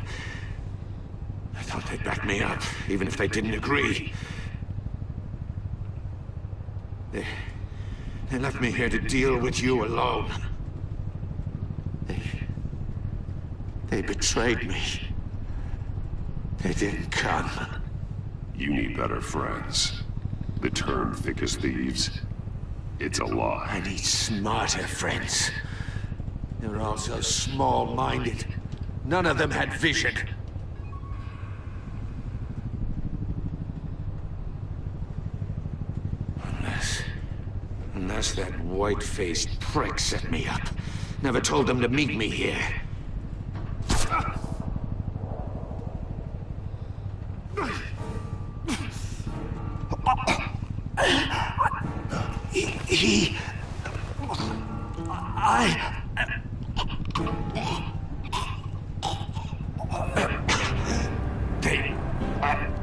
I thought they'd back me up, even if they didn't agree. They left me here to deal with you alone. They betrayed me. They didn't come. You need better friends. The term thick as thieves, it's a lie. I need smarter friends. They were all so small-minded. None of them had vision. Unless that white-faced prick set me up. Never told them to meet me here.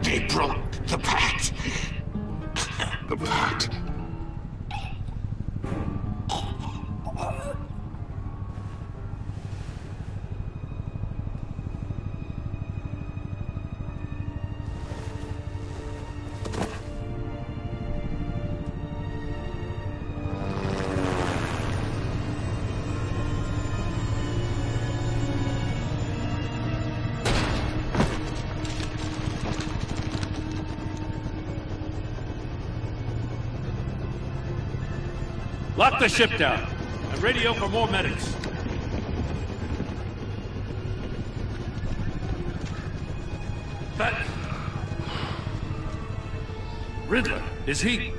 They broke the pact. The pact? Lock the ship down and radio for more medics. But Riddler, is he?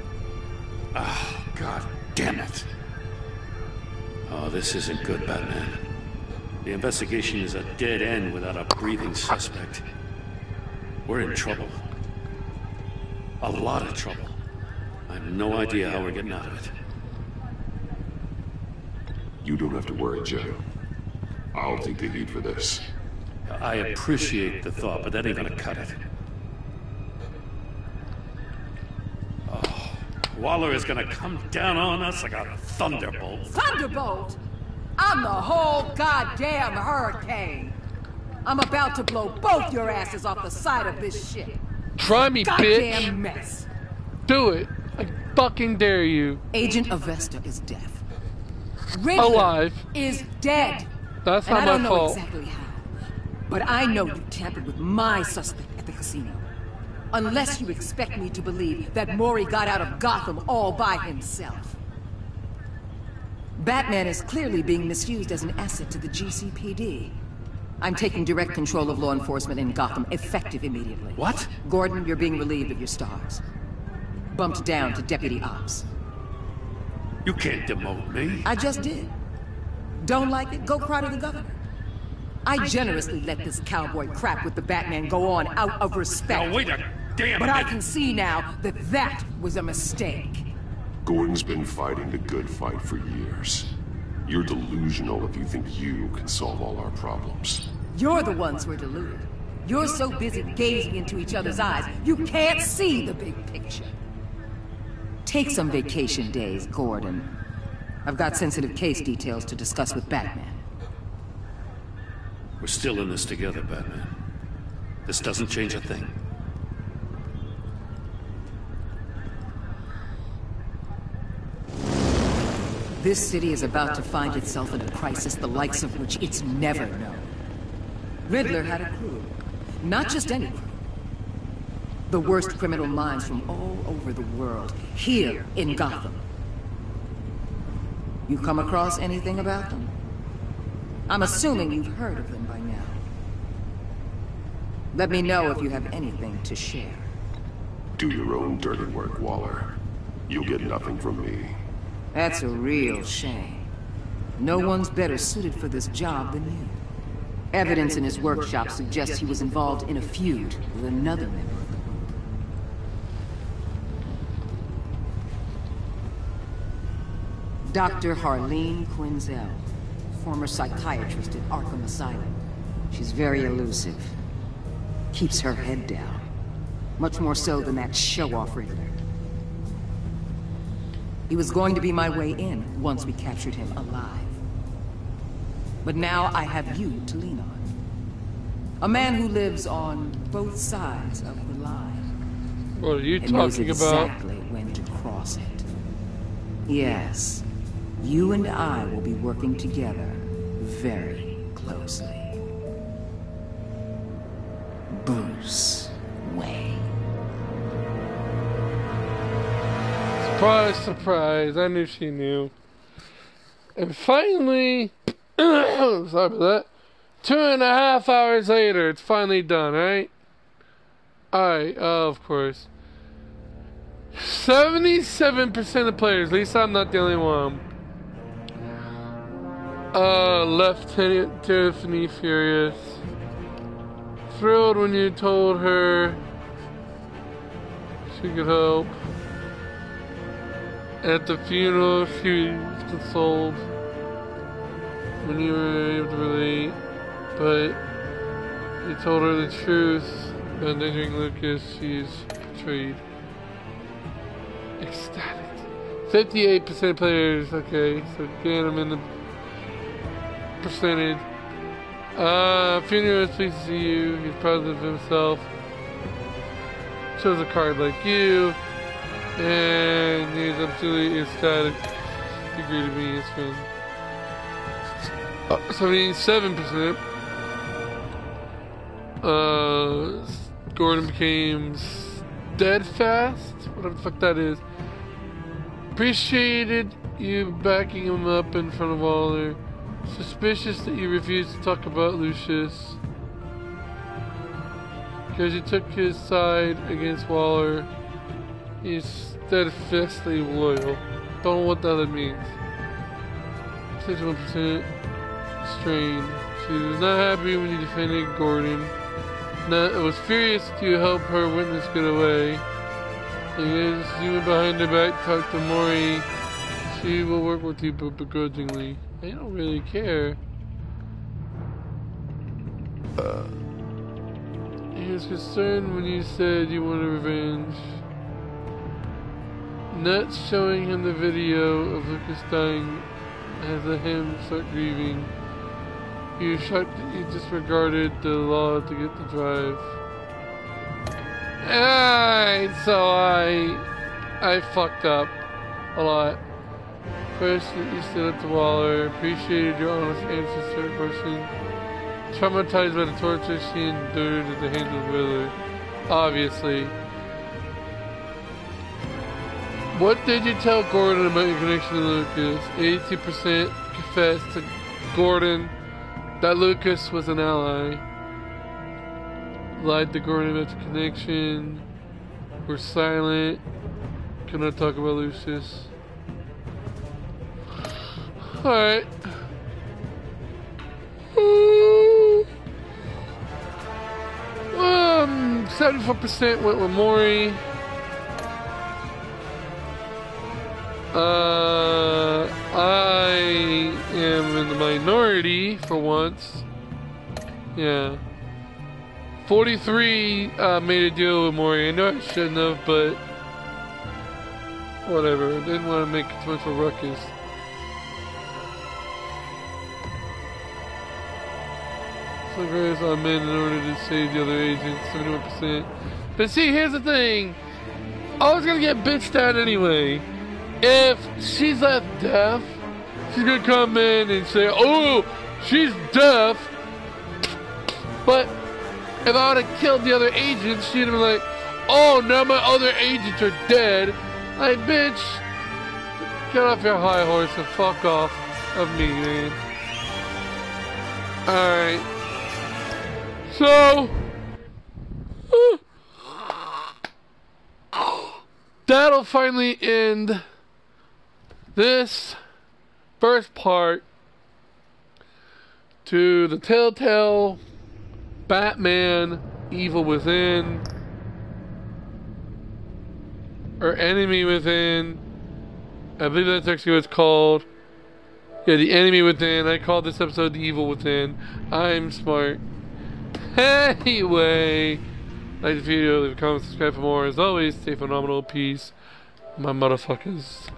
Ah, God damn it. Oh, this isn't good, Batman. The investigation is a dead end without a breathing suspect. We're in trouble. A lot of trouble. I have no idea how we're getting out of it. You don't have to worry, Joe. I'll take the heat for this. I appreciate the thought, but that ain't gonna cut it. Oh, Waller is gonna come down on us like a thunderbolt. Thunderbolt? I'm the whole goddamn hurricane. I'm about to blow both your asses off the side of this ship. Try me, goddamn bitch. Mess. Do it. I fucking dare you. Agent Avesta is deaf. Riddler alive is dead. That's and not I don't my know fault. exactly how, but I know you tampered with my suspect at the casino. Unless you expect me to believe that Mori got out of Gotham all by himself. Batman is clearly being misused as an asset to the GCPD. I'm taking direct control of law enforcement in Gotham, effective immediately. What? Gordon, you're being relieved of your stars. Bumped down to Deputy Ops. You can't demote me. I just did. Don't like it? Go cry to the governor. I generously let this cowboy crap with the Batman go on out of respect. Now wait a damn But minute. I can see now that that was a mistake. Gordon's been fighting the good fight for years. You're delusional if you think you can solve all our problems. You're the ones who are deluded. You're so busy gazing into each other's eyes, you can't see the big picture. Take some vacation days, Gordon. I've got sensitive case details to discuss with Batman. We're still in this together, Batman. This doesn't change a thing. This city is about to find itself in a crisis the likes of which it's never known. Riddler had a crew. Not just any crew. The worst criminal minds from all over the world, here in Gotham. You come across anything about them? I'm assuming you've heard of them by now. Let me know if you have anything to share. Do your own dirty work, Waller. You'll get nothing from me. That's a real shame. No one's better suited for this job than you. Evidence in his workshop suggests he was involved in a feud with another member of the group. Dr. Harleen Quinzel, former psychiatrist at Arkham Asylum. She's very elusive. Keeps her head down. Much more so than that show-off Riddler. He was going to be my way in once we captured him alive. But now I have you to lean on. A man who lives on both sides of the line. What are you and knows talking about? exactly when to cross it. Yes, you and I will be working together very closely. Bruce Wayne. Surprise, surprise. I knew she knew. And finally, sorry about that. 2.5 hours later, it's finally done, right? Alright, of course. 77% of players, at least I'm not the only one. Lieutenant Tiffany furious. Thrilled when you told her she could help. At the funeral, she was consoled when you were able to relate, but you told her the truth about endangering Lucas. She's betrayed. Ecstatic. 58% of players. Okay, so again, I'm in the percentage. Funeral is pleased to see you. He's proud of himself. Shows a card like you. And he's absolutely ecstatic to agree to be his friend. 77%. Gordon became steadfast. Whatever the fuck that is. Appreciated you backing him up in front of Waller. Suspicious that you refused to talk about Lucius. Because you took his side against Waller. He's steadfastly loyal. Don't know what the hell that means. 61% strained. She was not happy when you defended Gordon. Was furious to help her witness get away. Because you went behind her back, talked to Mori. She will work with you, but begrudgingly. I don't really care. He was concerned when you said you wanted revenge. Nuts showing him the video of Lucas dying has let him start grieving. He was shocked that you disregarded the law to get the drive. Alright, so I fucked up a lot. First, you stood up to Waller, appreciated your honest answers to her question. Traumatized by the torture she endured at the hands of Riddler. Obviously. What did you tell Gordon about your connection to Lucas? 82% confessed to Gordon that Lucas was an ally. Lied to Gordon about the connection. Were silent. Could not talk about Lucius. Alright. 74% went with Mori. I am in the minority for once. Yeah. 43 made a deal with Mori. I know I shouldn't have, but whatever. I didn't want to make too much of a ruckus. So Grace I'm in order to save the other agents, 71%. But see, here's the thing. I was gonna get bitched at anyway. If she's left deaf, she's gonna come in and say, oh, she's deaf. But if I would have killed the other agents, she'd have been like, oh, now my other agents are dead. Like, bitch, get off your high horse and fuck off of me, man. Alright. So, that'll finally end this first part to the Telltale Batman Evil Within, or Enemy Within. I believe that's actually what it's called. Yeah, the Enemy Within. I called this episode the Evil Within. I'm smart. Anyway, like the video, leave a comment, subscribe for more. As always, stay phenomenal. Peace, my motherfuckers.